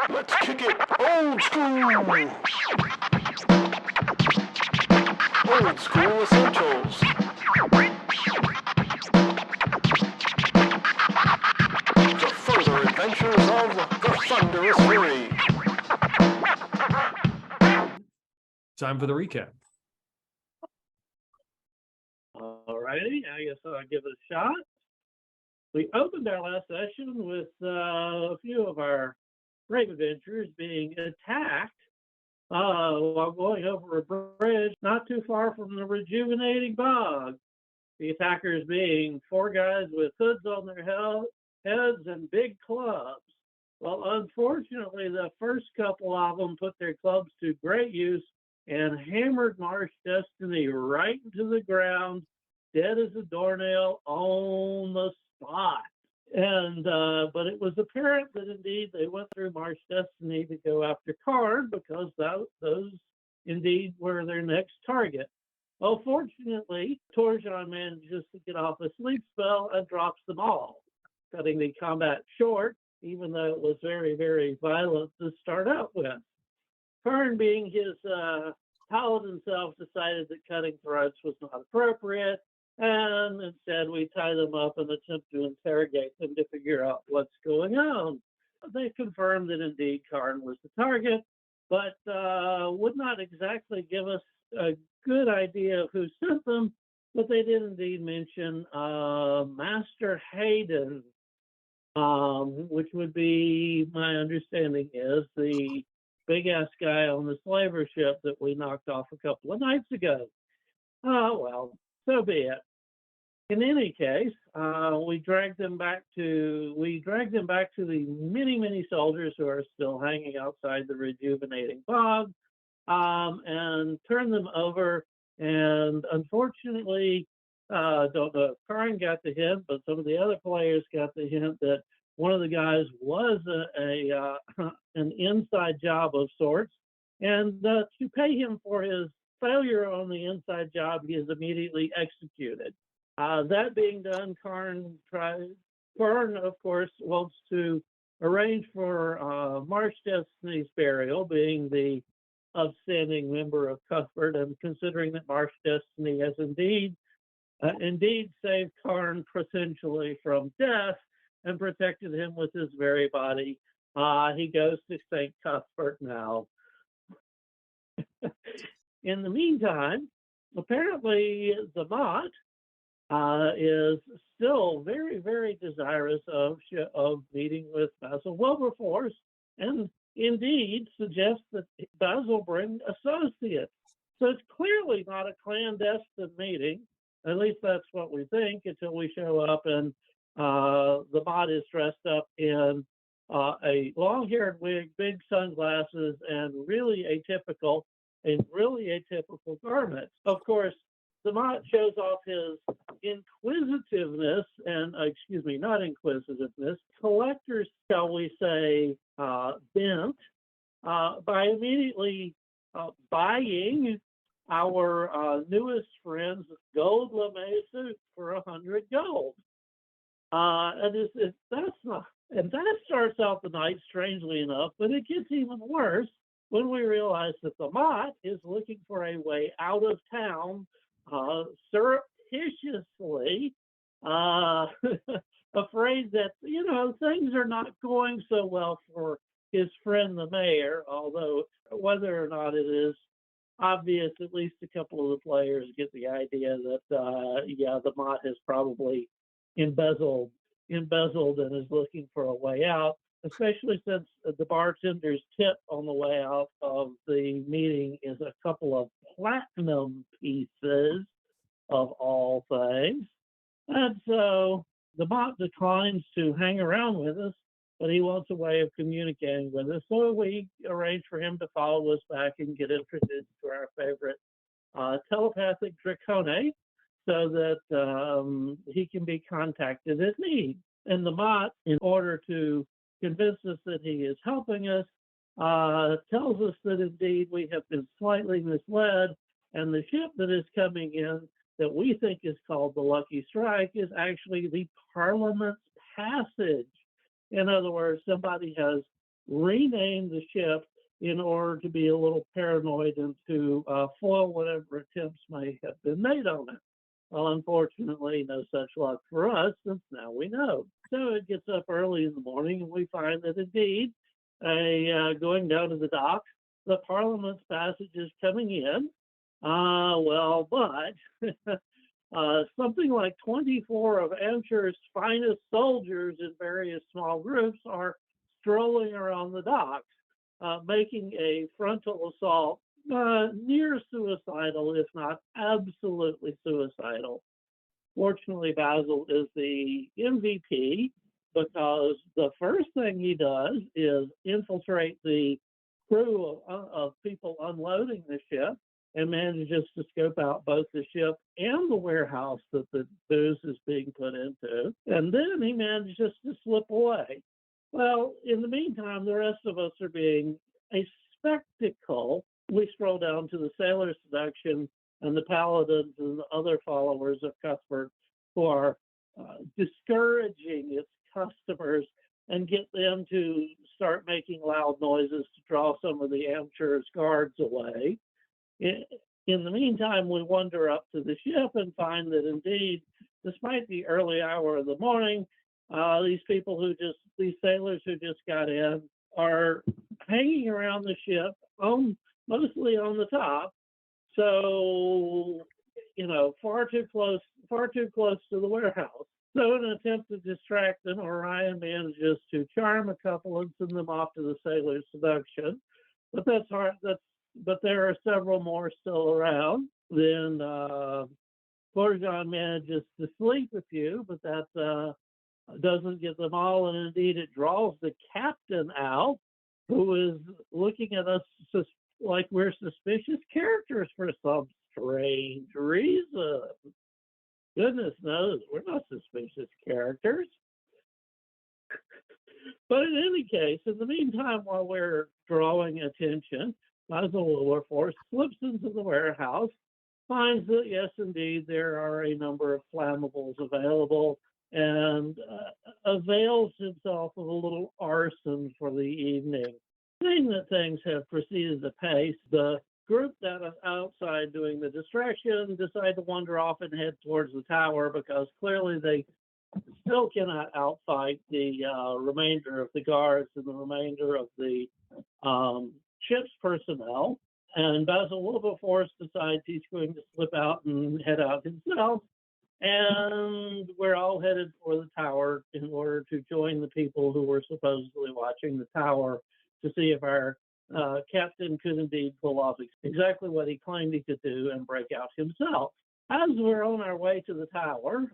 Let's kick it old school! Old school essentials. The further adventures of the Thunderous Fury. Time for the recap. Alrighty, I guess I'll give it a shot. We opened our last session with a few of our brave adventurers being attacked while going over a bridge not too far from the rejuvenating bog. The attackers being four guys with hoods on their heads and big clubs. Well, unfortunately, the first couple of them put their clubs to great use and hammered Marsh Destiny right into the ground, dead as a doornail on the spot. And but it was apparent that indeed they went through Marsh Destiny to go after Karn because those indeed were their next target. Well, fortunately, Torjon manages to get off a sleep spell and drops them all, cutting the combat short, even though it was very, very violent to start out with. Karn, being his paladin self, decided that cutting throats was not appropriate, and instead we tie them up and attempt to interrogate them to figure out what's going on. They confirmed that indeed Karn was the target, but would not exactly give us a good idea of who sent them, but they did indeed mention Master Hayden, which would be, my understanding is, the big-ass guy on the slaver ship that we knocked off a couple of nights ago. Oh, well, so be it. In any case, we dragged them back to the many soldiers who are still hanging outside the rejuvenating bog, and turned them over. And unfortunately, don't know if Karn got the hint, but some of the other players got the hint that one of the guys was an inside job of sorts, and to pay him for his failure on the inside job, he is immediately executed. That being done, Karn, of course, wants to arrange for Marsh Destiny's burial, being the upstanding member of Cuthbert, and considering that Marsh Destiny has indeed saved Karn potentially from death and protected him with his very body, he goes to St. Cuthbert now. In the meantime, apparently the Mott is still very, very desirous of meeting with Basil Wilberforce, and indeed suggests that Basil bring associates. So it's clearly not a clandestine meeting. At least that's what we think until we show up and the Mott is dressed up in a long-haired wig, big sunglasses, and really atypical garments. Of course, the Mott shows off his inquisitiveness and, not inquisitiveness, collector's, shall we say, bent, by immediately buying our newest friend's gold lame suit for 100 gold. And that starts out the night, strangely enough, but it gets even worse when we realize that the Mott is looking for a way out of town, surreptitiously, afraid that, things are not going so well for his friend the mayor, although whether or not it is obvious, at least a couple of the players get the idea that, the Mott has probably embezzled and is looking for a way out, especially since the bartender's tip on the way out of the meeting is a couple of platinum pieces of all things. And so the Mott declines to hang around with us, but he wants a way of communicating with us. So we arrange for him to follow us back and get introduced to our favorite telepathic Dracone, so that he can be contacted at need. And the Mott, in order to convince us that he is helping us, tells us that indeed we have been slightly misled, and the ship that is coming in that we think is called the Lucky Strike is actually the Parliament's Passage. In other words, somebody has rename the ship in order to be a little paranoid and to foil whatever attempts may have been made on it. Well, unfortunately, no such luck for us, since now we know. So it gets up early in the morning, and we find that indeed, going down to the dock, the Parliament's passage is coming in. But something like 24 of Amsher's finest soldiers in various small groups are strolling around the docks, making a frontal assault near suicidal, if not absolutely suicidal. Fortunately, Basil is the MVP because the first thing he does is infiltrate the crew of people unloading the ship and manages to scope out both the ship and the warehouse that the booze is being put into. And then he manages to slip away. Well, in the meantime, the rest of us are being a spectacle. We stroll down to the Sailor's Seduction and the Paladins and the other followers of Cuthbert who are discouraging its customers and get them to start making loud noises to draw some of the Amsher's guards away. In the meantime, we wander up to the ship and find that indeed, despite the early hour of the morning, these sailors who just got in are hanging around the ship, mostly on the top. So, far too close to the warehouse. So in an attempt to distract them, Orion manages to charm a couple and send them off to the Sailor's Seduction. But that's hard. But there are several more still around. Then Borjan manages to sleep a few, but that doesn't get them all. And indeed, it draws the captain out, who is looking at us like we're suspicious characters for some strange reason. Goodness knows, we're not suspicious characters. But in any case, in the meantime, while we're drawing attention, Basil Wilberforce slips into the warehouse, finds that, yes, indeed, there are a number of flammables available, and avails himself of a little arson for the evening. Seeing that things have proceeded apace, the group that is outside doing the distraction decide to wander off and head towards the tower because clearly they still cannot outfight the remainder of the guards and the remainder of the ship's personnel. And Basil Wilberforce decides he's going to slip out and head out himself. And we're all headed for the tower in order to join the people who were supposedly watching the tower to see if our captain could indeed pull off exactly what he claimed he could do and break out himself. As we're on our way to the tower,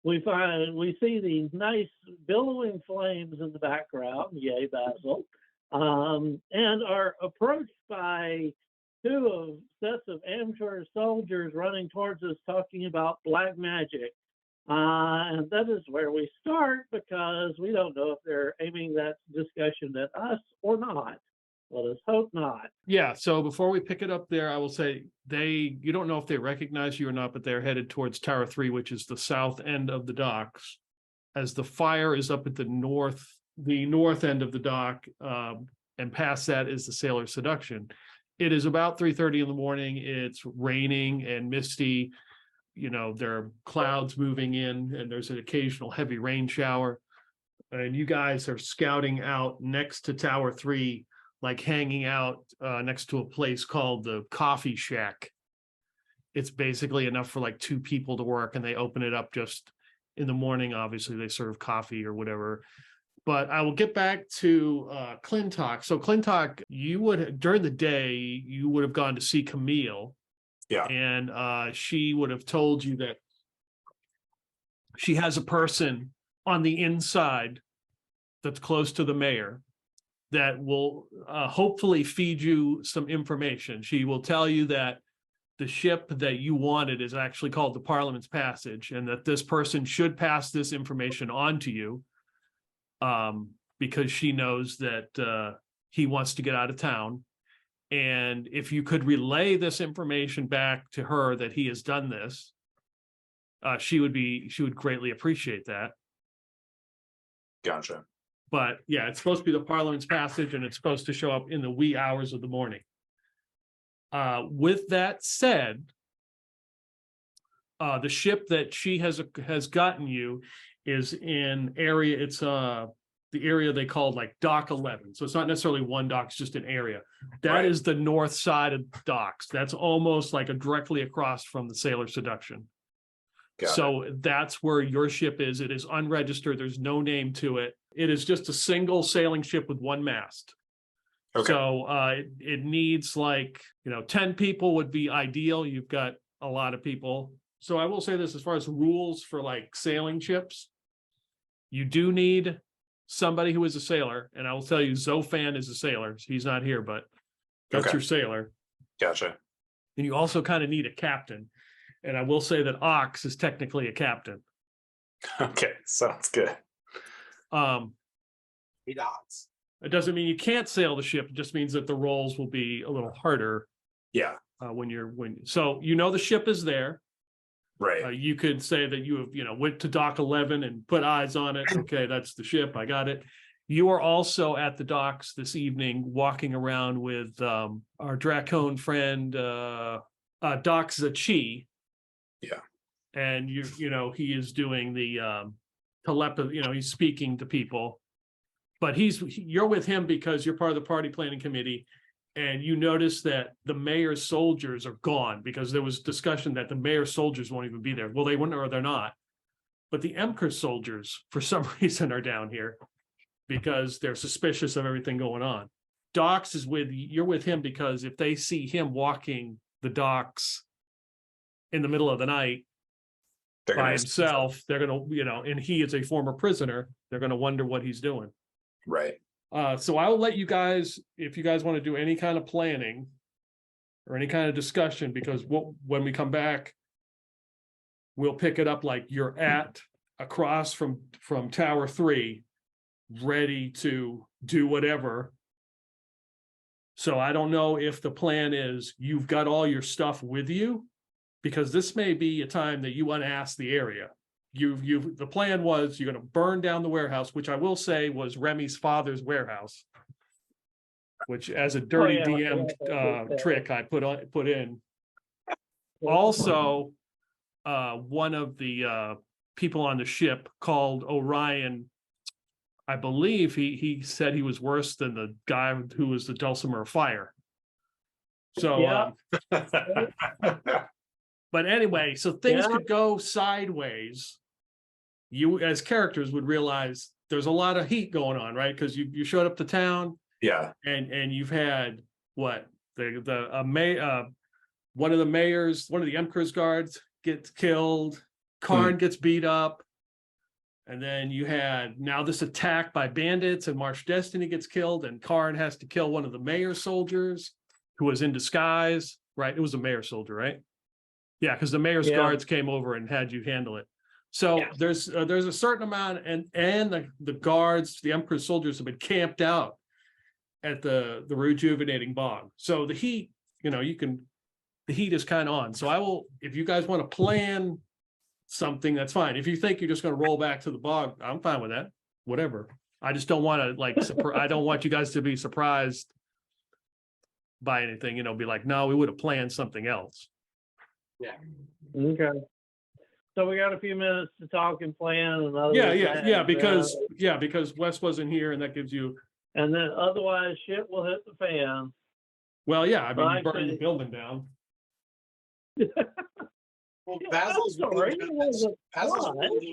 we see these nice billowing flames in the background, yay Basil, and are approached by two sets of amateur soldiers running towards us talking about black magic. And that is where we start because we don't know if they're aiming that discussion at us or not. Let us hope not. Yeah, so before we pick it up there, I will say you don't know if they recognize you or not, but they're headed towards Tower 3, which is the south end of the docks, as the fire is up at the north end of the dock, and past that is the Sailor's Seduction. It is about 3:30 in the morning. It's raining and misty. There are clouds moving in, and there's an occasional heavy rain shower. And you guys are scouting out next to Tower 3, like hanging out next to a place called the Coffee Shack. It's basically enough for like two people to work, and they open it up just in the morning. Obviously, they serve coffee or whatever. But I will get back to Clintok. So Clintok, during the day, you would have gone to see Camille. Yeah. And she would have told you that she has a person on the inside that's close to the mayor that will hopefully feed you some information. She will tell you that the ship that you wanted is actually called the Parliament's Passage, and that this person should pass this information on to you because she knows that he wants to get out of town. And if you could relay this information back to her that he has done this, she would greatly appreciate that. Gotcha. But yeah, it's supposed to be the Parliament's Passage, and it's supposed to show up in the wee hours of the morning. With that said, the ship that she has gotten you is in area. It's the area they called like Dock 11. So it's not necessarily one dock; it's just an area. That is the north side of docks. That's almost like directly across from the Sailor Seduction. So that's where your ship is. It is unregistered. There's no name to it. It is just a single sailing ship with one mast. Okay. So it needs 10 people would be ideal. You've got a lot of people. So I will say this, as far as rules for like sailing ships, you do need somebody who is a sailor. And I will tell you, Zofan is a sailor. He's not here, but that's your sailor. Gotcha. And you also kind of need a captain. And I will say that Ox is technically a captain. Okay, sounds good. Eight odds. It doesn't mean you can't sail the ship. It just means that the rolls will be a little harder. Yeah. So the ship is there. Right. You could say that you have went to dock 11 and put eyes on it. Okay, that's the ship. I got it. You are also at the docks this evening, walking around with our Dracone friend Doc Zachi. Yeah. And he is doing the telepathy, he's speaking to people. But you're with him because you're part of the party planning committee, and you notice that the mayor's soldiers are gone because there was discussion that the mayor's soldiers won't even be there. Well, they wouldn't, or they're not. But the Accursed soldiers, for some reason, are down here because they're suspicious of everything going on. Docs you're with him because if they see him walking the docks in the middle of the night by himself, they're going to, and he is a former prisoner, they're going to wonder what he's doing. Right. So I'll let you guys, if you guys want to do any kind of planning or any kind of discussion, because when we come back, we'll pick it up like you're across from Tower 3, ready to do whatever. So I don't know if the plan is you've got all your stuff with you, because this may be a time that you want to ask the area. The plan was you're going to burn down the warehouse, which I will say was Remy's father's warehouse, which as a dirty DM trick I put in. Also, one of the people on the ship called Orion, I believe he said he was worse than the guy who was the Dulcimer of Fire. So, but anyway, so things could go sideways. You as characters would realize there's a lot of heat going on, right? Because you showed up to town, and you've had what one of the mayors, one of the Emperor's guards gets killed, Karn gets beat up, and then you had now this attack by bandits, and Marsh Destiny gets killed, and Karn has to kill one of the mayor's soldiers who was in disguise, right? It was a mayor soldier, right? Yeah, because the mayor's guards came over and had you handle it. So there's a certain amount, and the guards, the Emperor's soldiers have been camped out at the rejuvenating bog. So the heat, the heat is kind of on. So if you guys want to plan something, that's fine. If you think you're just going to roll back to the bog, I'm fine with that. Whatever. I just don't want to I don't want you guys to be surprised by anything. Be like, no, we would have planned something else. Yeah. Okay. So we got a few minutes to talk and plan. Because Wes wasn't here, and that gives you. And then otherwise, shit will hit the fan. Well, yeah, I mean, you burned the building down. Well, Basil's running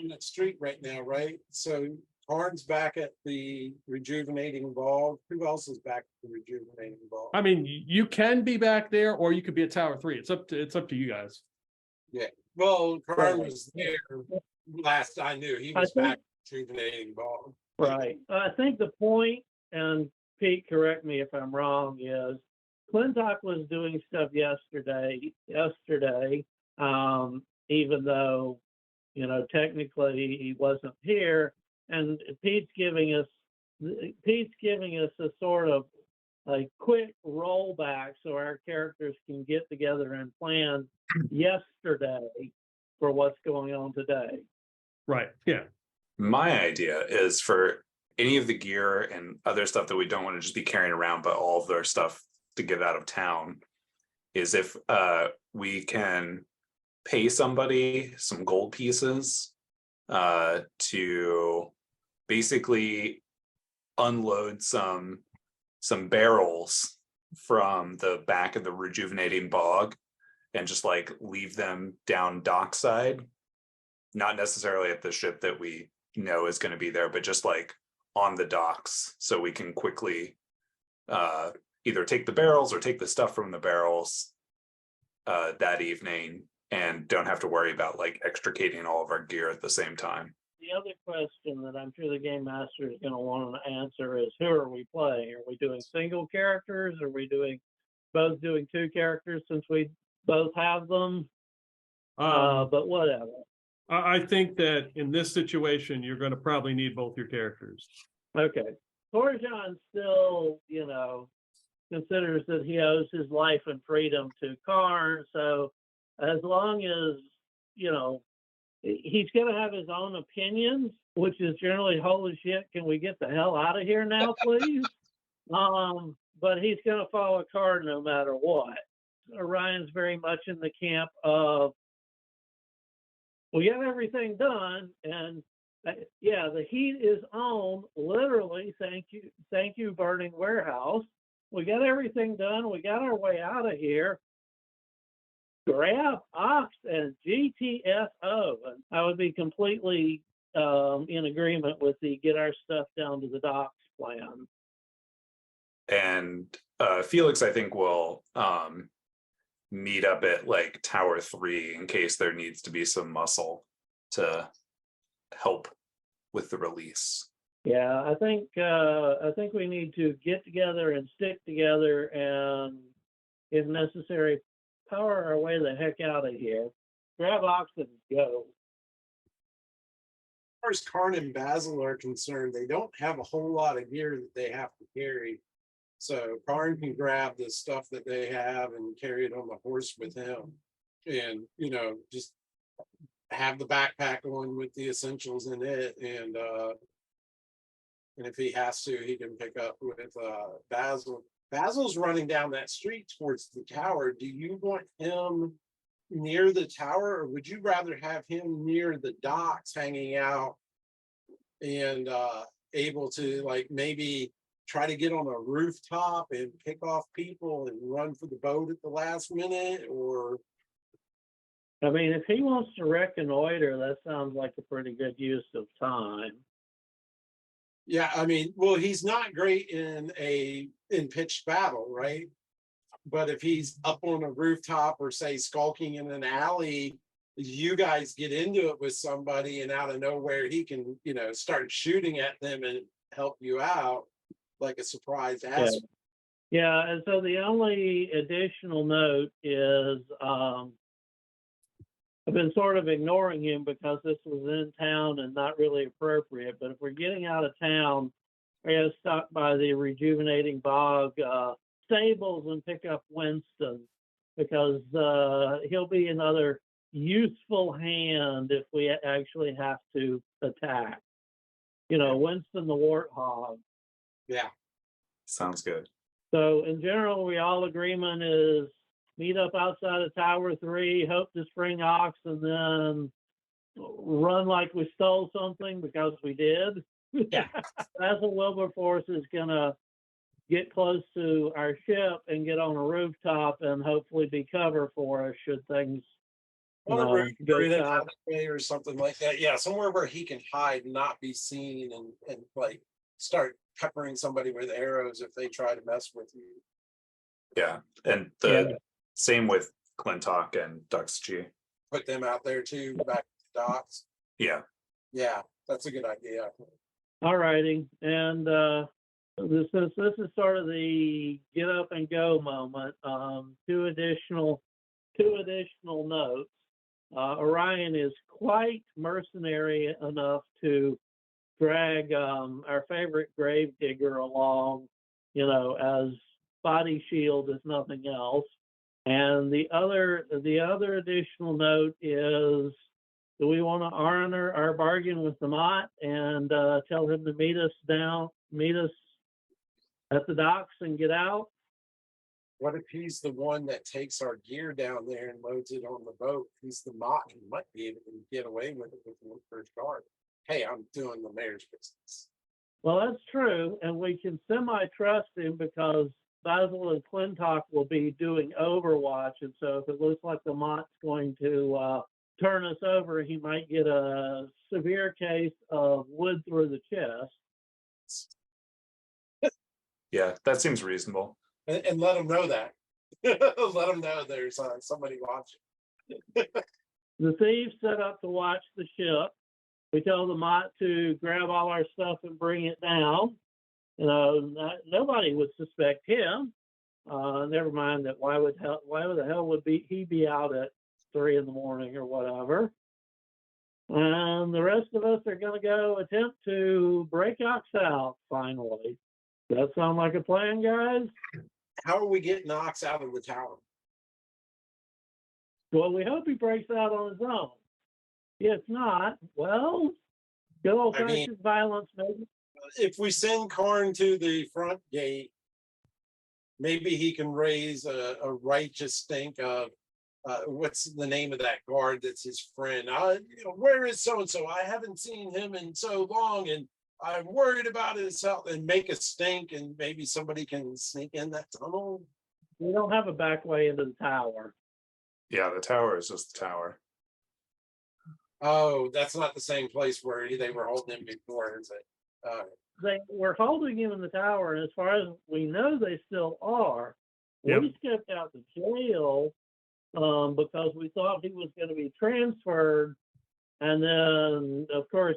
that street right now, right? So Karn's back at the rejuvenating bog. Who else is back at the rejuvenating bog? I mean, you can be back there, or you could be at Tower 3. It's up to you guys. Yeah. Well, Karn was there last I knew. He was back at the rejuvenating bog. Right. I think the point, and Pete, correct me if I'm wrong, is Clintok was doing stuff yesterday, even though, technically he wasn't here. And Pete's giving us a sort of a quick rollback so our characters can get together and plan yesterday for what's going on today. Right. Yeah. My idea is for any of the gear and other stuff that we don't want to just be carrying around, but all of our stuff to get out of town, is if we can pay somebody some gold pieces to basically unload some barrels from the back of the rejuvenating bog and just like leave them down dockside, not necessarily at the ship that we know is going to be there, but just like on the docks, so we can quickly either take the barrels or take the stuff from the barrels that evening, and don't have to worry about like extricating all of our gear at the same time. The other question that I'm sure the game master is going to want to answer is, who are we playing? Are we doing single characters? Are we both doing two characters, since we both have them? But whatever. I think that in this situation, you're going to probably need both your characters. Okay. Torjan still, considers that he owes his life and freedom to Karn. So as long as, he's going to have his own opinions, which is generally, holy shit, can we get the hell out of here now, please? But he's going to follow Karn no matter what. Orion's very much in the camp of, we got everything done, and the heat is on, literally, thank you, burning warehouse. We got everything done, we got our way out of here. Grab Ox and GTFO. And I would be completely in agreement with the get our stuff down to the docks plan. And Felix, I think, will meet up at like Tower 3 in case there needs to be some muscle to help with the release. Yeah, I think we need to get together and stick together, and if necessary, power our way the heck out of here. Grab Ox and go. As far as Karn and Basil are concerned, they don't have a whole lot of gear that they have to carry. So Karn can grab the stuff that they have and carry it on the horse with him. And, just have the backpack on with the essentials in it. And if he has to, he can pick up with Basil. Basil's running down that street towards the tower. Do you want him near the tower, or would you rather have him near the docks hanging out and able to like maybe try to get on a rooftop and pick off people and run for the boat at the last minute? Or I mean, if he wants to reconnoiter, that sounds like a pretty good use of time. yeah, I mean, well, he's not great in pitched battle, right? But if he's up on a rooftop or say skulking in an alley, you guys get into it with somebody and out of nowhere he can, start shooting at them and help you out like a surprise aspect. Yeah, and so the only additional note is I've been sort of ignoring him because this was in town and not really appropriate. But if we're getting out of town, we're going to stop by the rejuvenating bog stables and pick up Winston, because he'll be another useful hand if we actually have to attack. Winston the Warthog. Yeah. Sounds good. So in general, all agreement is meet up outside of Tower 3, hope to spring Ox, and then run like we stole something, because we did. Yeah. Basil Wilberforce is going to get close to our ship and get on a rooftop and hopefully be cover for us should things Or go that south. way or something like that. Yeah, somewhere where he can hide and not be seen, and like start peppering somebody with arrows if they try to mess with you. Yeah, and the same with Clintok and Ducks G. Put them out there too, back to the docks. Yeah. Yeah, that's a good idea. All righty. And this is sort of the get up and go moment. Two additional notes. Orion is quite mercenary enough to drag our favorite grave digger along, as body shield, if nothing else. And the other additional note is Do we want to honor our bargain with the Mott and tell him to meet us at the docks and get out? What if he's the one that takes our gear down there and loads it on the boat? He's the mock. He might be able to get away with it with the first guard. Hey, I'm doing the mayor's business. Well, that's true, and we can semi-trust him because Basil and Clintok will be doing Overwatch, and so if it looks like the Mott's going to turn us over, he might get a severe case of wood through the chest. Yeah, that seems reasonable. And let them know that. Let them know there's somebody watching. The thieves set up to watch the ship. We tell the Mott to grab all our stuff and bring it down. You know, nobody would suspect him. Never mind that. Why the hell would he be out at 3 a.m. or whatever? And the rest of us are going to go attempt to break Ox out finally. Does that sound like a plan, guys? How are we getting Ox out of the tower? Well, we hope he breaks out on his own. If not, well, good old-fashioned violence, maybe. If we send Karn to the front gate, maybe he can raise a righteous stink of what's the name of that guard that's his friend? Where is so-and-so? I haven't seen him in so long, and I'm worried about his health, and make a stink, and maybe somebody can sneak in that tunnel. We don't have a back way into the tower. Yeah, the tower is just the tower. Oh, that's not the same place where they were holding him before, is it? They were holding him in the tower, and as far as we know, they still are. Yep. We skipped out to jail because we thought he was going to be transferred, and then, of course,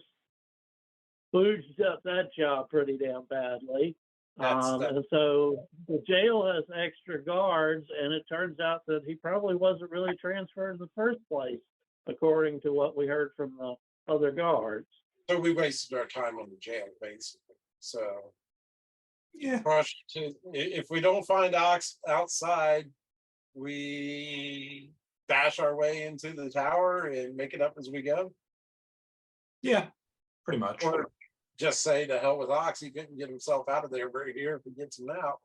booged up that job pretty damn badly. And so the jail has extra guards, and it turns out that he probably wasn't really transferred in the first place, according to what we heard from the other guards. So we wasted our time on the jail, basically. So, Yeah. If we don't find Ox outside, we dash our way into the tower and make it up as we go. Yeah, pretty much. Or just say to hell with Ox, he couldn't get himself out of there right here if he gets him out.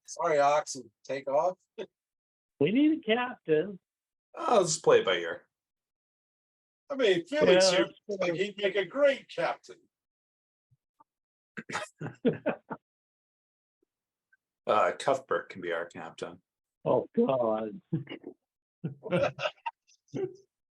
Sorry, Ox, and take off. We need a captain. I'll just play it by ear. I mean, Felix Yeah, here, like he'd make a great captain. Cuthbert can be our captain. Oh, God.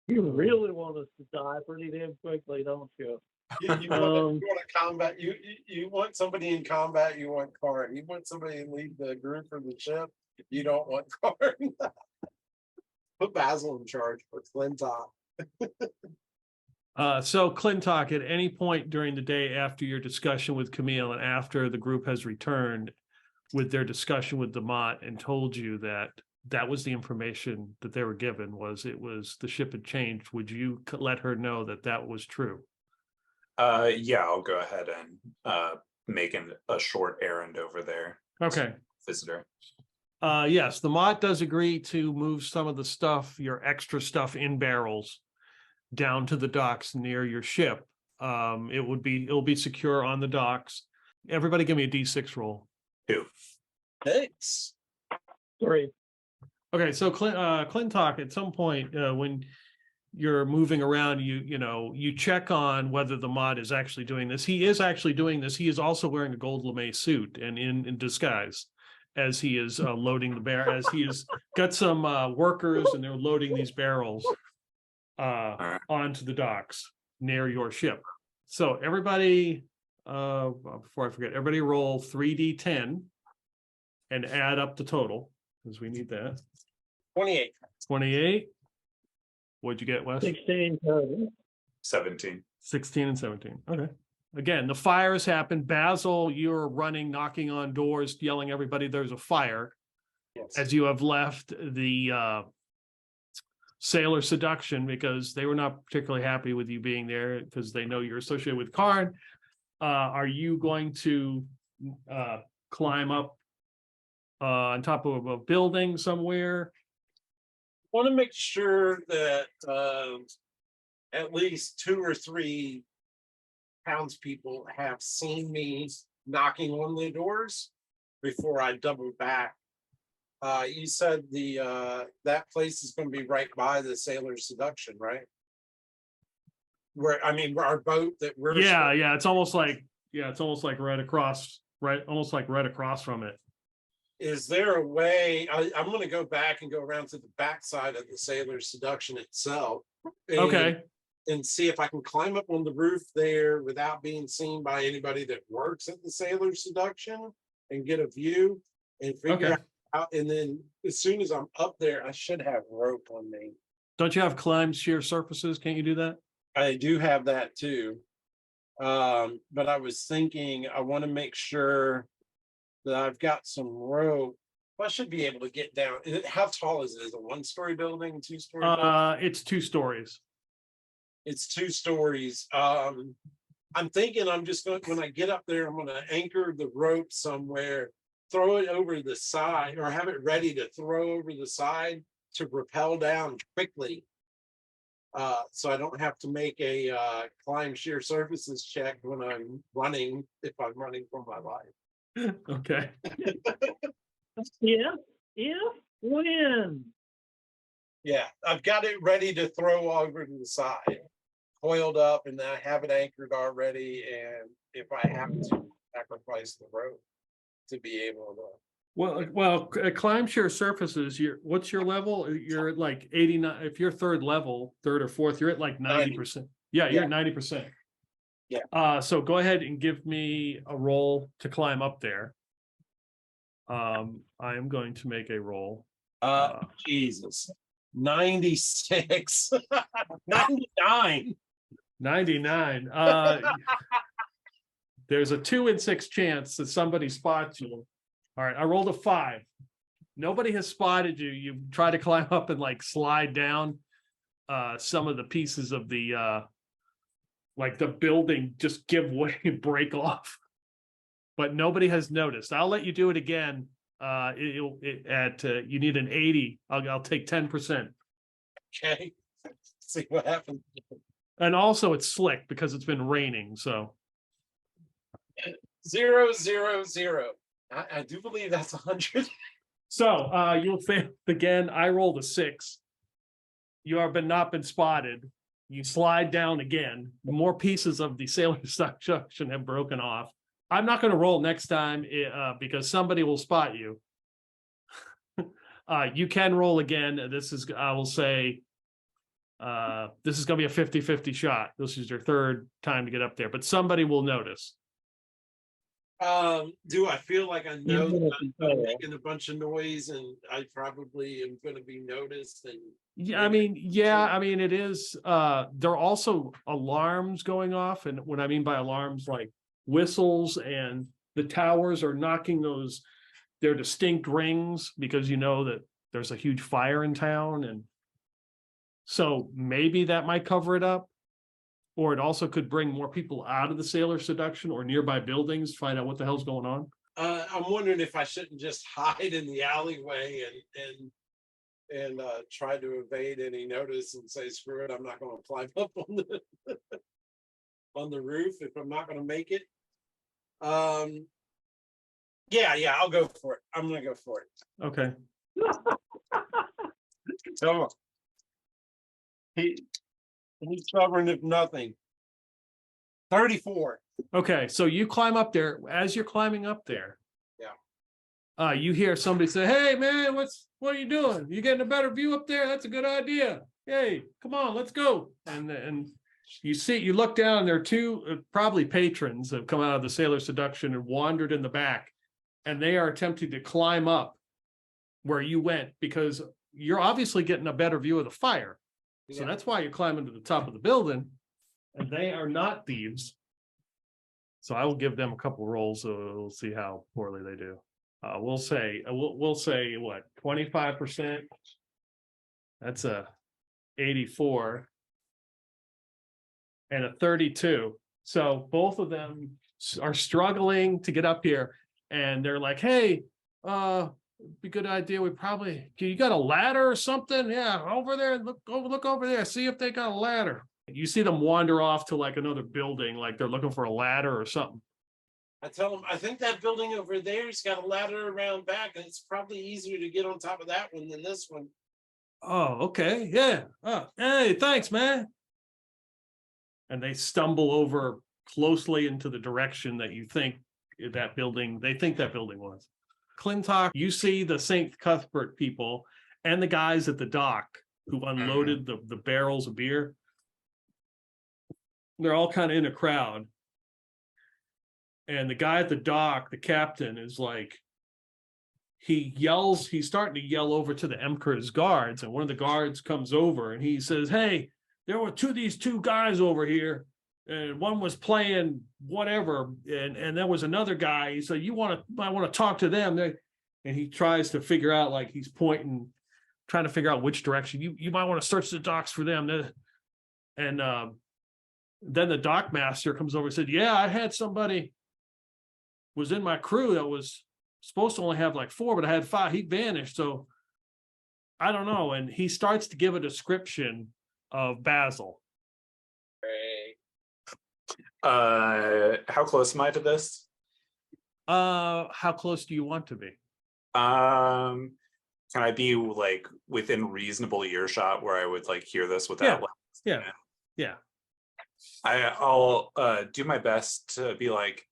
You really want us to die pretty damn quickly, don't you? You want to combat. You want somebody in combat. You want Karn. You want somebody to lead the group for the ship. You don't want Karn. Put Basil in charge for Clintok. So Clintok, at any point during the day after your discussion with Camille and after the group has returned with their discussion with the Mott and told you that that was the information that they were given, was the ship had changed, would you let her know that that was true? Yeah, I'll go ahead and make a short errand over there. Okay. Visitor. Yes, the Mott does agree to move some of the stuff, your extra stuff in barrels, down to the docks near your ship. It'll be secure on the docks. Everybody give me a D6 roll. 2. Thanks. 3. Okay, so Clintok, at some point when you're moving around, you check on whether the Mott is actually doing this. He is actually doing this. He is also wearing a gold lame suit and in disguise as he is loading the barrel, as he has got some workers and they're loading these barrels onto the docks near your ship. So everybody, before I forget, everybody roll 3d10 and add up the total, because we need that. 28. 28. What'd you get, Wes? 16 total. 17. 16 and 17. Okay. Again, the fires happen. Basil, you're running, knocking on doors, yelling everybody there's a fire. Yes. As you have left the Sailor Seduction, because they were not particularly happy with you being there because they know you're associated with Karn. Are you going to climb up on top of a building somewhere? Want to make sure that at least 2 or 3 townspeople have seen me knocking on the doors before I double back. You said that place is going to be right by the Sailor's Seduction, right? Where I mean, our boat that we're Yeah, it's almost like right across, almost like right across from it. Is there a way? I'm going to go back and go around to the backside of the Sailor's Seduction itself. Okay. And see if I can climb up on the roof there without being seen by anybody that works at the Sailor's Seduction and get a view and figure out. And then as soon as I'm up there, I should have rope on me. Don't you have climb sheer surfaces? Can't you do that? I do have that too. But I was thinking I want to make sure that I've got some rope. I should be able to get down. How tall is it? Is it a 1-story building, 2-story building? It's 2 stories. It's 2 stories. I'm thinking I'm just going, when I get up there, I'm going to anchor the rope somewhere, throw it over the side, or have it ready to throw over the side to rappel down quickly. So I don't have to make a climb sheer surfaces check when I'm running, if I'm running for my life. Okay. When. Yeah, I've got it ready to throw over to the side, coiled up, and I have it anchored already. And if I have to sacrifice the rope to be able to. Well, climb sheer surfaces. What's your level? You're at like 89. If you're third level, 3rd or 4th, you're at like 90%. Yeah, you're at 90%. Yeah. So go ahead and give me a roll to climb up there. I am going to make a roll. Jesus. 96. 99. 99. There's a 2 in 6 chance that somebody spots you. All right, I rolled a 5. Nobody has spotted you. You try to climb up and like slide down. Some of the pieces of the like the building just give way and break off. But nobody has noticed. I'll let you do it again. You need an 80. I'll take 10%. Okay. See what happens. And also it's slick because it's been raining. So 0, 0, 0. I do believe that's 100. So you'll fail again. I rolled a 6. You have not been spotted. You slide down again. More pieces of the Sailor's Seduction have broken off. I'm not going to roll next time because somebody will spot you. You can roll again. This is, I will say, this is going to be a 50-50 shot. This is your 3rd time to get up there, but somebody will notice. Do I feel like I know that I'm making a bunch of noise and I probably am going to be noticed? And Yeah, I mean, it is. There are also alarms going off, and what I mean by alarms, like whistles, and the towers are knocking their distinct rings because you know that there's a huge fire in town, and so maybe that might cover it up. Or it also could bring more people out of the Sailor's Seduction or nearby buildings to find out what the hell's going on. I'm wondering if I shouldn't just hide in the alleyway and try to evade any notice and say, screw it, I'm not going to climb up on the on the roof if I'm not going to make it. Yeah, I'll go for it. I'm going to go for it. Okay. Come on. He's stubborn if nothing. 34. Okay, so you climb up there. As you're climbing up there, you hear somebody say, "Hey, man, what are you doing? You getting a better view up there? That's a good idea. Hey, come on, let's go." And you look down, and there are 2 probably patrons that have come out of the Sailor's Seduction and wandered in the back, and they are attempting to climb up where you went because you're obviously getting a better view of the fire. So that's why you're climbing to the top of the building, and they are not thieves. So I will give them a couple rolls. So we'll see how poorly they do. We'll say what, 25%. That's a 84 and a 32. So both of them are struggling to get up here, and they're like, "Hey, be a good idea. You got a ladder or something? Yeah, over there. Look over there. See if they got a ladder." You see them wander off to like another building, like they're looking for a ladder or something. I tell them, I think that building over there's got a ladder around back, and it's probably easier to get on top of that one than this one. Oh, okay. Yeah. Oh, hey, thanks, man. And they stumble over closely into the direction that you think that building, they think that building was. Clintok, you see the St. Cuthbert people and the guys at the dock who unloaded the barrels of beer. They're all kind of in a crowd. And the guy at the dock, the captain, is like, he yells, he's starting to yell over to the Emperor's guards, and one of the guards comes over and he says, hey, there were these two guys over here, and one was playing whatever, and there was another guy. He said, I want to talk to them. And he tries to figure out, like he's pointing, trying to figure out which direction. You might want to search the docks for them. And then the dock master comes over and said, yeah, I had somebody was in my crew that was supposed to only have like 4, but I had 5. He vanished, so I don't know. And he starts to give a description of Basil. How close am I to this? How close do you want to be? Can I be like within reasonable earshot where I would like hear this without? Yeah. I'll do my best to be like,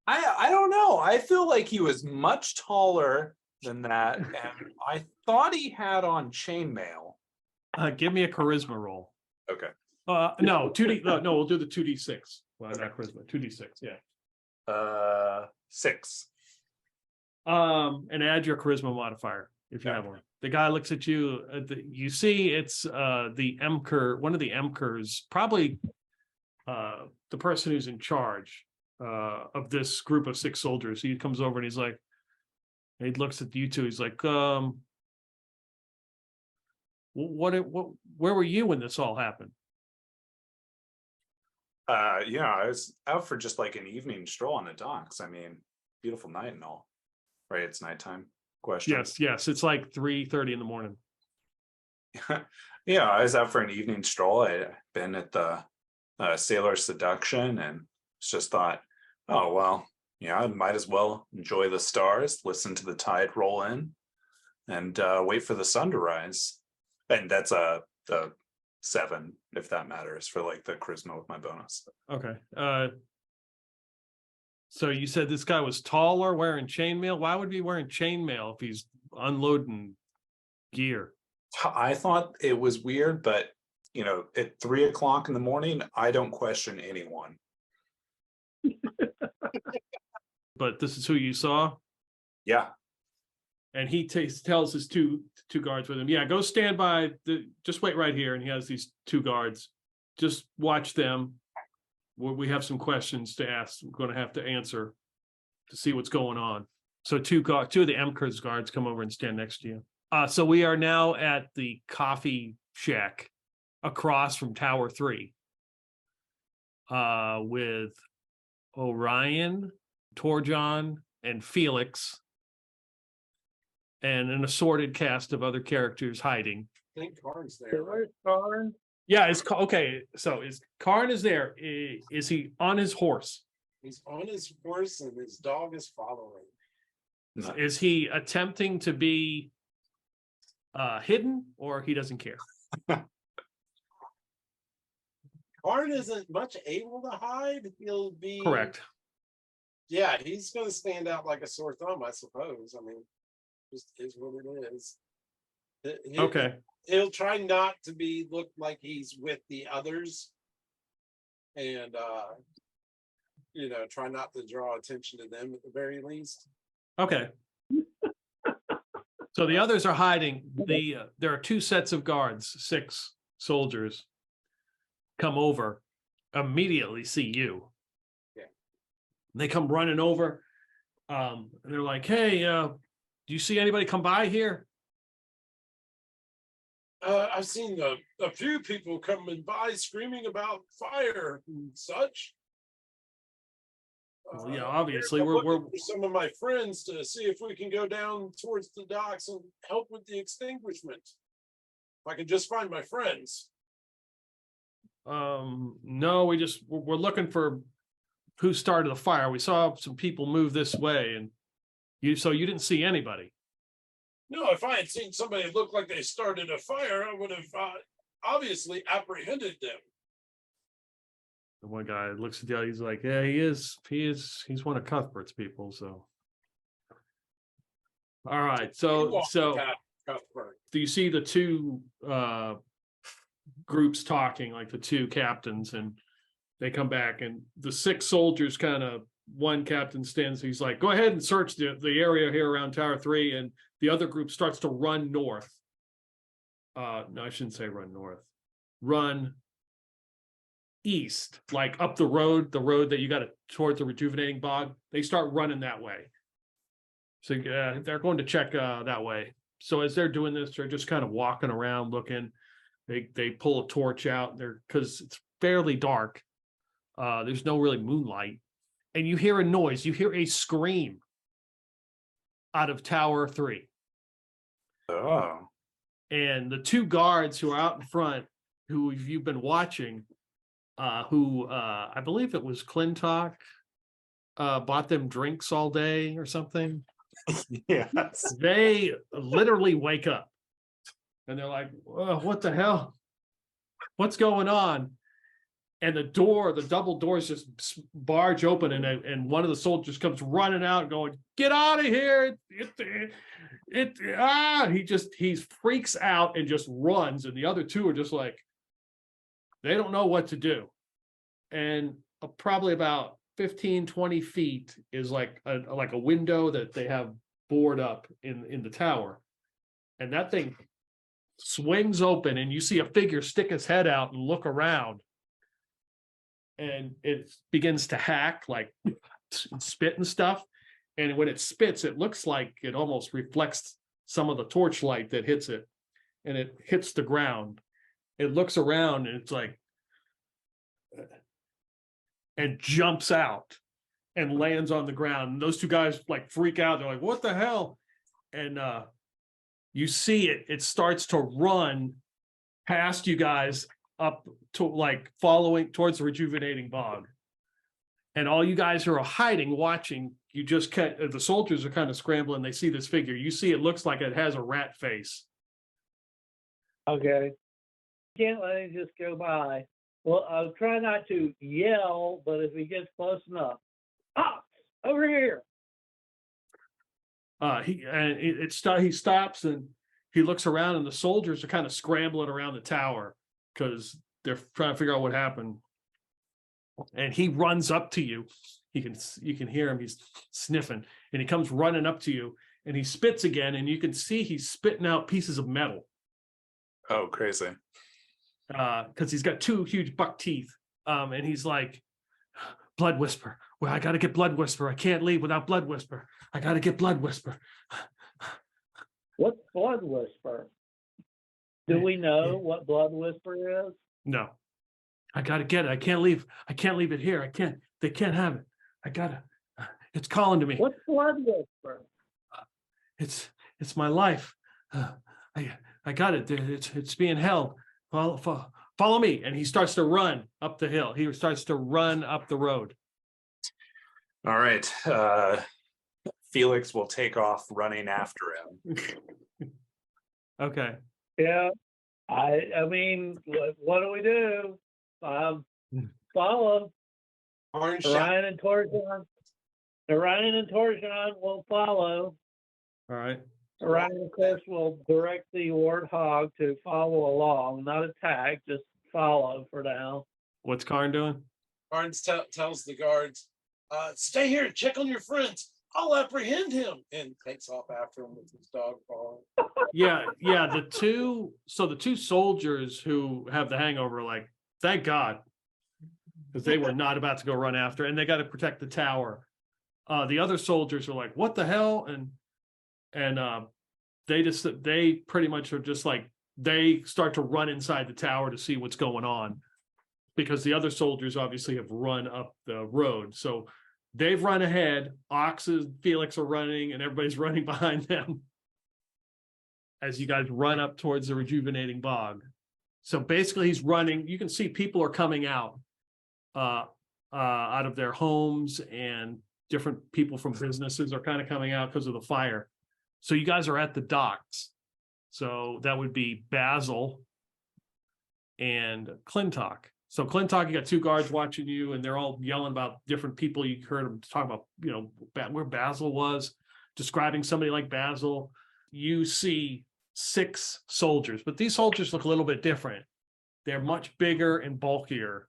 I don't know. I feel like he was much taller than that, and I thought he had on chainmail. Give me a charisma roll. Okay. No, 2D. No, we'll do the 2D6. Well, not charisma. 2D6. Yeah. 6. And add your charisma modifier if you have one. The guy looks at you. You see, it's the Emker, one of the Emkers, probably the person who's in charge of this group of 6 soldiers. He comes over and he's like, and he looks at you two. He's like, where were you when this all happened? I was out for just like an evening stroll on the docks. I mean, beautiful night and all. Right, it's nighttime. Question. Yes, it's like 3:30 in the morning. Yeah, I was out for an evening stroll. I'd been at the Sailor Seduction and just thought, oh well, I might as well enjoy the stars, listen to the tide roll in, and wait for the sun to rise. And that's the 7, if that matters, for like the charisma with my bonus. Okay. So you said this guy was taller, wearing chainmail. Why would he be wearing chainmail if he's unloading gear? I thought it was weird, but at 3 o'clock in the morning, I don't question anyone. But this is who you saw? Yeah. And he tells his two guards with him, yeah, go stand by, just wait right here. And he has these 2 guards. Just watch them. We have some questions to ask. We're going to have to answer to see what's going on. So 2 of the Emker's guards come over and stand next to you. So we are now at the coffee shack across from Tower 3 with Orion, Torjon, and Felix, and an assorted cast of other characters hiding. I think Karn's there. Where's Karn? Yeah, okay. So Karn is there? Is he on his horse? He's on his horse and his dog is following. No. Is he attempting to be hidden, or he doesn't care? Karn isn't much able to hide. He'll be Correct. Yeah, he's going to stand out like a sore thumb, I suppose. I mean, just is what it is. Okay. He'll try not to look like he's with the others, and try not to draw attention to them at the very least. Okay. So the others are hiding. There are 2 sets of guards, 6 soldiers come over, immediately see you. Yeah. They come running over. And they're like, hey, do you see anybody come by here? I've seen a few people coming by screaming about fire and such. Well, yeah, obviously I'm we're looking for some of my friends to see if we can go down towards the docks and help with the extinguishment. If I can just find my friends. No, we're looking for who started the fire. We saw some people move this way, and you didn't see anybody. No, if I had seen somebody look like they started a fire, I would have obviously apprehended them. The one guy looks at the other, he's like, yeah, he's one of Cuthbert's people, so. All right, so Cuthbert. do you see the two groups talking, like the two captains, and they come back, and the 6 soldiers one captain stands, he's like, go ahead and search the area here around Tower 3, and the other group starts to run north. No, I shouldn't say run north. Run east, like up the road that you got towards the rejuvenating bog. They start running that way. So they're going to check that way. So as they're doing this, they're just kind of walking around looking. They pull a torch out there because it's fairly dark. There's no really moonlight. And you hear a noise. You hear a scream out of Tower 3. Oh. And the 2 guards who are out in front, who you've been watching, who I believe it was Clintok, bought them drinks all day or something. Yes. They literally wake up and they're like, oh, what the hell? What's going on? And the double doors just barge open, and one of the soldiers comes running out going, get out of here. He freaks out and just runs. And the other 2 are just like, they don't know what to do. And probably about 15, 20 feet is like a window that they have board up in the tower. And that thing swings open, and you see a figure stick his head out and look around. And it begins to hack, like spit and stuff. And when it spits, it looks like it almost reflects some of the torchlight that hits it. And it hits the ground. It looks around, and it's like, and jumps out and lands on the ground. And those 2 guys like freak out. They're like, what the hell? And you see it starts to run past you guys up to like following towards the rejuvenating bog. And all you guys who are hiding, watching, the soldiers are kind of scrambling. They see this figure. You see it looks like it has a rat face. Okay. Can't let him just go by. Well, I'll try not to yell, but if he gets close enough, over here. He stops and he looks around, and the soldiers are kind of scrambling around the tower because they're trying to figure out what happened. And he runs up to you. You can hear him. He's sniffing, and he comes running up to you, and he spits again, and you can see he's spitting out pieces of metal. Oh, crazy. Because he's got 2 huge buck teeth. And he's like, Blood Whisper. Well, I got to get Blood Whisper. I can't leave without Blood Whisper. I got to get Blood Whisper. What's Blood Whisper? Do we know what Blood Whisper is? No. I got to get it. I can't leave. I can't leave it here. They can't have it. It's calling to me. What's Blood Whisper? It's my life. I got it. It's being held. Follow me. And he starts to run up the hill. He starts to run up the road. All right. Felix will take off running after him. Okay. Yeah. I mean, what do we do? Follow. Orion and Torsion. Orion and Torsion will follow. All right. Orion, of course, will direct the Warthog to follow along, not attack, just follow for now. What's Karn doing? Karn tells the guards, stay here, check on your friends. I'll apprehend him, and takes off after him with his dog following. Yeah. The 2 soldiers who have the hangover are like, thank God, because they were not about to go run after, and they got to protect the tower. The other soldiers are like, what the hell? And they pretty much are just like, they start to run inside the tower to see what's going on, because the other soldiers obviously have run up the road. So they've run ahead. Ox and Felix are running, and everybody's running behind them as you guys run up towards the rejuvenating bog. So basically he's running. You can see people are coming out of their homes, and different people from businesses are kind of coming out because of the fire. So you guys are at the docks. So that would be Basil and Clintok. So Clintok, you got two guards watching you, and they're all yelling about different people. You heard them talk about, where Basil was, describing somebody like Basil. You see 6 soldiers, but these soldiers look a little bit different. They're much bigger and bulkier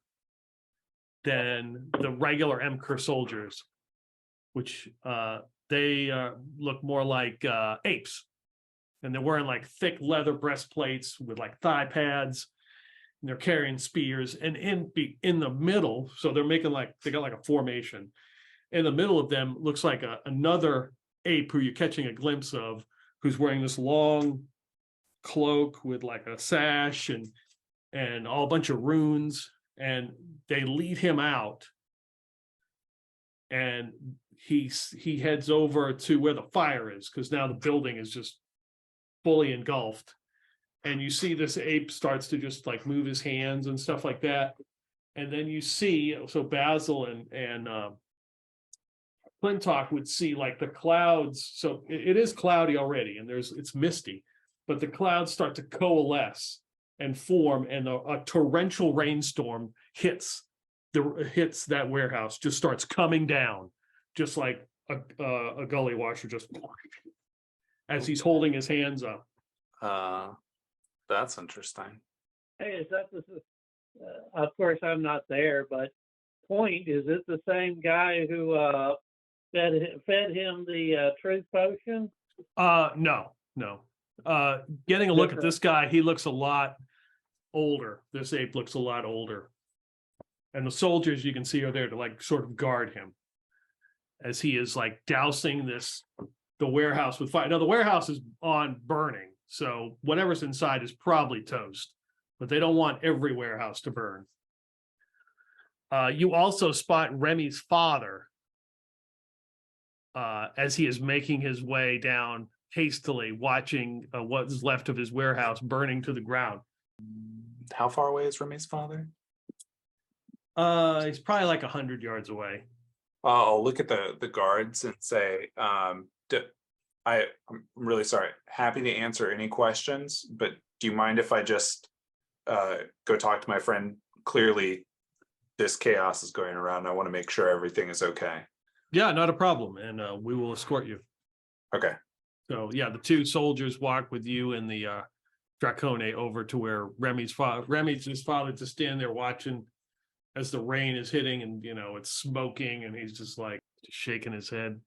than the regular Accursed soldiers, which they look more like apes. And they're wearing like thick leather breastplates with like thigh pads, and they're carrying spears. And in the middle, so they're making they got like a formation. In the middle of them looks like another ape who you're catching a glimpse of, who's wearing this long cloak with like a sash and all a bunch of runes. And they lead him out, and he heads over to where the fire is, because now the building is just fully engulfed. And you see this ape starts to just like move his hands and stuff like that. And then you see, so Basil and Clintok would see like the clouds. So it is cloudy already, and it's misty, but the clouds start to coalesce and form, and a torrential rainstorm hits that warehouse, just starts coming down, just like a gully washer, just as he's holding his hands up. That's interesting. Hey, is that of course I'm not there, but Point, is it the same guy who fed him the truth potion? No. Getting a look at this guy, he looks a lot older. This ape looks a lot older. And the soldiers you can see are there to like sort of guard him as he is like dousing the warehouse with fire. Now the warehouse is on burning, so whatever's inside is probably toast, but they don't want every warehouse to burn. You also spot Remy's father as he is making his way down hastily, watching what's left of his warehouse burning to the ground. How far away is Remy's father? He's probably like 100 yards away. I'll look at the guards and say, I'm really sorry. Happy to answer any questions, but do you mind if I just go talk to my friend? Clearly, this chaos is going around. I want to make sure everything is okay. Yeah, not a problem, and we will escort you. Okay. So yeah, the 2 soldiers walk with you and the Dracone over to where Remy's father just stand there watching as the rain is hitting, and it's smoking, and he's just like shaking his head.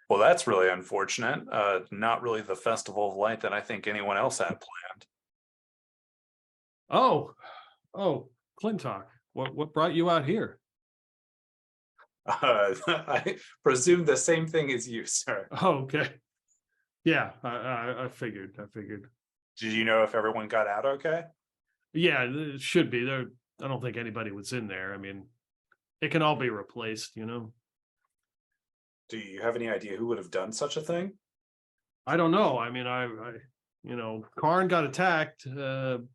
Well, that's really unfortunate. Not really the festival of light that I think anyone else had planned. Oh, Clintok, what brought you out here? I presume the same thing as you, sir. Oh, okay. Yeah, I figured. Did you know if everyone got out okay? Yeah, it should be there. I don't think anybody was in there. I mean, it can all be replaced, Do you have any idea who would have done such a thing? I don't know. I mean, I Karn got attacked, and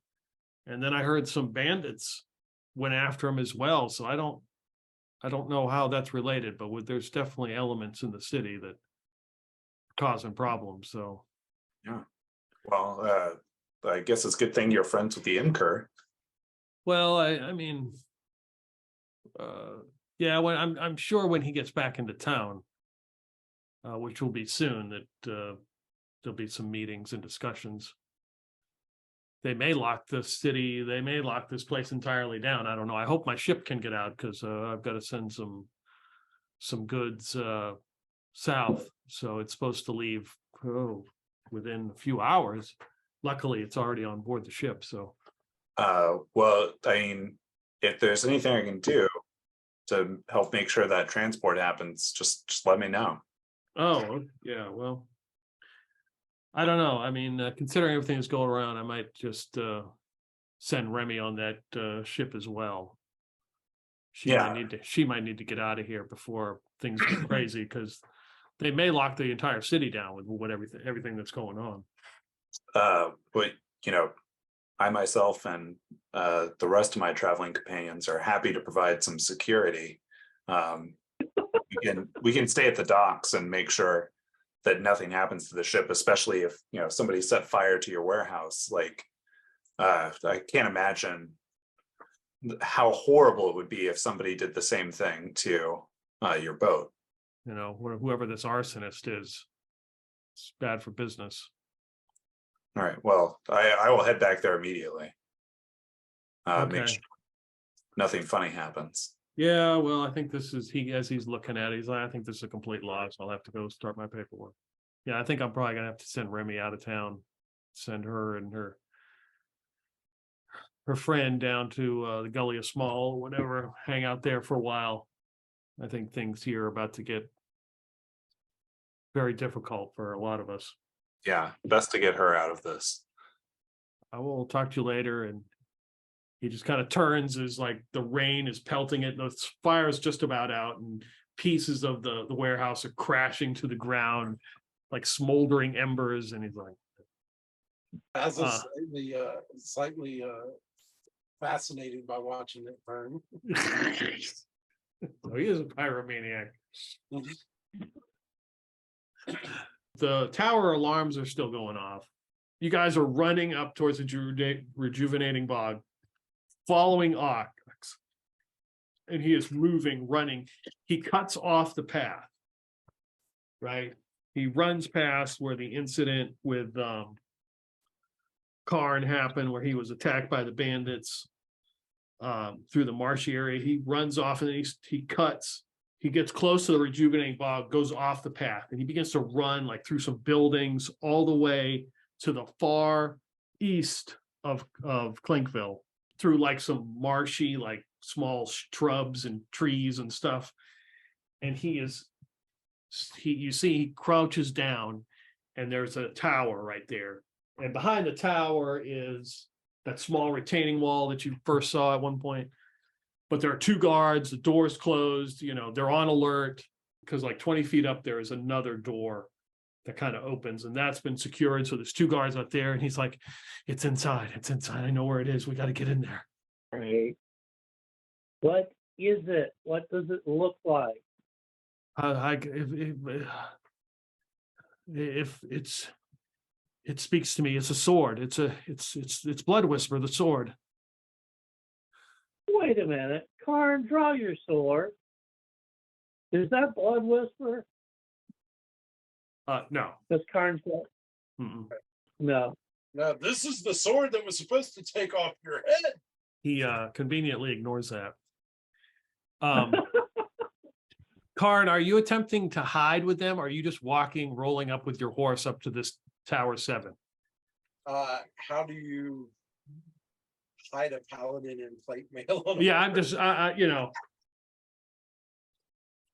then I heard some bandits went after him as well. So I don't know how that's related, but there's definitely elements in the city that are causing problems. So yeah. Well, I guess it's a good thing you're friends with the Incur. Well, I mean, yeah. When I'm sure when he gets back into town, which will be soon, that there'll be some meetings and discussions. They may lock the city. They may lock this place entirely down. I don't know. I hope my ship can get out, because I've got to send some goods south. So it's supposed to leave within a few hours. Luckily, it's already on board the ship. So. Well, I mean, if there's anything I can do to help make sure that transport happens, just let me know. Oh, yeah. Well, I don't know. I mean, considering everything that's going around, I might just send Remy on that ship as well. She might need to get out of here before things get crazy, because they may lock the entire city down with everything that's going on. But I myself and the rest of my traveling companions are happy to provide some security. We can stay at the docks and make sure that nothing happens to the ship, especially if somebody set fire to your warehouse. Like I can't imagine how horrible it would be if somebody did the same thing to your boat. Whoever this arsonist is, it's bad for business. All right. Well, I will head back there immediately. Okay. Make sure nothing funny happens. Yeah, well, I think this is as he's looking at it, he's like, I think this is a complete loss. I'll have to go start my paperwork. Yeah, I think I'm probably gonna have to send Remy out of town, send her and her friend down to the Gully of Small or whatever, hang out there for a while. I think things here are about to get very difficult for a lot of us. Yeah, best to get her out of this. I will talk to you later. And he just kind of turns as like the rain is pelting it. The fire is just about out and pieces of the warehouse are crashing to the ground like smoldering embers. And he's like, Basil slightly fascinated by watching it burn. so he is a pyromaniac. The tower alarms are still going off. You guys are running up towards the rejuvenating bog, following Ox, and he is moving, running. He cuts off the path, right? He runs past where the incident with Karn happened, where he was attacked by the bandits through the marshy area. He runs off and he cuts. He gets close to the rejuvenating bog, goes off the path, and he begins to run like through some buildings all the way to the far east of Klinkville, through like some marshy, like small shrubs and trees and stuff. And you see he crouches down, and there's a tower right there. And behind the tower is that small retaining wall that you first saw at one point. But there are two guards, the door's closed, they're on alert, because like 20 feet up there is another door that kind of opens, and that's been secured. So there's two guards out there, and he's like, it's inside. I know where it is. We got to get in there. Right. What is it? What does it look like? If it speaks to me, it's a sword. It's Blood Whisper, the sword. Wait a minute. Karn, draw your sword. Is that Blood Whisper? No. Does Karn say? Mm-mm. No. Now, this is the sword that was supposed to take off your head. He conveniently ignores that. Karn, are you attempting to hide with them? Or are you just rolling up with your horse up to this Tower 7? How do you hide a paladin in plate mail? Yeah, I'm just,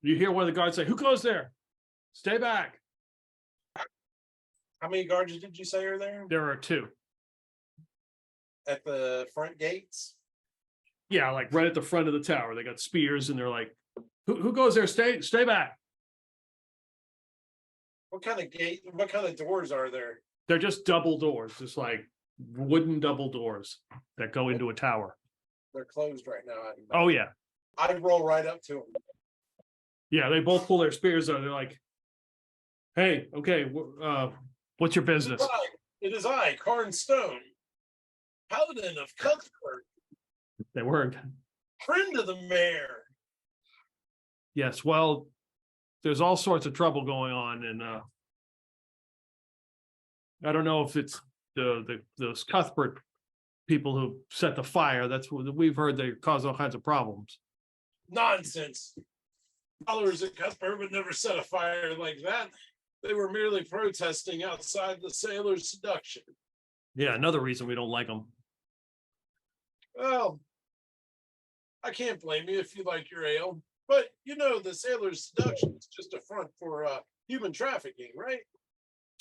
you hear one of the guards say, who goes there? Stay back. How many guards did you say are there? There are two. At the front gates? Yeah, like right at the front of the tower. They got spears, and they're like, who goes there? Stay back. What kind of gate? What kind of doors are there? They're just double doors, just like wooden double doors that go into a tower. They're closed right now. Oh yeah. I roll right up to them. Yeah, they both pull their spears out. They're like, hey, okay, what's your business? It is I, Karn Stone, paladin of Cuthbert, They weren't. friend of the mayor. Yes, well, there's all sorts of trouble going on, and I don't know if it's those Cuthbert people who set the fire. That's what we've heard. They cause all kinds of problems. Nonsense. Followers at Cuthbert would never set a fire like that. They were merely protesting outside the sailor's seduction. Yeah, another reason we don't like them. Well, I can't blame you if you like your ale, but the sailor's seduction is just a front for human trafficking, right?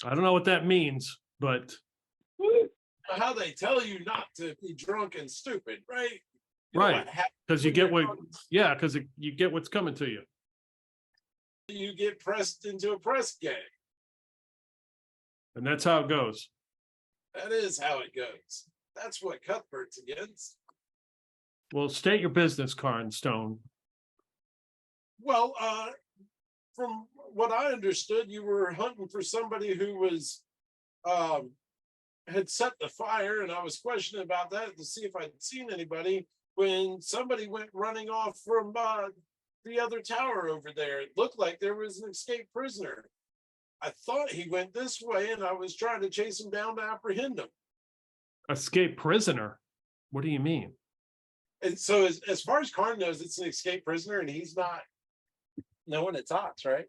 I don't know what that means, but How they tell you not to be drunk and stupid, right? right, because you get because you get what's coming to you. You get pressed into a press gang. And that's how it goes. That is how it goes. That's what Cuthbert's against. Well, state your business, Karn Stone. Well, from what I understood, you were hunting for somebody who was had set the fire, and I was questioning about that to see if I'd seen anybody when somebody went running off from the other tower over there. It looked like there was an escaped prisoner. I thought he went this way, and I was trying to chase him down to apprehend him. Escape prisoner? What do you mean? And so as far as Karn knows, it's an escaped prisoner, and he's not knowing it's Ox, right?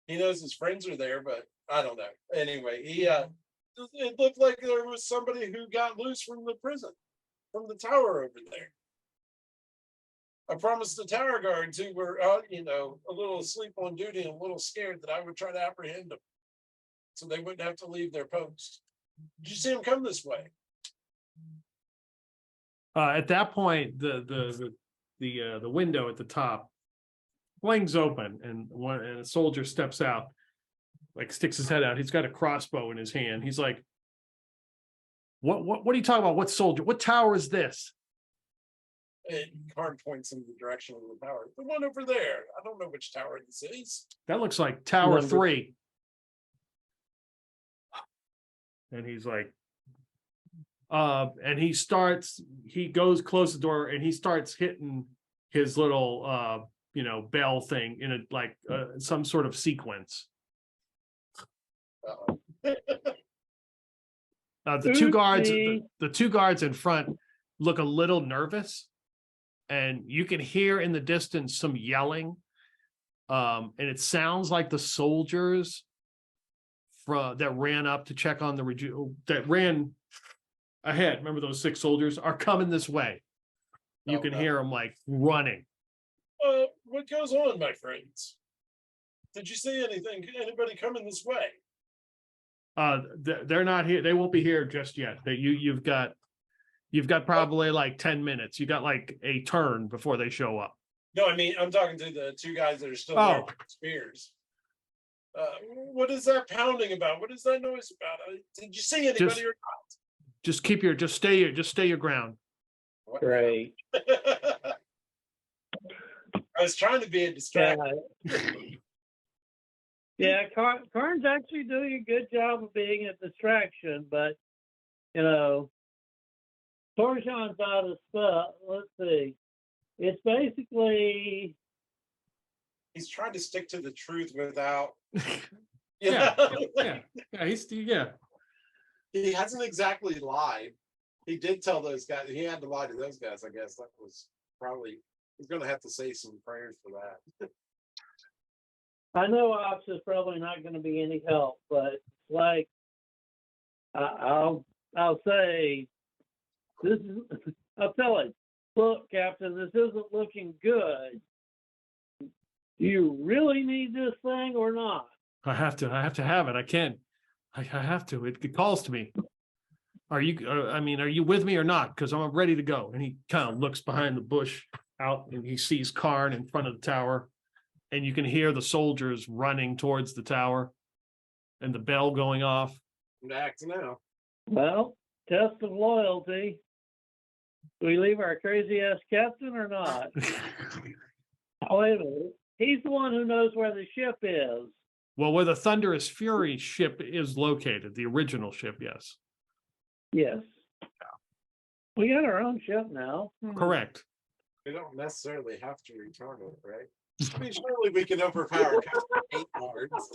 He knows his friends are there, but I don't know. Anyway, it looked like there was somebody who got loose from the prison, from the tower over there. I promised the tower guards who were out, a little asleep on duty and a little scared that I would try to apprehend them, so they wouldn't have to leave their post. Did you see him come this way? At that point, the window at the top flings open, and a soldier steps out, like sticks his head out. He's got a crossbow in his hand. He's like, "What are you talking about? What soldier? What tower is this?" And Karn points in the direction of the tower. The one over there. I don't know which tower this is. That looks like Tower Number 3. And he's like, and he goes close the door and he starts hitting his little, bell thing in some sort of sequence. Uh-oh. The two guards in front look a little nervous, and you can hear in the distance some yelling. And it sounds like the soldiers that ran up to check on that ran ahead. Remember those 6 soldiers are coming this way. You can hear them like running. What goes on, my friends? Did you see anything? Anybody coming this way? They're not here. They won't be here just yet. You've got probably like 10 minutes. You got like a turn before they show up. No, I mean, I'm talking to the 2 guys that are still there with spears. What is that pounding about? What is that noise about? Did you see anybody or not? Just stay your ground. Great. I was trying to be a distraction. Yeah, Karn's actually doing a good job of being a distraction, but Torshan's out of stuff. Let's see. It's basically He's trying to stick to the truth without Yeah. He hasn't exactly lied. He did tell those guys, he had to lie to those guys, I guess. That was probably, he's gonna have to say some prayers for that. I know Ops is probably not going to be any help, but like I'll say this is. I'll tell him, look, Captain, this isn't looking good. Do you really need this thing or not? I have to have it. I can't. I have to. It calls to me. Are you with me or not? Because I'm ready to go. And he kind of looks behind the bush out, and he sees Karn in front of the tower. And you can hear the soldiers running towards the tower and the bell going off. Back to now. Well, test of loyalty. Do we leave our crazy ass captain or not? Oh, wait a minute. He's the one who knows where the ship is. Well, where the Thunderous Fury ship is located, the original ship, yes. Yes. We got our own ship now. Correct. We don't necessarily have to return it, right? I mean, surely we can overpower 8 guards.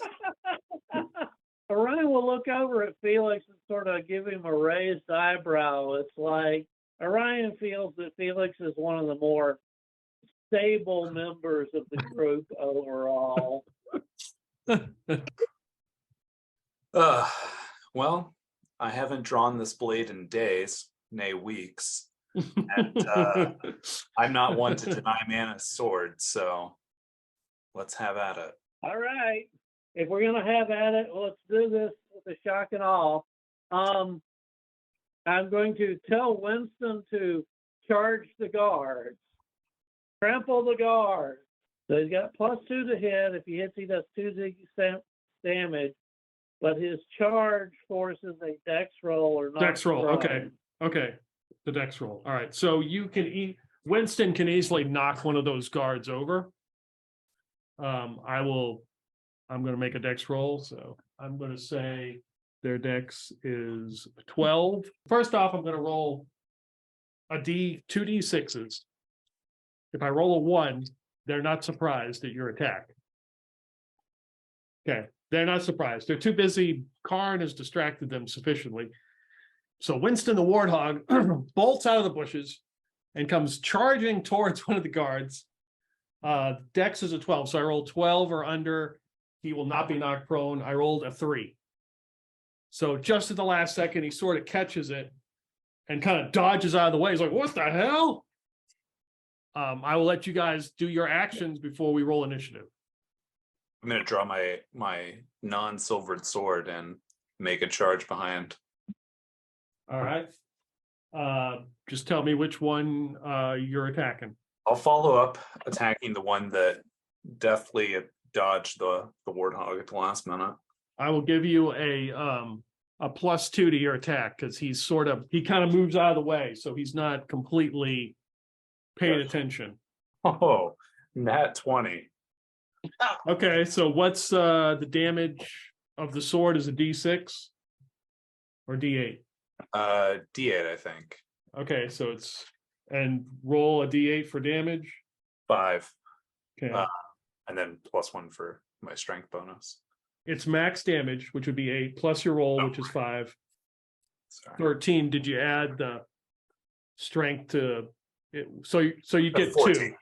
Orion will look over at Felix and sort of give him a raised eyebrow. It's like Orion feels that Felix is one of the more stable members of the group overall. Well, I haven't drawn this blade in days, nay weeks. And I'm not one to deny man a sword, so let's have at it. All right. If we're going to have at it, let's do this with a shock and awe. I'm going to tell Winston to charge the guards. Trample the guards. So he's got +2 to hit. If he hits, he does 2 damage. but his charge forces a dex roll or not. Dex roll, prone. okay, okay. The dex roll, all right, so you can Winston can easily knock one of those guards over. I'm gonna make a dex roll, so I'm gonna say their dex is 12. First off, I'm gonna roll two d6s. If I roll a 1, they're not surprised at your attack. Okay, they're not surprised. They're too busy. Karn has distracted them sufficiently. So Winston the Warthog bolts out of the bushes and comes charging towards one of the guards. Dex is a 12, so I rolled 12 or under. He will not be knocked prone. I rolled a 3. So just at the last second, he sort of catches it and kind of dodges out of the way. He's like, what the hell? I will let you guys do your actions before we roll initiative. I'm gonna draw my non-silvered sword and make a charge behind. All right. Just tell me which one you're attacking. I'll follow up attacking the one that deftly dodged the warthog at the last minute. I will give you a +2 to your attack because he kind of moves out of the way, so he's not completely paying attention. Oh, nat 20. Okay, so what's the damage of the sword? Is a D6 or D8? D8, I think. Okay, so and roll a D8 for damage. 5. Okay. And then +1 for my strength bonus. It's max damage, which would be 8, plus your roll, which is 5. Sorry. 13. Did you add the strength to it? So you get 14. 2.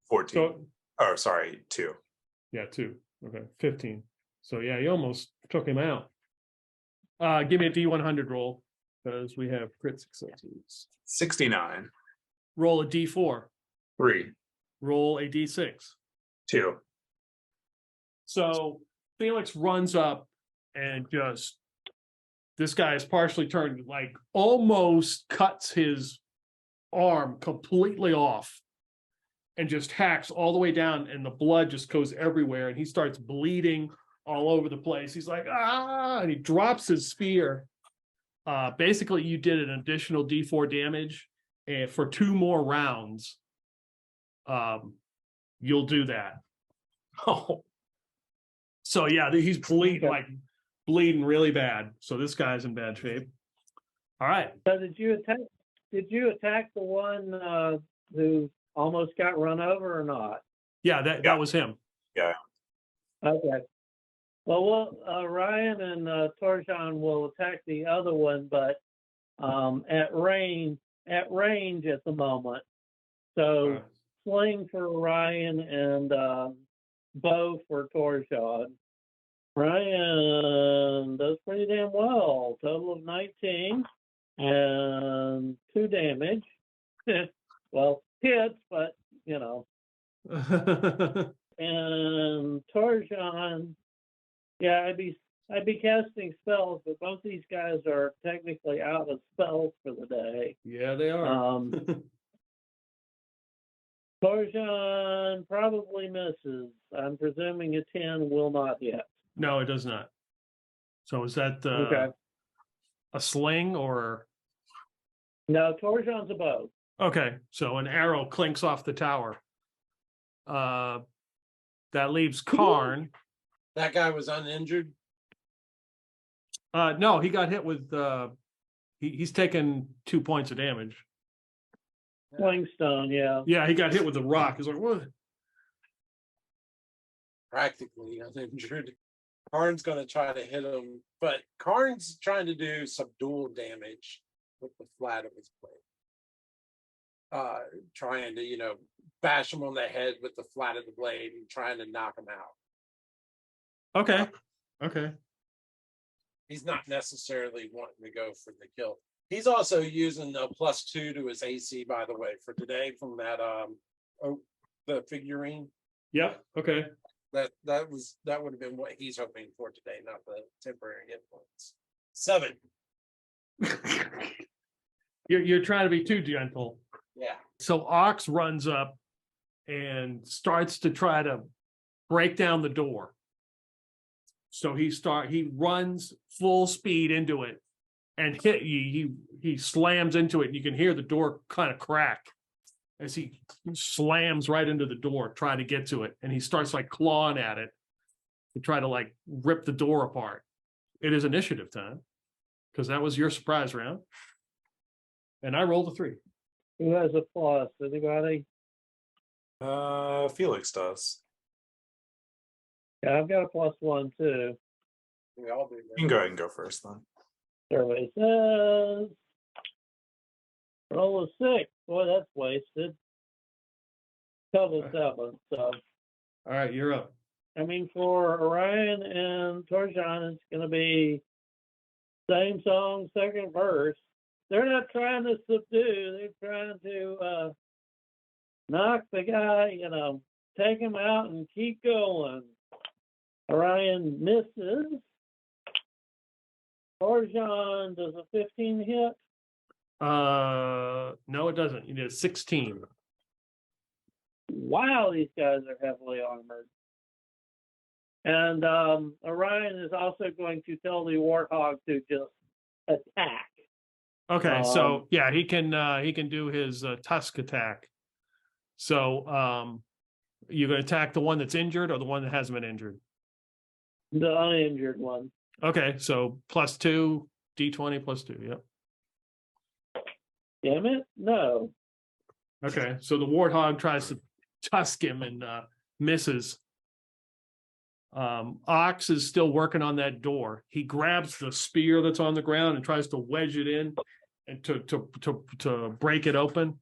14. So, Oh, sorry, 2. yeah, 2. Okay, 15. So yeah, you almost took him out. Give me a D100 roll because we have crit successes. 69. Roll a D4. 3. Roll a D6. 2. So Felix runs up and this guy is partially turned, like almost cuts his arm completely off and just hacks all the way down, and the blood just goes everywhere, and he starts bleeding all over the place. He's like, ah, and he drops his spear. Basically, you did an additional D4 damage, and for 2 more rounds, you'll do that. Oh, So yeah, he's bleeding really bad. So this guy's in bad shape. All right. So did you attack the one who almost got run over or not? Yeah, that was him. yeah. Okay. Well, Ryan and Torjan will attack the other one, but at range at the moment. So sling for Ryan and bow for Torjan. Ryan does pretty damn well. Total of 19 and 2 damage. Well, hits, but you know. And Torjan, yeah, I'd be casting spells, but both these guys are technically out of spells for the day. Yeah, they are. Torjan probably misses. I'm presuming a 10 will not hit. No, it does not. So is that Okay. a sling or? No, Torjan's a bow. Okay, so an arrow clinks off the tower. That leaves Karn. That guy was uninjured. No, he got hit with. He's taken 2 points of damage. Flingstone, yeah. Yeah, he got hit with a rock. He's like, what? Practically uninjured. Karn's going to try to hit him, but Karn's trying to do some dual damage with the flat of his blade. Trying to, bash him on the head with the flat of the blade and trying to knock him out. Okay. Okay. He's not necessarily wanting to go for the kill. He's also using a +2 to his AC, by the way, for today from that the figurine. Yep. Okay. That would have been what he's hoping for today, not the temporary hit points. 7. You're trying to be too gentle. Yeah. So Ox runs up and starts to try to break down the door. So he runs full speed into it and he slams into it. And you can hear the door kind of crack as he slams right into the door, trying to get to it. And he starts like clawing at it to try to like rip the door apart. It is initiative time because that was your surprise round. And I rolled a 3. Who has a plus? Anybody? Felix does. Yeah, I've got a +1 too. We all do You that. can go ahead and go first then. Survey says roll a 6. Boy, that's wasted. Double 7. So All right, you're up. I mean, for Orion and Torjan, it's going to be same song, second verse. They're not trying to subdue. They're trying to knock the guy, take him out and keep going. Orion misses. Torjan does a 15 hit. No, it doesn't. You did a 16. Wow, these guys are heavily armored. And Orion is also going to tell the Warthog to just attack. Okay, so yeah, he can do his tusk attack. So you gonna attack the one that's injured or the one that hasn't been injured? The uninjured one. Okay, so +2, D20 +2, yep. Damn it, no. Okay, so the warthog tries to tusk him and misses. Ox is still working on that door. He grabs the spear that's on the ground and tries to wedge it in and to break it open.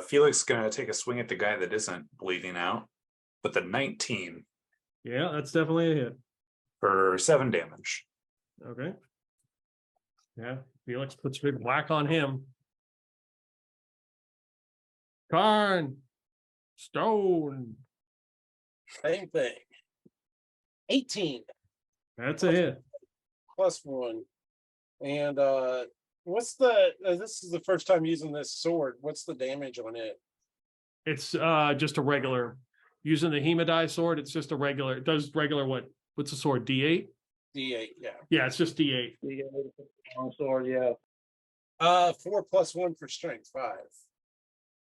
Felix is gonna take a swing at the guy that isn't bleeding out, but the 19 Yeah, that's definitely a hit. for 7 damage. Okay. Yeah, Felix puts a big whack on him. Karn, stone. Same thing. 18 That's a hit. +1. And what's the this is the first time using this sword. What's the damage on it? It's just a regular. Using the Hemodai sword, it's just a regular. It does regular what? What's the sword? D8? D8, yeah. Yeah, it's just D8. The long sword, yeah. 4 + 1 for strength, 5.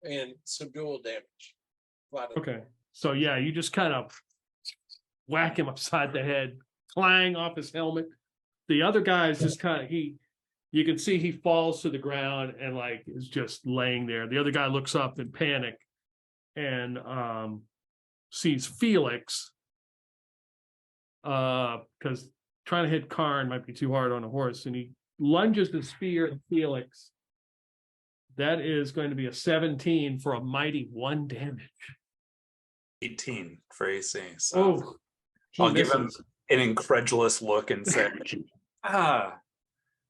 And subdual damage. Flat out. Okay. So yeah, you just kind of whack him upside the head, clang off his helmet. The other guy is just kind of you can see he falls to the ground and like is just laying there. The other guy looks up in panic and sees Felix because trying to hit Karn might be too hard on a horse, and he lunges the spear at Felix. That is going to be a 17 for a mighty 1 damage. 18 for AC. So Oh, I'll give him an incredulous look and say,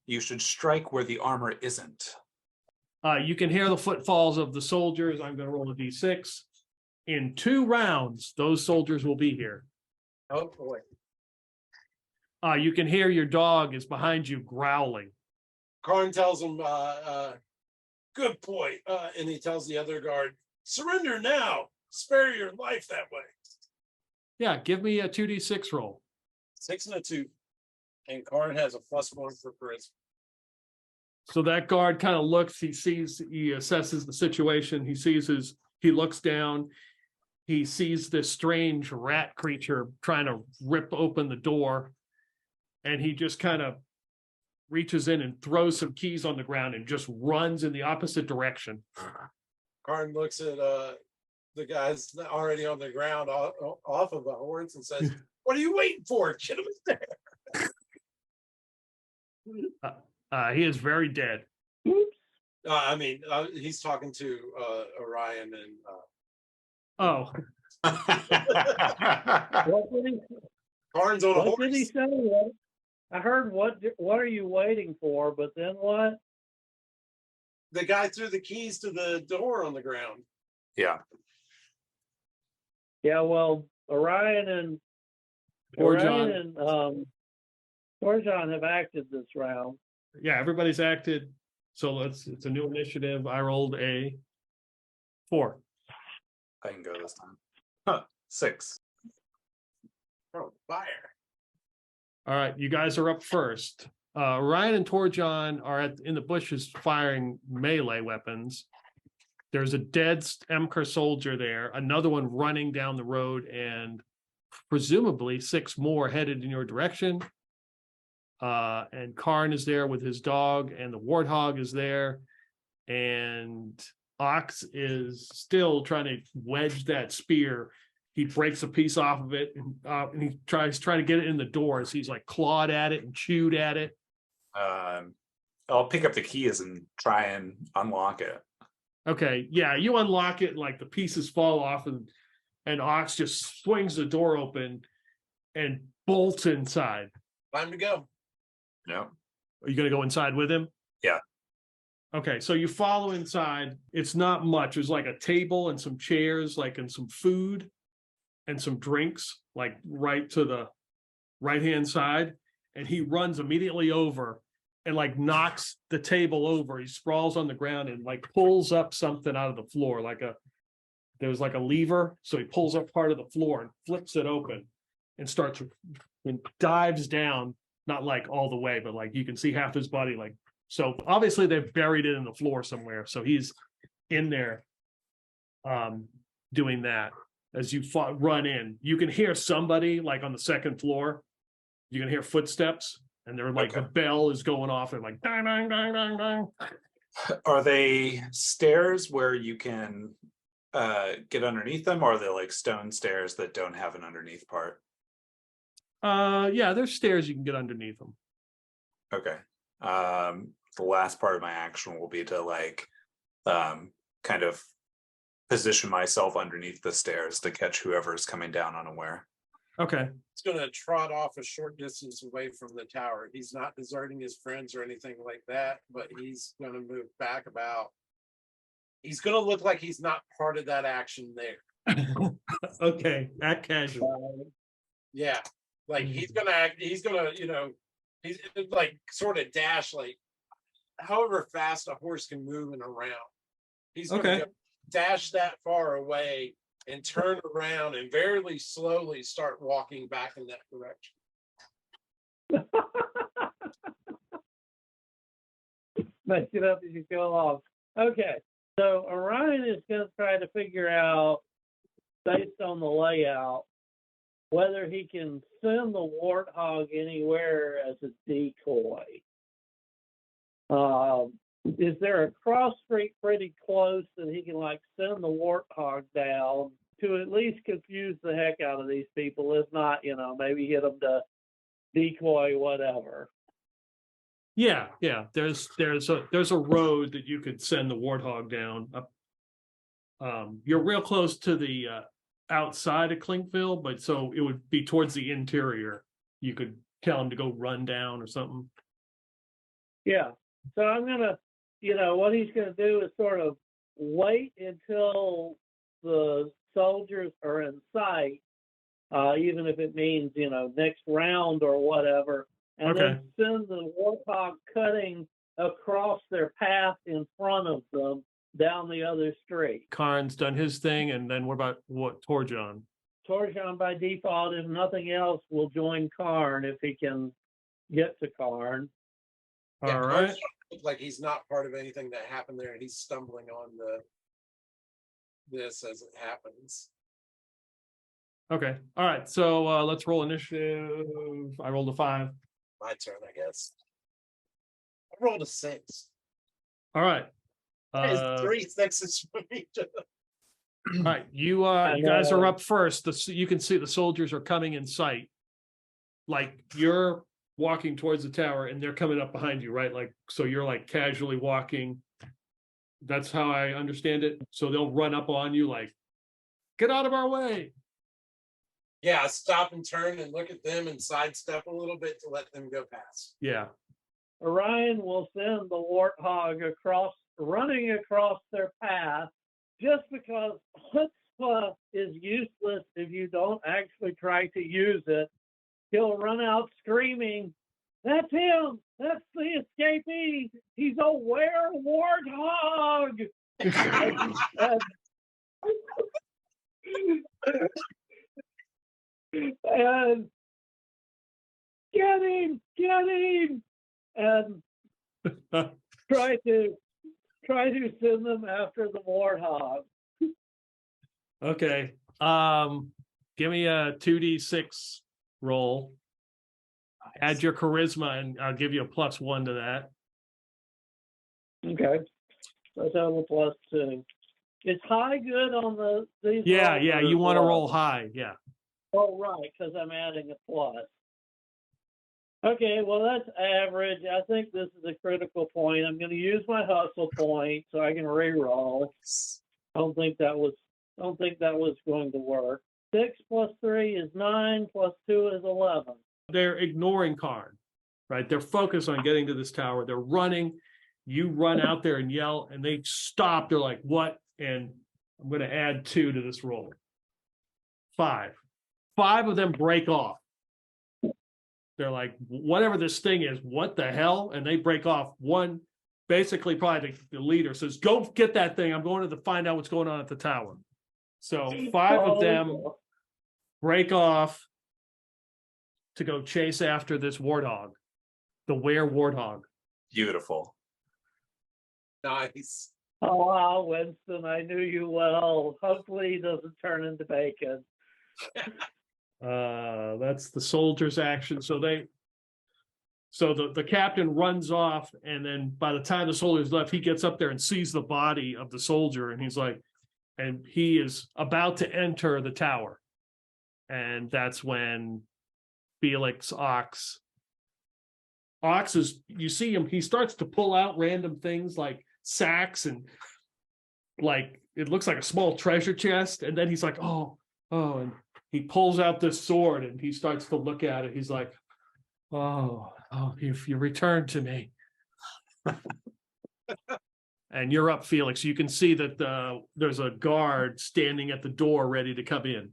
you should strike where the armor isn't. You can hear the footfalls of the soldiers. I'm going to roll a d6. In 2 rounds, those soldiers will be here. Oh boy. You can hear your dog is behind you growling. Karn tells him, good boy. And he tells the other guard, surrender now. Spare your life that way. Yeah, give me a 2d6 roll. 6 and a 2. And Karn has a +1 for charisma. So that guard kind of looks, he assesses the situation. He looks down. He sees this strange rat creature trying to rip open the door. And he just kind of reaches in and throws some keys on the ground and just runs in the opposite direction. Karn looks at the guys already on the ground off of a horse and says, what are you waiting for? Get him in there. He is very dead. He's talking to Orion and Oh, What did he, Karn's on a what did he horse. say? I heard what are you waiting for, but then what? The guy threw the keys to the door on the ground. Yeah. Yeah, well, Orion and Torjan have acted this round. yeah, everybody's acted. So it's a new initiative. I rolled a 4. I can go this time. 6. Oh, fire. All right, you guys are up first. Ryan and Torjon are in the bushes firing melee weapons. There's a dead Emker soldier there, another one running down the road, and presumably 6 more headed in your direction. And Karn is there with his dog, and the Warthog is there, and Ox is still trying to wedge that spear. He breaks a piece off of it, and he tries to get it in the door as he's like clawed at it and chewed at it. I'll pick up the keys and try and unlock it. Okay, yeah, you unlock it, and like the pieces fall off, and Ox just swings the door open and bolts inside. Time to go. No. Are you gonna go inside with him? Yeah. Okay, so you follow inside. It's not much. There's like a table and some chairs, like, and some food and some drinks, like right to the right-hand side. And he runs immediately over and like knocks the table over. He sprawls on the ground and like pulls up something out of the floor, there's like a lever. So he pulls up part of the floor and flips it open and dives down, not like all the way, but like you can see half his body. Like, so obviously they've buried it in the floor somewhere. So he's in there doing that. As you run in, you can hear somebody like on the second floor. You can hear footsteps, and they're like, the bell is going off, and like, dang, dang, dang, dang, dang. Are they stairs where you can get underneath them, or are they like stone stairs that don't have an underneath part? Yeah, there's stairs you can get underneath them. Okay. The last part of my action will be to like kind of position myself underneath the stairs to catch whoever's coming down unaware. Okay. He's going to trot off a short distance away from the tower. He's not deserting his friends or anything like that, but he's going to move back about. He's going to look like he's not part of that action there. Okay, act casual. Yeah, like he's going to act, he's going to, he's like sort of dash, like however fast a horse can move and around. He's going to dash that far away and turn around and very slowly start walking back in that direction. Mess it up as you go along. Okay, so Orion is going to try to figure out, based on the layout, whether he can send the Warthog anywhere as a decoy. Is there a cross street pretty close that he can like send the Warthog down to at least confuse the heck out of these people? If not, maybe get them to decoy, whatever. Yeah. There's a road that you could send the Warthog down. You're real close to the outside of Klinkville, but so it would be towards the interior. You could tell him to go run down or something. Yeah. So I'm gonna, what he's gonna do is sort of wait until the soldiers are in sight, even if it means, next round or whatever, and then send the Warthog cutting across their path in front of them down the other street. Karn's done his thing, and then what about Torjon? Torjon, by default, if nothing else, will join Karn if he can get to Karn. All right. Looks like he's not part of anything that happened there, and he's stumbling on this as it happens. Okay. All right. So let's roll initiative. I rolled a 5. My turn, I guess. I rolled a 6. All right. That is 3 6s for me. All right. You guys are up first. You can see the soldiers are coming in sight. Like you're walking towards the tower and they're coming up behind you, right? Like, so you're like casually walking. That's how I understand it. So they'll run up on you like, get out of our way. Yeah, stop and turn and look at them and sidestep a little bit to let them go past. Yeah. Orion will send the Warthog running across their path, just because chutzpah is useless if you don't actually try to use it. He'll run out screaming, "That's him! That's the escapee! He's a werewolf!" And get him, and try to send them after the Warthog. Okay. Give me a 2d6 roll. Add your charisma, and I'll give you a +1 to that. Okay. So total +2. Is high good on these? Yeah, rolls, yeah. or You want to low? roll high. Yeah. Oh, right, because I'm adding a plus. Okay, well, that's average. I think this is a critical point. I'm going to use my hustle point so I can re-roll. I don't think that was going to work. 6 + 3 is 9, + 2 is 11. They're ignoring Karn, right? They're focused on getting to this tower. They're running. You run out there and yell, and they stop. They're like, what? And I'm going to add 2 to this roll. 5. 5 of them break off. They're like, whatever this thing is, what the hell? And they break off. One, basically, probably the leader says, go get that thing. I'm going to find out what's going on at the tower. So 5 of them break off to go chase after this warthog, the Warthog. Beautiful. Nice. Oh, wow, Winston, I knew you well. Hopefully he doesn't turn into bacon. That's the soldier's action. So the captain runs off, and then by the time the soldier's left, he gets up there and sees the body of the soldier, and he's like, and he is about to enter the tower. And that's when Felix Ox is, you see him, he starts to pull out random things like sacks and like it looks like a small treasure chest, and then he's like, oh, and he pulls out this sword and he starts to look at it. He's like, oh, if you return to me. And you're up, Felix. You can see that there's a guard standing at the door ready to come in.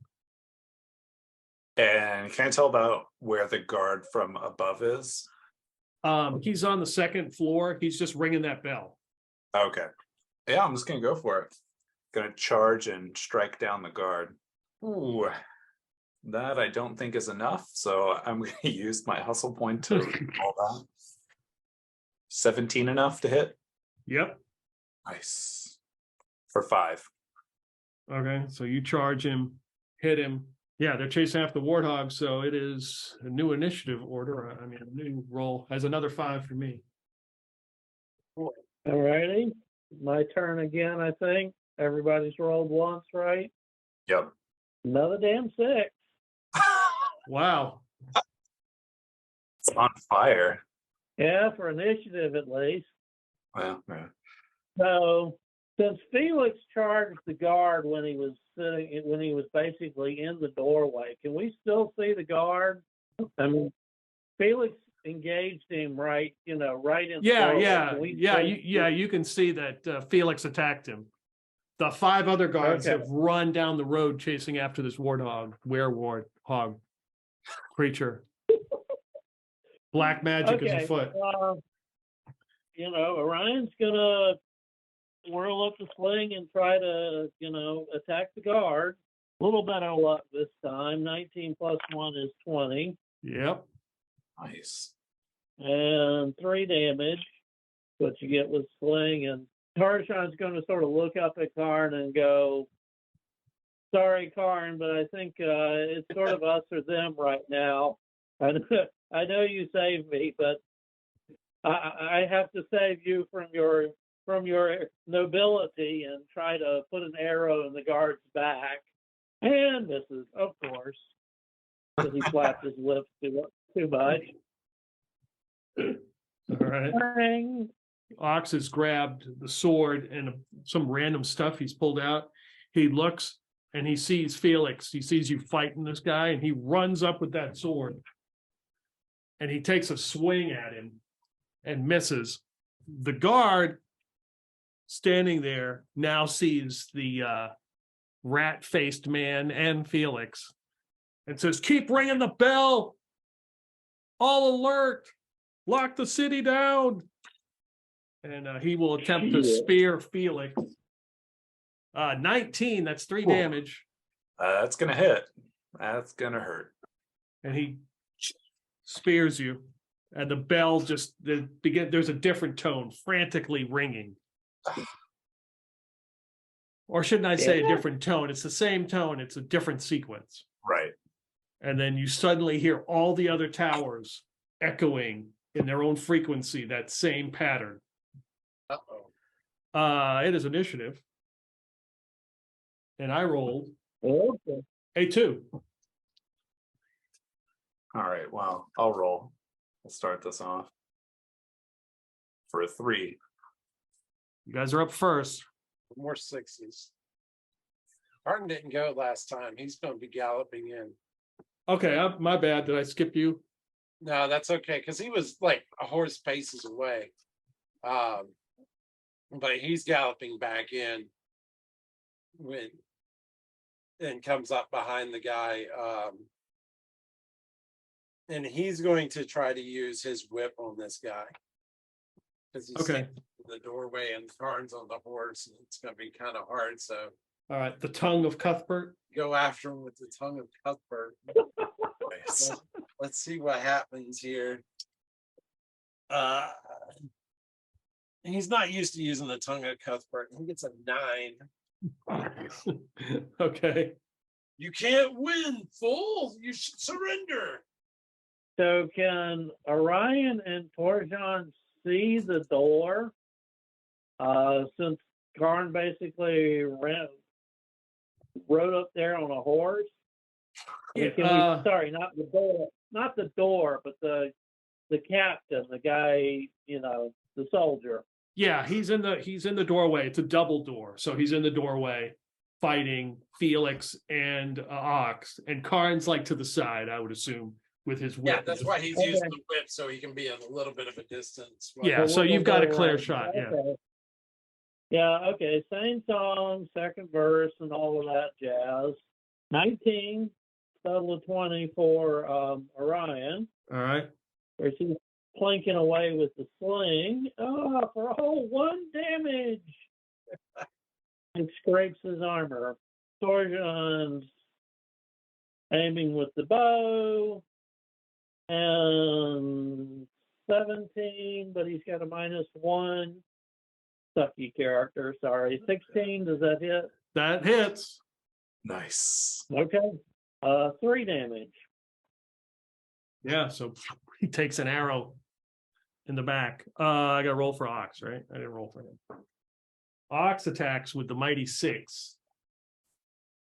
And can I tell about where the guard from above is? He's on the 2nd floor. He's just ringing that bell. Okay. Yeah, I'm just gonna go for it. Gonna charge and strike down the guard. Ooh, that I don't think is enough. So I'm gonna use my hustle point to roll that. 17 enough to hit? Yep. Nice. For 5. Okay, so you charge him, hit him. Yeah, they're chasing after the Warthog, so it is a new initiative order. I mean, a new roll. Has another 5 for me. All righty. My turn again, I think. Everybody's rolled once, right? Yep. Another damn 6. Wow. It's on fire. Yeah, for initiative at least. Well, yeah. So, since Felix charged the guard when he was basically in the doorway, can we still see the guard? I mean, Felix engaged him right in the doorway. You can see that Felix attacked him. The 5 other guards have run down the road chasing after this warthog creature. Black magic is afoot. Orion's gonna whirl up the sling and try to, attack the guard. A little better luck this time. 19 + 1 is 20. Yep. Nice. And 3 damage. What you get with sling. And Tarshan's going to sort of look up at Karn and go, sorry, Karn, but I think it's sort of us or them right now. I know you saved me, but I have to save you from your nobility and try to put an arrow in the guard's back. And misses, of course, because he flapped his lips too much. All right. Bang. Ox has grabbed the sword and some random stuff he's pulled out. He looks and he sees Felix. He sees you fighting this guy, and he runs up with that sword. And he takes a swing at him and misses. The guard standing there now sees the rat-faced man and Felix and says, keep ringing the bell. All alert. Lock the city down. And he will attempt to spear Felix. 19, that's 3 damage. That's going to hit. That's going to hurt. And he spears you, and the bell just there's a different tone, frantically ringing. Or shouldn't I say a different tone? It's the same tone, it's a different sequence. Right. And then you suddenly hear all the other towers echoing in their own frequency, that same pattern. It is initiative. And I rolled a 2. All right. Well, I'll roll. I'll start this off for a 3. You guys are up first. More 6s. Karn didn't go last time. He's going to be galloping in. Okay, my bad. Did I skip you? No, that's okay, because he was like a horse paces away. But he's galloping back in and comes up behind the guy. And he's going to try to use his whip on this guy. Because he's Okay. in the doorway and Karn's on the horse, and it's going to be kind of hard. So All right, the tongue of Cuthbert. go after him with the tongue of Cuthbert. Let's see what happens here. He's not used to using the tongue of Cuthbert. He gets a 9. Okay. You can't win, fool. You should surrender. So can Orion and Torjon see the door? Since Karn basically rode up there on a horse. Yeah, Can we, sorry, not the door, but the captain, the guy, the soldier. Yeah, he's in the doorway. It's a double door, so he's in the doorway fighting Felix and Ox, and Karn's like to the side, I would assume, with his whip. Yeah, that's why he's using the whip, so he can be at a little bit of a distance. Yeah, so you've got a clear shot. Yeah. Okay. Yeah, okay. Same song, second verse, and all of that jazz. 19, total of 20 for Orion. All right. Where she's plinking away with the sling. Oh, for a whole 1 damage. And scrapes his armor. Torjon's aiming with the bow. And 17, but he's got a -1. Sucky character, sorry. 16, does that hit? That hits. Nice. Okay. 3 damage. Yeah, so he takes an arrow in the back. I got to roll for Ox, right? I didn't roll for him. Ox attacks with the mighty 6.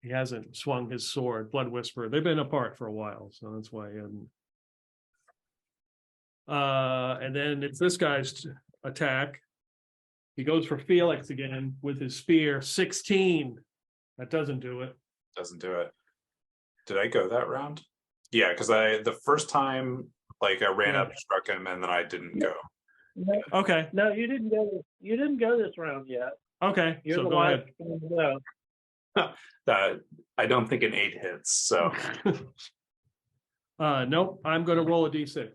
He hasn't swung his sword, Blood Whisperer. They've been apart for a while, so that's why he hasn't. And then it's this guy's attack. He goes for Felix again with his spear. 16. That doesn't do it. Doesn't do it. Did I go that round? Yeah, because the first time, like, I ran up, struck him, and then I didn't go. No, Okay. no, you didn't go. You didn't go this round yet. Okay. You're So the go last ahead. one to go. I don't think an 8 hits, so Nope. I'm going to roll a d6.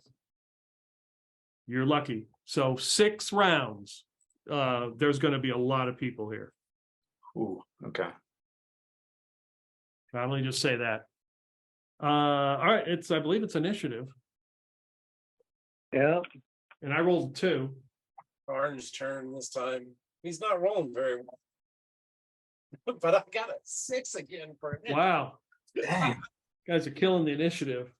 You're lucky. So 6 rounds. There's going to be a lot of people here. ooh, okay. I'll only just say that. All right. I believe it's initiative. Yeah. And I rolled a 2. Karn's turn this time. He's not rolling very well. But I got a 6 again for him. Wow. Dang. Guys are killing the initiative.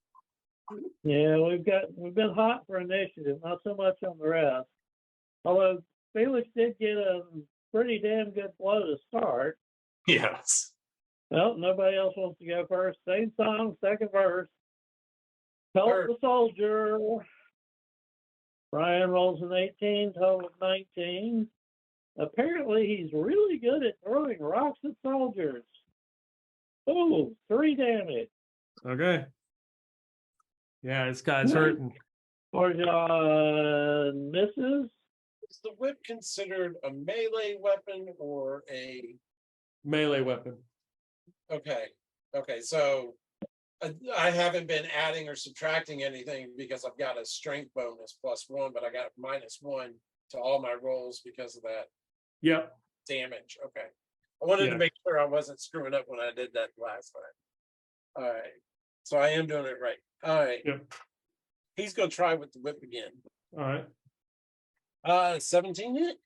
Yeah, we've been hot for initiative, not so much on the rest. Although Felix did get a pretty damn good blow to start. Yes. Well, nobody else wants to go first. Same song, second verse. Help the soldier. Brian rolls an 18, total of 19. Apparently, he's really good at throwing rocks at soldiers. Oh, 3 damage. Okay. Yeah, this guy's hurting. Torjon misses. Is the whip considered a melee weapon or a Melee weapon. okay? So I haven't been adding or subtracting anything because I've got a strength bonus +1, but I got -1 to all my rolls because of that Yep. damage. Okay. I wanted Yeah. to make sure I wasn't screwing up when I did that last time. All right. So I am doing it right. All right. Yep. He's gonna try with the whip again. All right. 17 hit.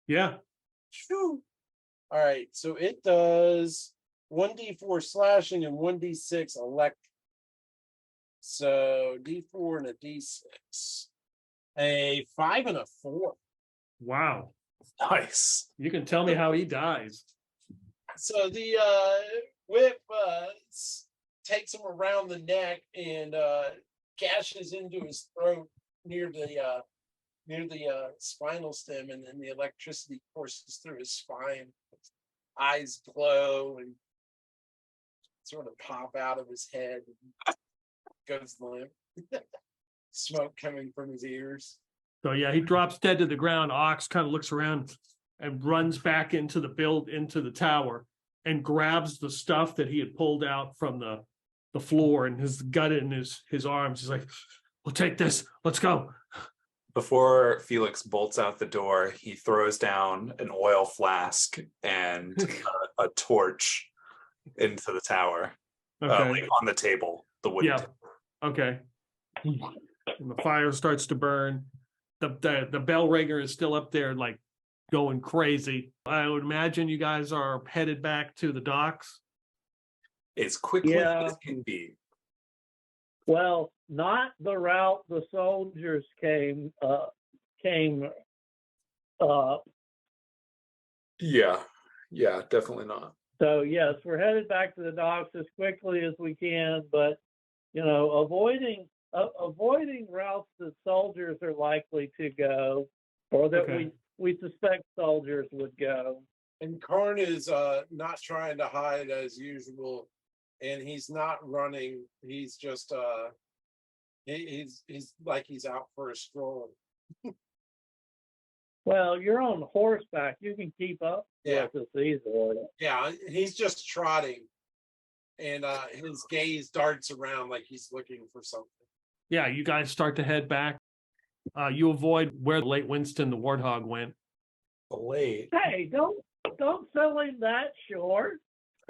Yeah. Phew. All right, so it does 1d4 slashing and 1d6 electric. So d4 and a d6. A 5 and a 4. Wow. Nice. You can tell me how he dies. So the whip takes him around the neck and gashes into his throat near the spinal stem, and then the electricity courses through his spine. Eyes glow and sort of pop out of his head. And goes limp. Smoke coming from his ears. So yeah, he drops dead to the ground. Ox kind of looks around and runs back into the tower and grabs the stuff that he had pulled out from the floor and has got it in his arms. He's like, "We'll take this. Let's go." Before Felix bolts out the door, he throws down an oil flask and a torch into the tower, Okay. like on the table, the wooden Yeah. table. Okay. And the fire starts to burn. The bell ringer is still up there, like going crazy. I would imagine you guys are headed back to the docks. As quickly Yeah. as can be. Well, not the route the soldiers came. Yeah, definitely not. So yes, we're headed back to the docks as quickly as we can, but you know, avoiding routes that soldiers are likely to go, or that Okay. we suspect soldiers would go. And Karn is not trying to hide as usual, and he's not running. He's just he's like he's out for a stroll. Well, you're on horseback. You can keep up Yeah. with us easily. Yeah, he's just trotting, and his gaze darts around like he's looking for something. Yeah, you guys start to head back. You avoid where late Winston the Warthog went. Late. Hey, don't sell him that short.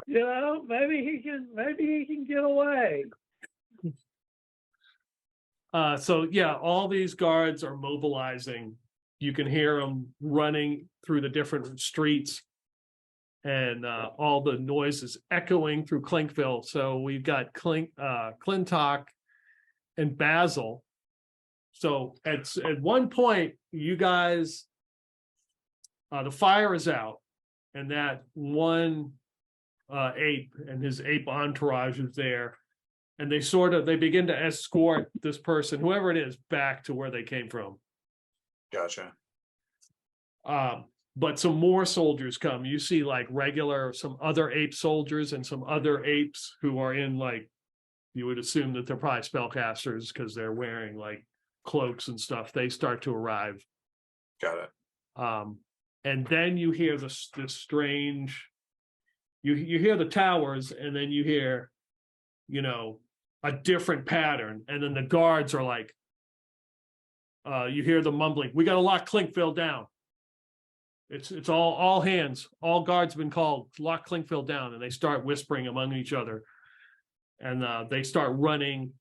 You know, maybe he can get away. So yeah, all these guards are mobilizing. You can hear them running through the different streets, and all the noise is echoing through Klinkville. So we've got Clintok and Basil. So at one point, you guys, the fire is out, and that one ape and his ape entourage is there, and they begin to escort this person, whoever it is, back to where they came from. Gotcha. But some more soldiers come. You see like some other ape soldiers and some other apes who are in, like, you would assume that they're probably spellcasters because they're wearing like cloaks and stuff. They start to arrive. Got it. And then you hear this strange, you hear the towers, and then you hear, a different pattern. And then the guards are like, you hear them mumbling, "We got to lock Klinkville down. It's all hands, all guards have been called, lock Klinkville down." And they start whispering among each other. And they start running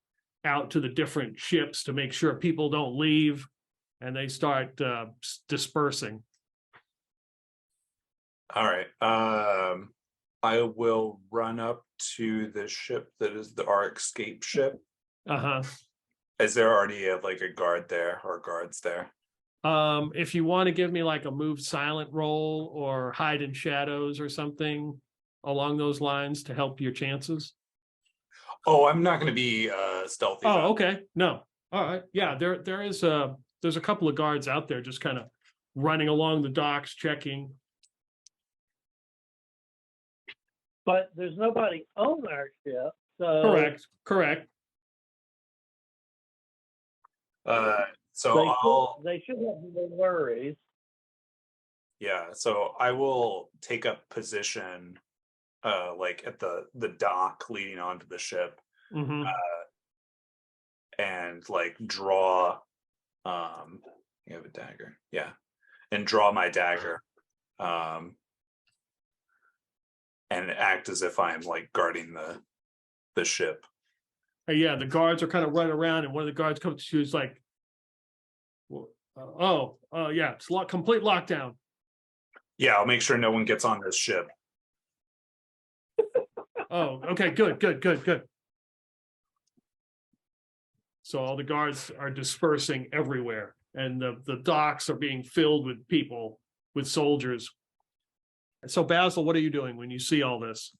out to the different ships to make sure people don't leave. And they start dispersing. All right. I will run up to the ship that is our escape ship. Uh-huh. Is there already a guard there or guards there? If you want to give me like a move silent roll or hide in shadows or something along those lines to help your chances. Oh, I'm not going to be stealthy. Oh, okay. No. All right. Yeah, there's a couple of guards out there just kind of running along the docks, checking. But there's nobody on our ship, so Correct. So they should have no worries. Yeah, so I will take up position like at the dock leading onto the ship, Mm-hmm. and like draw you have a dagger. Yeah. And draw my dagger. And act as if I'm like guarding the ship. Yeah, the guards are kind of running around, and one of the guards comes to you, is like, well, yeah, it's complete lockdown. Yeah, I'll make sure no one gets on this ship. Oh, okay, good. So all the guards are dispersing everywhere, and the docks are being filled with people, with soldiers. So Basil, what are you doing when you see all this?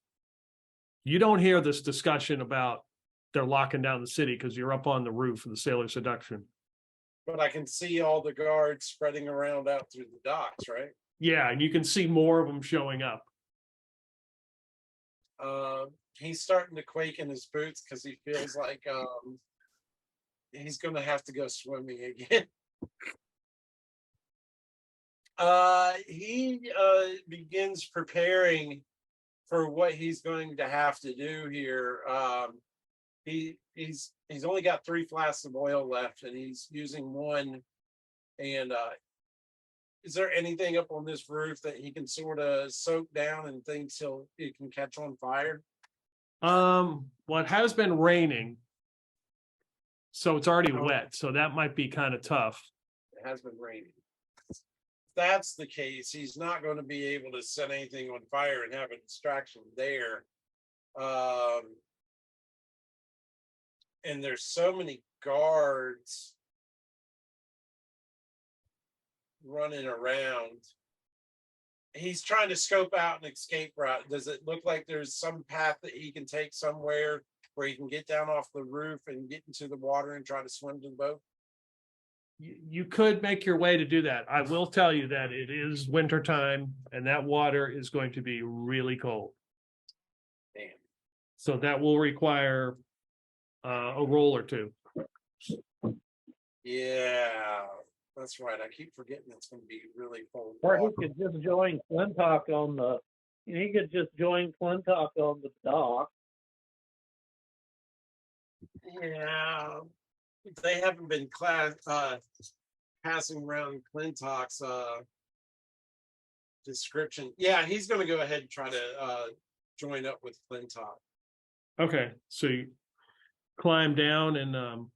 You don't hear this discussion about they're locking down the city because you're up on the roof of the Sailor Seduction. But I can see all the guards spreading around out through the docks, right? Yeah, and you can see more of them showing up. He's starting to quake in his boots because he feels like he's gonna have to go swimming again. He begins preparing for what he's going to have to do here. He's only got 3 flasks of oil left, and he's using one. And is there anything up on this roof that he can sort of soak down and thinks it can catch on fire? Well, it has been raining, so it's already wet, so that might be kind of tough. It has been raining. If that's the case, he's not going to be able to set anything on fire and have a distraction there. And there's so many guards running around. He's trying to scope out an escape route. Does it look like there's some path that he can take somewhere where he can get down off the roof and get into the water and try to swim to the boat? You could make your way to do that. I will tell you that it is winter time, and that water is going to be really cold. Damn. So that will require a roll or two. Yeah, that's right. I keep forgetting it's going to be really cold. Or he could just join Clintok on the. He could just join Clintok on the dock. Yeah, they haven't been passing around Clintok's description. Yeah, he's going to go ahead and try to join up with Clintok. Okay, so you climb down and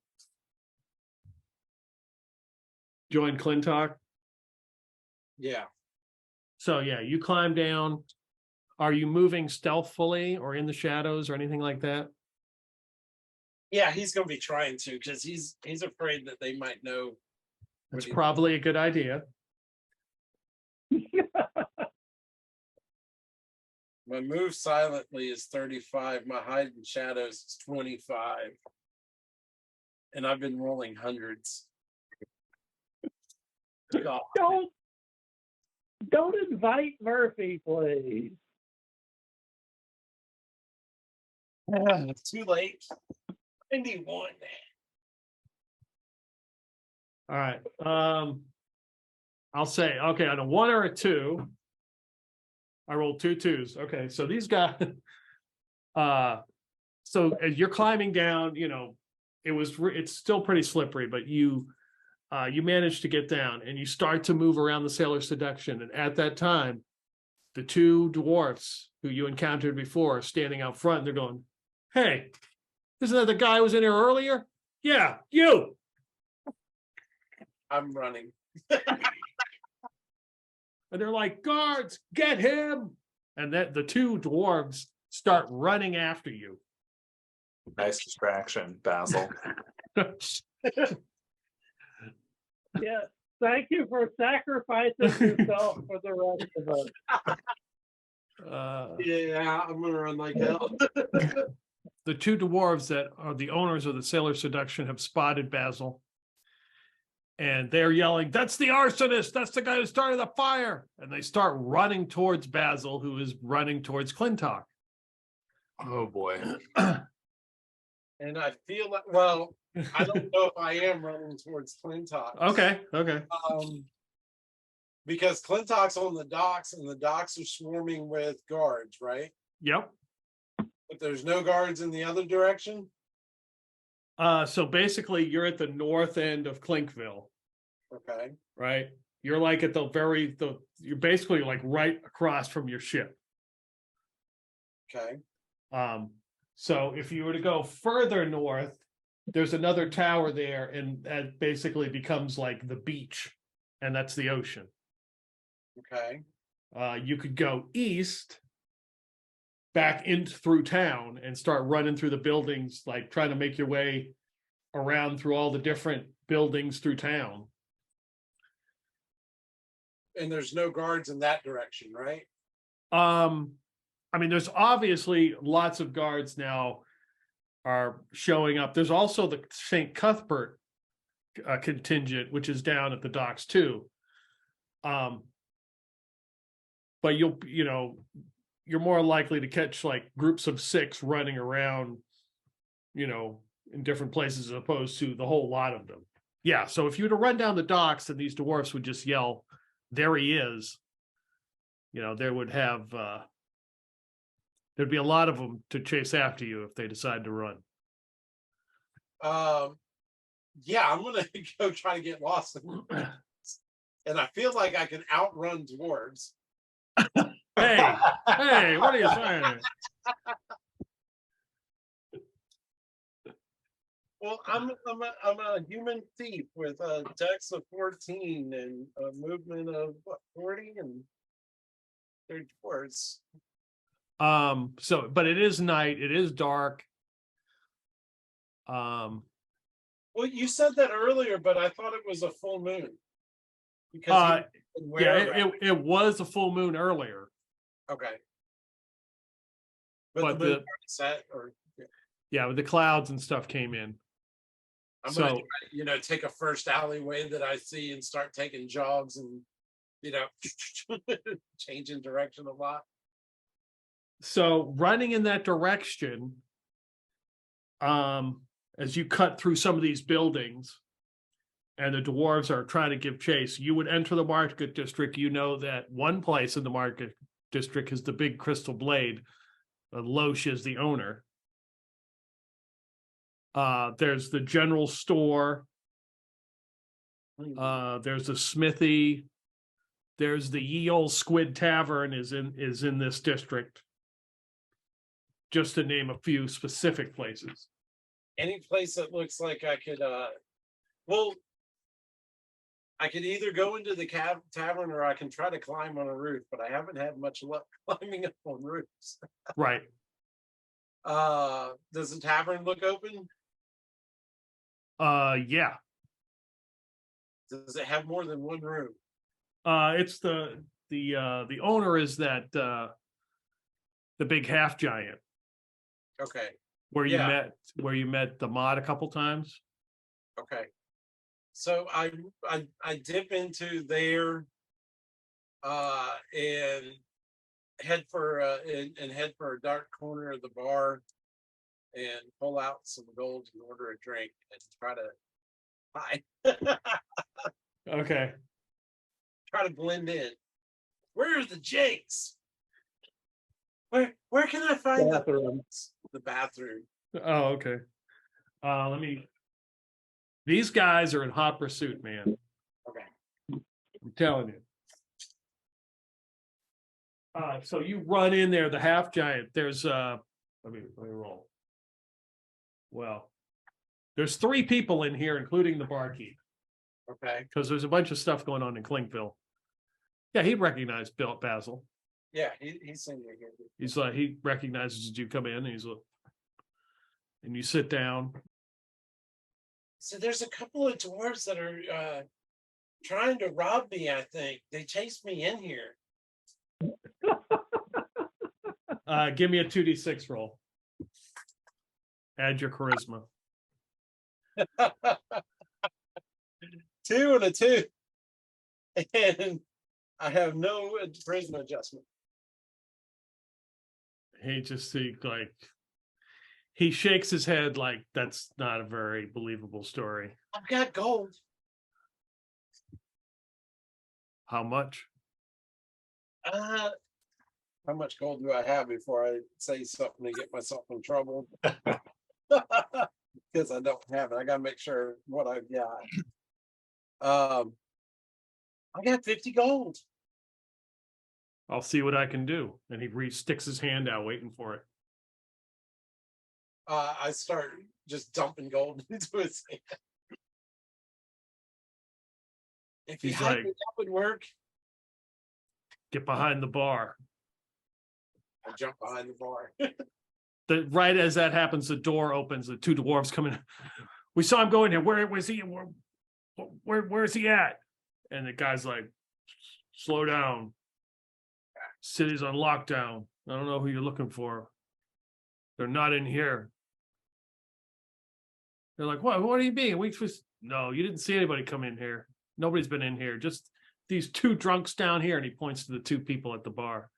join Clintok. Yeah. So yeah, you climb down. Are you moving stealthily or in the shadows or anything like that? Yeah, he's going to be trying to, because he's afraid that they might know. That's probably a good idea. My move silently is 35. My hide in shadows is 25. And I've been rolling hundreds. God. Don't invite Murphy, please. Too late. 91. All right. I'll say, okay, on a 1 or a 2. I rolled 2 2s. Okay, so these guys, so as you're climbing down, it's still pretty slippery, but you manage to get down and you start to move around the Sailor Seduction. And at that time, the 2 dwarfs who you encountered before are standing out front. And they're going, "Hey, isn't that the guy who was in here earlier? Yeah, you." I'm running. And they're like, "Guards, get him!" And that the 2 dwarves start running after you. Nice distraction, Basil. Yeah, thank you for sacrificing yourself for the rest of us. Yeah, I'm gonna run like hell. The 2 dwarves that are the owners of the Sailor Seduction have spotted Basil. And they're yelling, "That's the arsonist! That's the guy who started the fire!" And they start running towards Basil, who is running towards Clintok. Oh boy. And I feel like, well, I don't know if I am running towards Clintok. Okay. Because Clintok's on the docks, and the docks are swarming with guards, right? Yep. But there's no guards in the other direction? So basically, you're at the north end of Klinkville. Okay. Right? You're like at you're basically like right across from your ship. Okay. So if you were to go further north, there's another tower there, and that basically becomes like the beach, and that's the ocean. Okay. You could go east, back in through town, and start running through the buildings, like trying to make your way around through all the different buildings through town. And there's no guards in that direction, right? I mean, there's obviously lots of guards now are showing up. There's also the St. Cuthbert contingent, which is down at the docks too. But you're more likely to catch like groups of 6 running around, in different places as opposed to the whole lot of them. Yeah, so if you were to run down the docks and these dwarfs would just yell, "There he is," there would have there'd be a lot of them to chase after you if they decide to run. Yeah, I'm gonna go try to get lost. And I feel like I can outrun dwarves. Hey, what are you saying? Well, I'm a human thief with a dex of 14 and a movement of 40, and they're dwarves. But it is night, it is dark. Well, you said that earlier, but I thought it was a full moon. Because it was a full moon earlier. Okay. But the moon already set, or but the clouds and stuff came in. I'm gonna try, take a first alleyway that I see and start taking jogs and changing direction a lot. So running in that direction, as you cut through some of these buildings and the dwarves are trying to give chase, you would enter the market district. You know that one place in the market district is the big crystal blade. Loesch is the owner. There's the general store. There's a smithy. There's the Ye Olde Squid Tavern is in this district. Just to name a few specific places. Any place that looks like I could, I could either go into the tavern or I can try to climb on a roof, but I haven't had much luck climbing up on roofs. Right. Does the tavern look open? Yeah. Does it have more than one room? It's the owner is that the big half giant. Okay. Where you met the mod a couple times. Okay. So I dip into there and head for a dark corner of the bar and pull out some gold and order a drink and try to hide. Okay. Try to blend in. Where's the Jakes? Where can I find the bathroom? Oh, okay. These guys are in hot pursuit, man. Okay. I'm telling you. So you run in there, the half giant. There's let me roll. Well, there's 3 people in here, including the barkeep. Okay. Because there's a bunch of stuff going on in Klinkville. Yeah, he'd recognize Basil. Yeah, he's seen you here. He's like, he recognizes you come in, and and you sit down. So there's a couple of dwarves that are trying to rob me, I think. They chased me in here. Give me a 2d6 roll. Add your charisma. 2 and a 2. And I have no charisma adjustment. He just he shakes his head like that's not a very believable story. I've got gold. How much? How much gold do I have before I say something to get myself in trouble? Because I don't have it. I gotta make sure what I've got. I got 50 gold. I'll see what I can do. And he sticks his hand out waiting for it. I start just dumping gold into his hand. If you He's had like- me, that would work. Get behind the bar. I jump behind the bar. Right as that happens, the door opens. The two dwarves come in. We saw him go in here. Where was he? Where's he at? And the guy's like, slow down. City's on lockdown. I don't know who you're looking for. They're not in here. They're like, what? What do you mean? No, you didn't see anybody come in here. Nobody's been in here. Just these two drunks down here. And he points to the two people at the bar.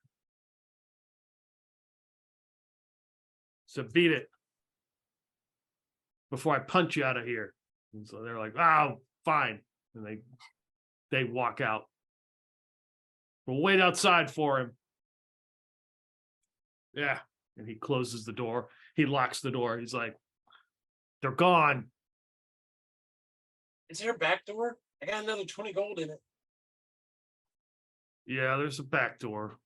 So beat it before I punch you out of here. And so they're like, oh, fine. And they walk out. We'll wait outside for him. Yeah. And he closes the door. He locks the door. He's like, they're gone. Is there a back door? I got another 20 gold in it. Yeah, there's a back door.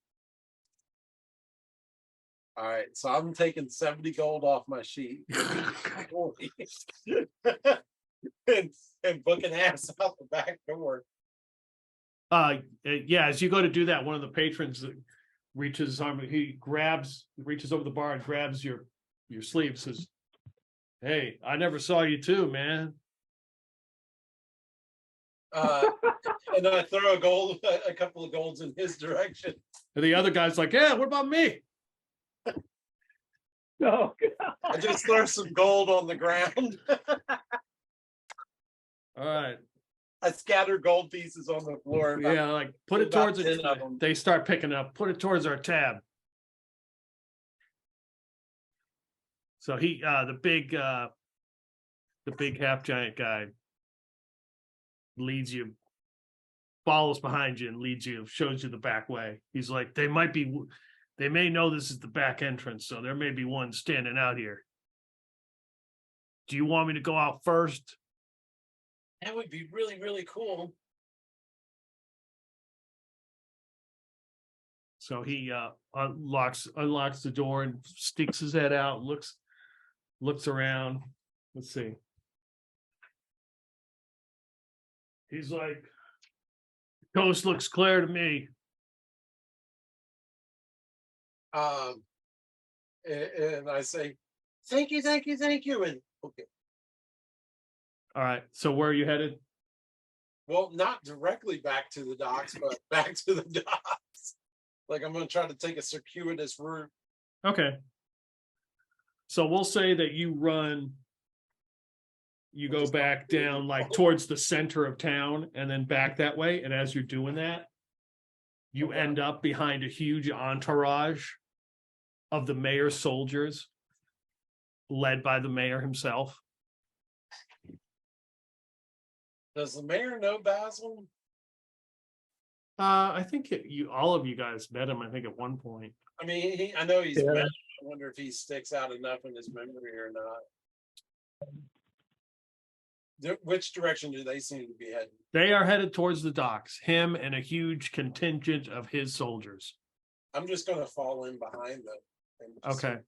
All right, so I'm taking 70 gold off my sheet. and booking ass out the back door. Yeah, as you go to do that, one of the patrons reaches his arm, reaches over the bar and grabs your sleeve, says, hey, I never saw you too, man. And I throw a couple of golds in his direction. And the other guy's like, yeah, what about me? Oh, I just throw some gold on the ground. All right. I scatter gold pieces on the floor. Yeah, like put it about towards 10 it. of them. They start picking up, put it towards our tab. So he the big half giant guy leads you, follows behind you and leads you, shows you the back way. He's like, they may know this is the back entrance, so there may be one standing out here. Do you want me to go out first? That would be really, really cool. So he unlocks the door and sticks his head out, looks around. Let's see. He's like, coast looks clear to me. And I say, thank you. And okay. All right. So where are you headed? Well, not directly back to the docks, but back to the docks. Like I'm going to try to take a circuitous route. Okay. So we'll say that you go back down like towards the center of town and then back that way. And as you're doing that, you end up behind a huge entourage of the mayor's soldiers, led by the mayor himself. Does the mayor know Basil? I think all of you guys met him, I think, at one point. I mean, I know he's Yeah. met. I wonder if he sticks out enough in his memory or not. Which direction do they seem to be heading? They are headed towards the docks, him and a huge contingent of his soldiers. I'm just going to fall in behind them. and just- Okay.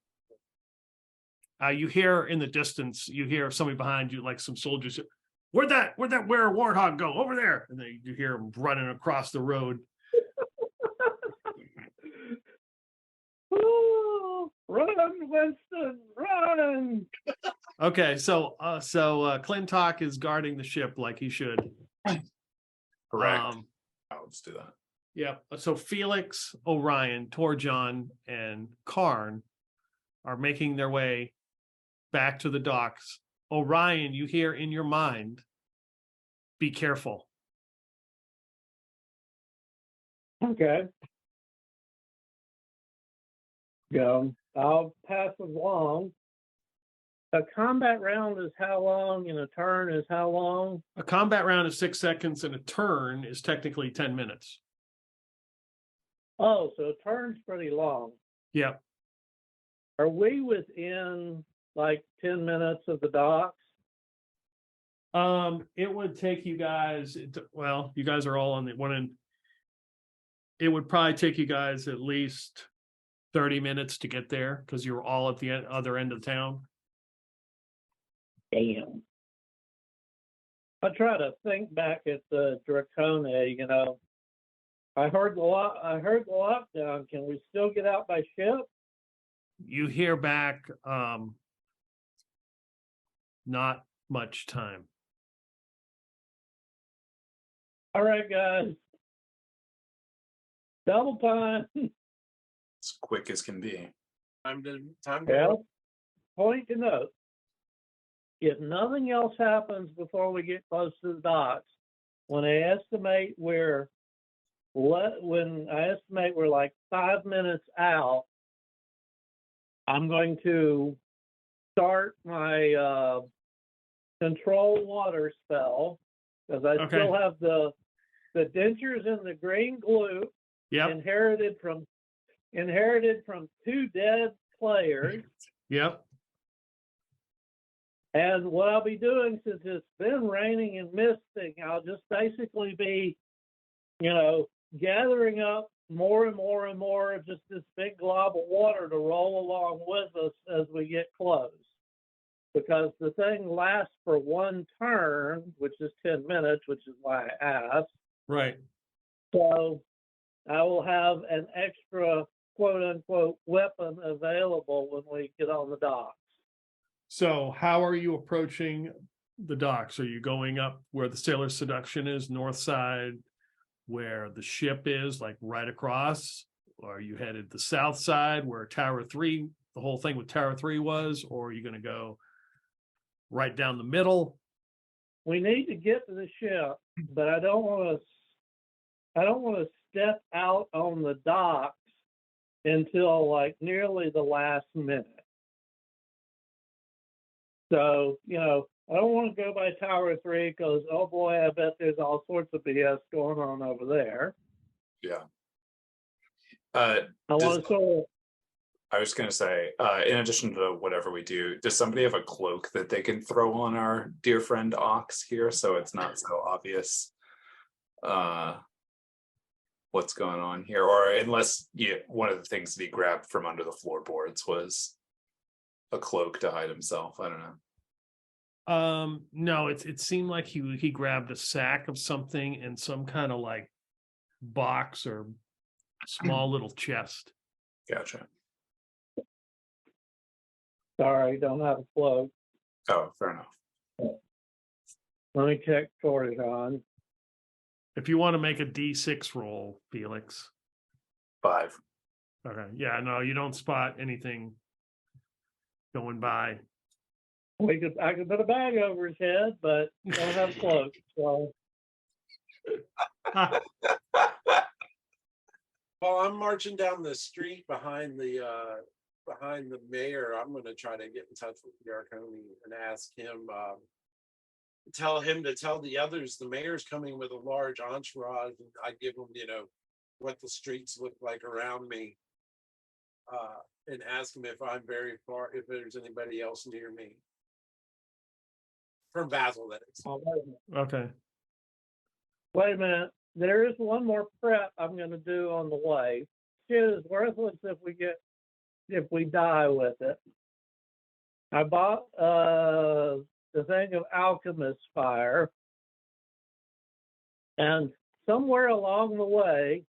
You hear in the distance, you hear somebody behind you, like some soldiers. Where'd Warthog go? Over there. And then you hear him running across the road. oh, run, Winston, run! Okay, so Clintok is guarding the ship like he should. Correct. Let's do that. Yeah. So Felix, Orion, Torjon, and Karn are making their way back to the docks. Orion, you hear in your mind, be careful. Okay. Go. I'll pass along. A combat round is how long, and a turn is how long? A combat round is 6 seconds, and a turn is technically 10 minutes. Oh, so a turn's pretty long. Yeah. Are we within like 10 minutes of the docks? It would take you guys, you guys are all on the one end. It would probably take you guys at least 30 minutes to get there because you're all at the other end of town. Damn. I try to think back at the Dracona, you know. I heard the lockdown. Can we still get out by ship? You hear back, not much time. All right, guys. Double time. As quick as can be. Time to Well, point to note. If nothing else happens before we get close to the docks, when I estimate we're like 5 minutes out, I'm going to start my control water spell because I Okay. still have the dentures and the green glue Yep, inherited from 2 dead players. yep. And what I'll be doing, since it's been raining and misting, I'll just basically be, you know, gathering up more and more and more of just this big glob of water to roll along with us as we get close. Because the thing lasts for 1 turn, which is 10 minutes, which is why I asked. Right. So I will have an extra quote unquote weapon available when we get on the docks. So how are you approaching the docks? Are you going up where the Sailor Seduction is, north side, where the ship is, like right across? Or are you headed the south side where Tower 3, the whole thing with Tower 3 was? Or are you going to go right down the middle? We need to get to the ship, but I don't want to step out on the docks until like nearly the last minute. So, you know, I don't want to go by Tower 3 because, oh boy, I bet there's all sorts of BS going on over there. Yeah. I want to sort of, I was going to say, in addition to whatever we do, does somebody have a cloak that they can throw on our dear friend Ox here so it's not so obvious what's going on here? Or unless one of the things that he grabbed from under the floorboards was a cloak to hide himself. I don't know. No, it seemed like he grabbed a sack of something and some kind of like box or small little chest. Gotcha. sorry, don't have a cloak. Oh, fair enough. Let me check Orion. If you want to make a D6 roll, Felix. 5. Okay. Yeah, no, you don't spot anything going by. I could put a bag over his head, but don't have a cloak. So While I'm marching down the street behind the mayor, I'm going to try to get in touch with Yarkoni and ask him, tell him to tell the others the mayor's coming with a large entourage, and I give him, what the streets look like around me, and ask him if I'm very far, if there's anybody else near me. From Basil, that is. oh, wait a minute. Okay. Wait a minute. There is one more prep I'm going to do on the way. Shit is worthless if we die with it. I bought the thing of Alchemist Fire, and somewhere along the way,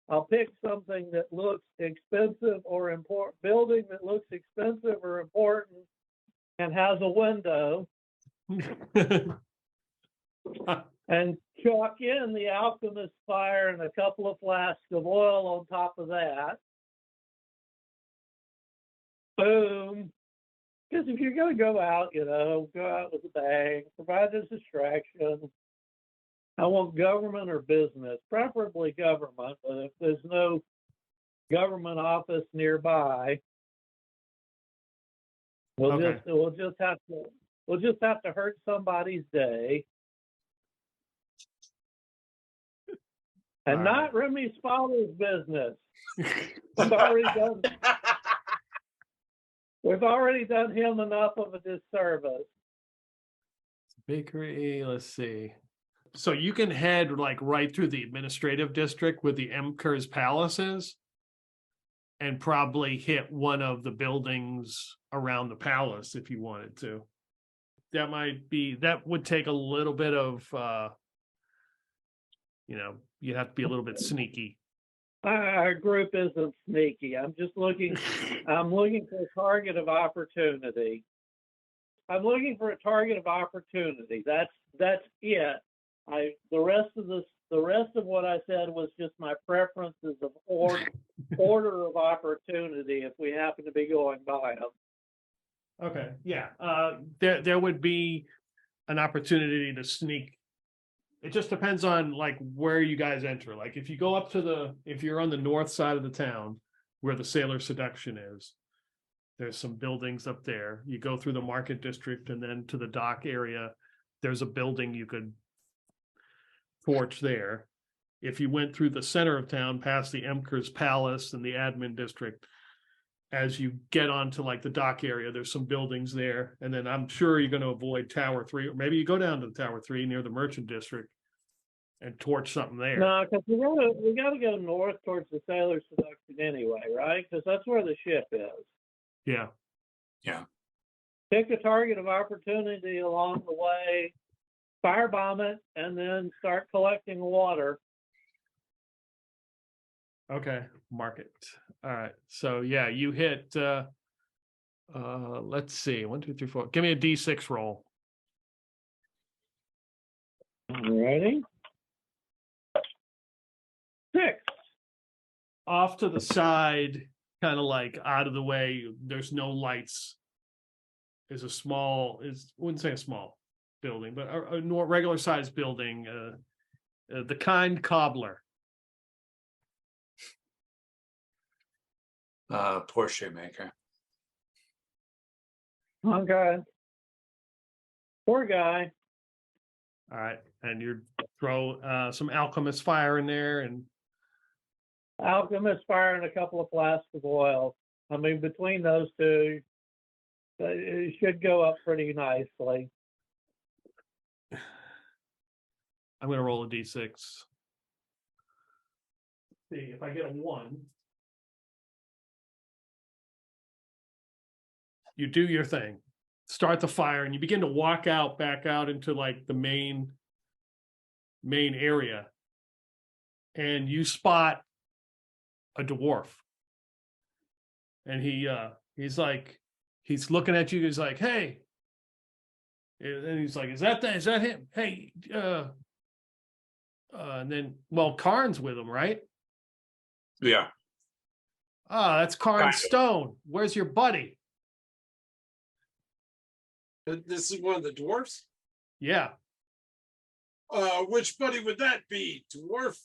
I'll pick something that looks expensive or important, building that looks expensive or important, and has a window, and chuck in the Alchemist Fire and a couple of flasks of oil on top of that. Boom. Because if you're going to go out, go out with a bang, provide a distraction. I want government or business, preferably government, but if there's no government office nearby, we'll just have to hurt somebody's day. And not Remy's father's business. We've already done him enough of a disservice. Bakery, let's see. So you can head like right through the administrative district with the Accursed palaces and probably hit one of the buildings around the palace if you wanted to. that would take a little bit of you'd have to be a little bit sneaky. Our group isn't sneaky. I'm looking for a target of opportunity. I'm looking for a target of opportunity. That's it. The rest of what I said was just my preferences of order of opportunity if we happen to be going by them. Okay, yeah. There would be an opportunity to sneak. It just depends on like where you guys enter. Like if you go up if you're on the north side of the town where the Sailor Seduction is, there's some buildings up there. You go through the market district and then to the dock area, there's a building you could torch there. If you went through the center of town past the Emperor's Palace and the admin district, as you get onto like the dock area, there's some buildings there. And then I'm sure you're going to avoid Tower 3, or maybe you go down to the Tower 3 near the merchant district and torch something there. No, because we gotta go north towards the Sailor Seduction anyway, right? Because that's where the ship is. Yeah. Pick a target of opportunity along the way, firebomb it, and then start collecting water. Okay, market. All right. So yeah, you hit let's see, 1, 2, 3, 4. Give me a D6 roll. Ready? 6. Off to the side, kind of like out of the way, there's no lights. Is wouldn't say a small building, but a regular sized building, the kind cobbler. Poor shoemaker. Okay. Poor guy. All right, and you throw some alchemist fire in there, and Alchemist fire and a couple of flasks of oil. I mean, between those two, it should go up pretty nicely. I'm going to roll a D6. See if I get a 1. You do your thing, start the fire, and you begin to walk back out into like the main area, and you spot a dwarf, and he's looking at you. He's like, "Hey," and he's like, "Is that him? Hey," and then Karn's with him, right? Yeah. That's Karn Stone. Where's your buddy? This is one of the dwarfs? Yeah. Which buddy would that be? Dwarf?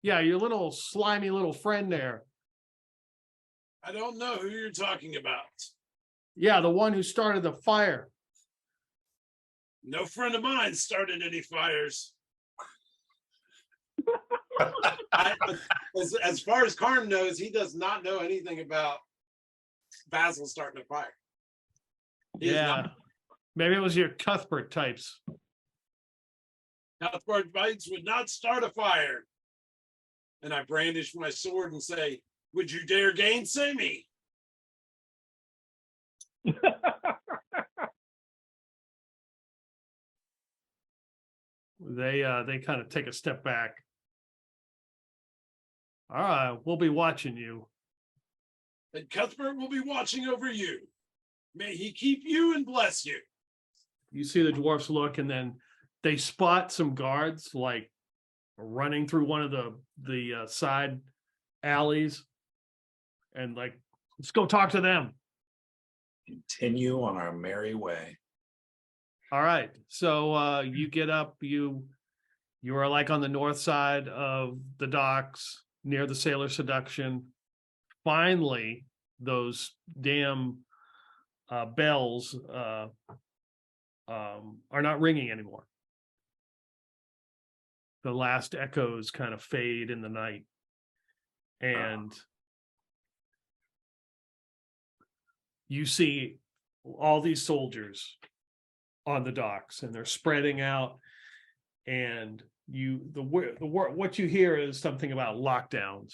Yeah, your little slimy little friend there. I don't know who you're talking about. Yeah, the one who started the fire. No friend of mine started any fires. As far as Karn knows, he does not know anything about Basil starting a fire. Yeah, maybe it was your Cuthbert types. Cuthbert Bites would not start a fire. And I brandish my sword and say, "Would you dare gainsay me?" They kind of take a step back. All right, we'll be watching you. And Cuthbert will be watching over you. May he keep you and bless you. You see the dwarfs look, and then they spot some guards like running through one of the side alleys, and like, let's go talk to them. Continue on our merry way. All right, so you get up. You are like on the north side of the docks near the Sailor Seduction. Finally, those damn bells are not ringing anymore. The last echoes kind of fade in the night, and you see all these soldiers on the docks, and they're spreading out, and what you hear is something about lockdowns,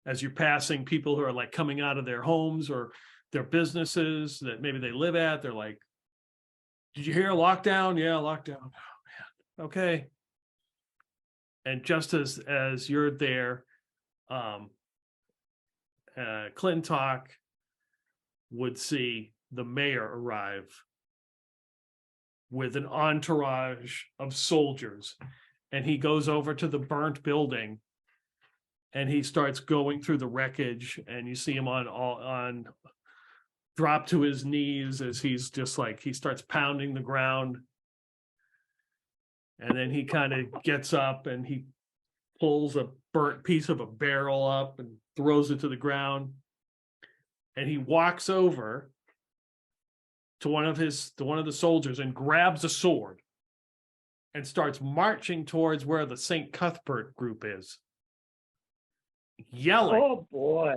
as you're passing people who are like coming out of their homes, or their businesses that maybe they live at. They're like, did you hear lockdown? Yeah, lockdown. Oh, man. Okay. And just as you're there, Clintok would see the mayor arrive with an entourage of soldiers, and he goes over to the burnt building and he starts going through the wreckage, and you see him on drop to his knees as he's just like, he starts pounding the ground. And then he kind of gets up and he pulls a burnt piece of a barrel up and throws it to the ground. And he walks over to one of the soldiers and grabs a sword and starts marching towards where the St. Cuthbert group is, yelling. Oh boy.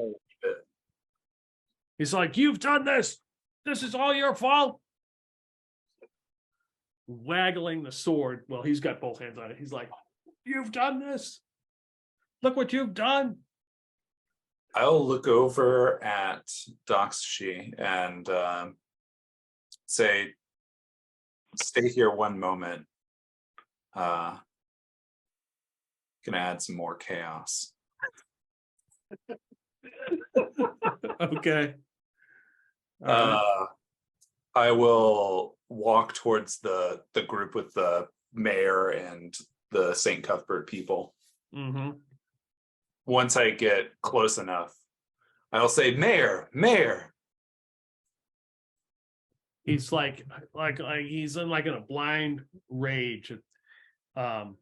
He's like, you've done this. This is all your fault. Waggling the sword. Well, he's got both hands on it. He's like, you've done this. Look what you've done. I'll look over at Doxshi and say, stay here one moment. Gonna add some more chaos. Okay. I will walk towards the group with the mayor and the St. Cuthbert people. Mm-hmm. Once I get close enough, I'll say, Mayor. He's like he's in a blind rage. And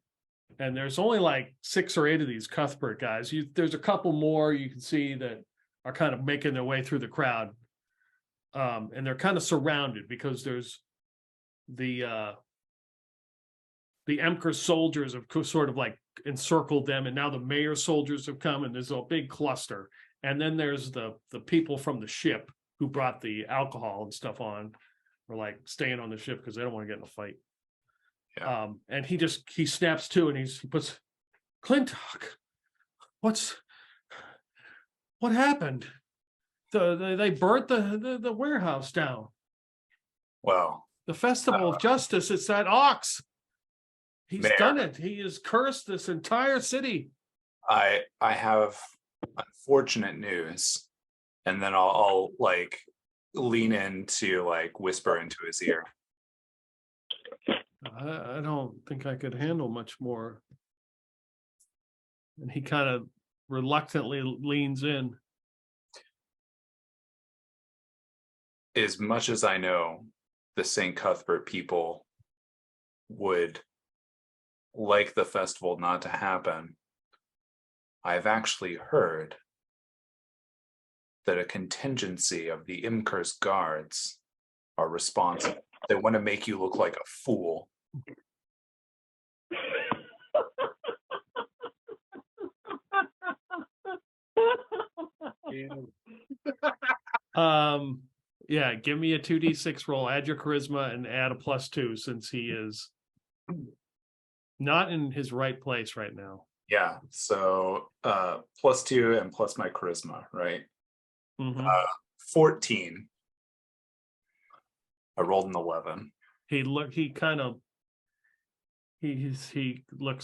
there's only like 6 or 8 of these Cuthbert guys. There's a couple more you can see that are kind of making their way through the crowd. And they're kind of surrounded because there's the Emperor's soldiers have sort of like encircled them, and now the mayor's soldiers have come, and there's a big cluster. And then there's the people from the ship who brought the alcohol and stuff on, are like staying on the ship because they don't want to get in a fight. Yeah. And he snaps to, and he puts, Clintok, what happened? They burnt the warehouse down. Well, The Festival of Justice, it's that ox. He's Mayor. done it. He has cursed this entire city. I have unfortunate news, and then I'll like lean in to like whisper into his ear. I don't think I could handle much more. And he kind of reluctantly leans in. As much as I know, the St. Cuthbert people would like the festival not to happen. I've actually heard that a contingency of the Accursed guards are responsible. They want to make you look like a fool. Yeah, give me a 2d6 roll, add your charisma and add a +2 since he is not in his right place right now. Yeah, so +2 and plus my charisma, right? Mm-hmm. 14. I rolled an 11. He looks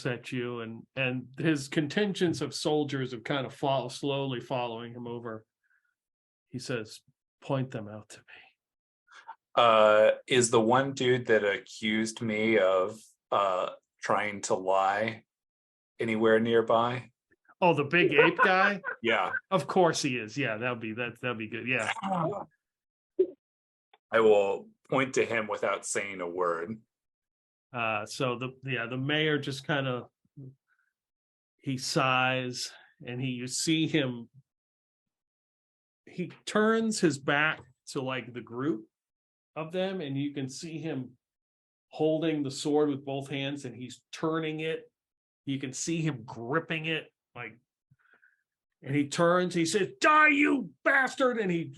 at you, and his contingents of soldiers have kind of slowly following him over. He says, point them out to me. Is the one dude that accused me of trying to lie anywhere nearby? Oh, the big ape guy? Yeah. Of course he is. Yeah, that'd be good. Yeah. I will point to him without saying a word. So the mayor just kind of, he sighs, and you see him, he turns his back to like the group of them, and you can see him holding the sword with both hands, and he's turning it. You can see him gripping it, like, and he turns, he says, die, you bastard, and he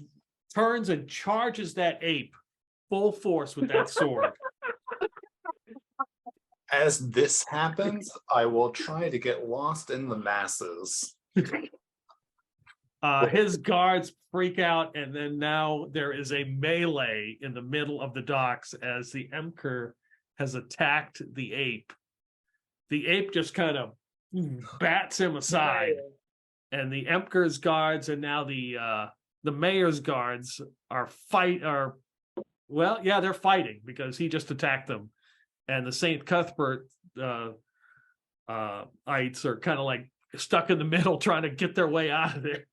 turns and charges that ape full force with that sword. As this happens, I will try to get lost in the masses. His guards freak out, and then now there is a melee in the middle of the docks as the Emperor has attacked the ape. The ape just kind of bats him aside, and the Emperor's guards and now the mayor's guards are they're fighting because he just attacked them, and the Saint Cuthbert ites are kind of like stuck in the middle trying to get their way out of there.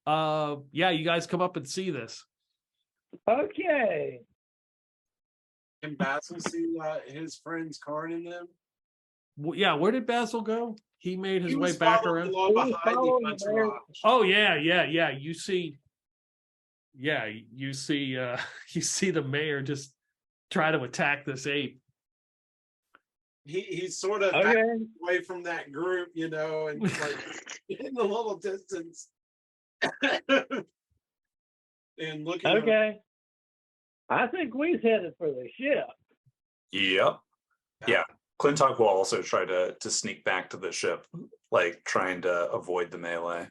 You guys come up and see this. Okay. Can Basil see his friends Karn and them? Yeah, where did Basil go? He made his He way was back following around. along He was behind the following bunch the of mayor. rocks. Oh yeah. You see you see the mayor just try to attack this ape. He's sort of Okay. backing away from that group, and like in the little distance. And looking up. Okay. I think we've headed for the ship. Yep. Yeah. Clintok will also try to sneak back to the ship, like trying to avoid the melee.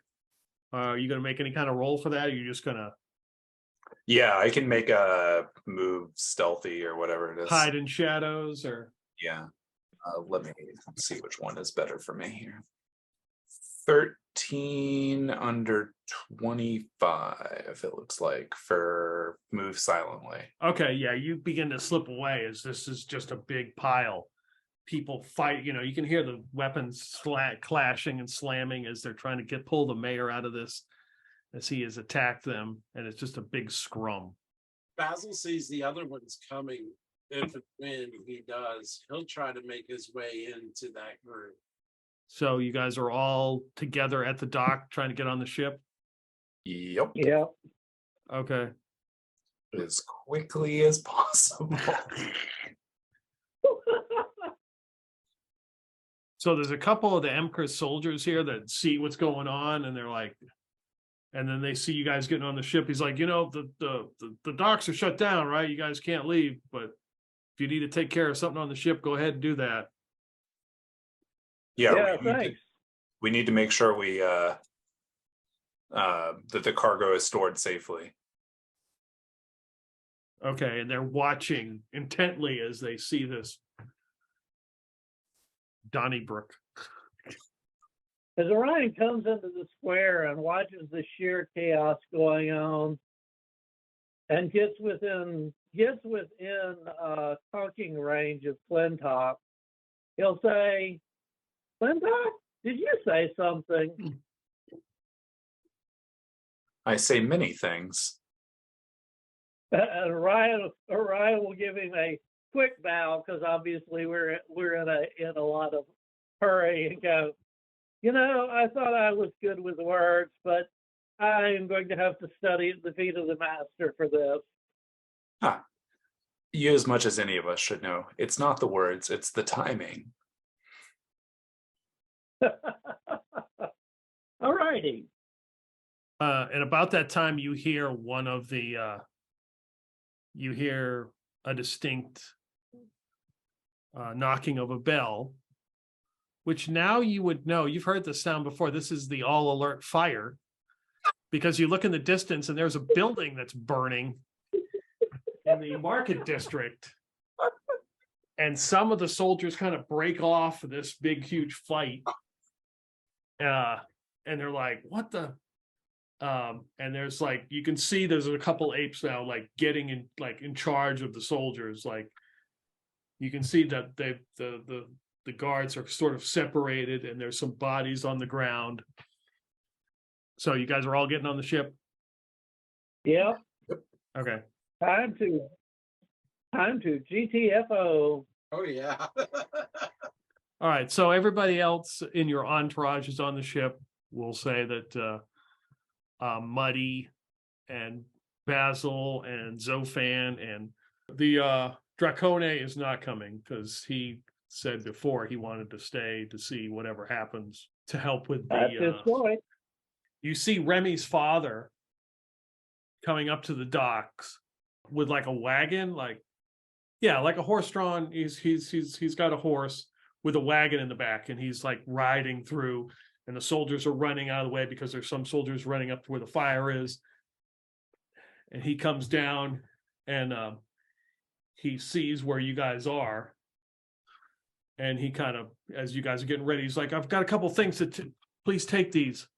Are you gonna make any kind of roll for that? Or are you just gonna Yeah, I can make a move stealthy or whatever it is. hide in shadows or? Yeah. Let me see which one is better for me here. 13 under 25, it looks like, for move silently. Okay, yeah, you begin to slip away as this is just a big pile. People fight, you can hear the weapons clashing and slamming as they're trying to pull the mayor out of this as he has attacked them, and it's just a big scrum. Basil sees the other ones coming. If and when he does, he'll try to make his way into that group. So you guys are all together at the dock trying to get on the ship? Yep. Yeah. Okay. As quickly as possible. So there's a couple of the Emperor's soldiers here that see what's going on, and they're like, and then they see you guys getting on the ship. He's like, the docks are shut down, right? You guys can't leave, but if you need to take care of something on the ship, go ahead and do that. Yeah, Thanks. we need to make sure we that the cargo is stored safely. Okay, and they're watching intently as they see this Donnybrook. As Orion comes into the square and watches the sheer chaos going on and gets within talking range of Clintok, he'll say, "Clintok, did you say something?" I say many things. And Orion will give him a quick bow because obviously we're in a lot of hurry, and go, I thought I was good with words, but I am going to have to study at the feet of the master for this. You, as much as any of us, should know. It's not the words, it's the timing. All righty. And about that time, you hear a distinct knocking of a bell, which now you would know. You've heard the sound before. This is the all alert fire, because you look in the distance and there's a building that's burning in the market district. And some of the soldiers kind of break off this big, huge fight. And they're like, what the? And there's like, you can see there's a couple apes now, like getting in charge of the soldiers. Like you can see that the guards are sort of separated and there's some bodies on the ground. So you guys are all getting on the ship? Yeah. Okay. Time to GTFO. Oh yeah. All right. So everybody else in your entourage is on the ship. We'll say that Muddy and Basil and Zofan and the Dracone is not coming because he said before he wanted to stay to see whatever happens to help with At this point. You see Remy's father coming up to the docks with like a wagon, like a horse-drawn. He's got a horse with a wagon in the back, and he's like riding through. and the soldiers are running out of the way because there's some soldiers running up to where the fire is. And he comes down and he sees where you guys are. And he kind of, as you guys are getting ready, he's like, I've got a couple things please take these.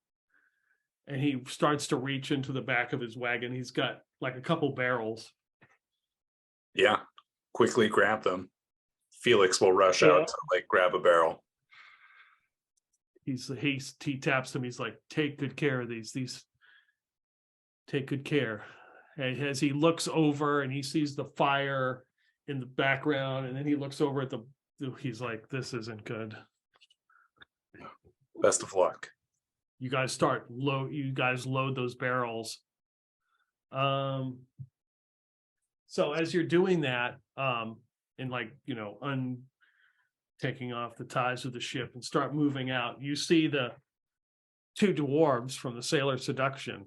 And he starts to reach into the back of his wagon. He's got like a couple barrels. Yeah, quickly grab them. Felix will rush out to like grab a barrel. He taps them. He's like, take good care of these take good care. And as he looks over and he sees the fire in the background, and then he looks over at he's like, this isn't good. Best of luck. You guys load those barrels. So as you're doing that, and like, taking off the ties of the ship and start moving out, you see the two dwarves from the Sailor Seduction.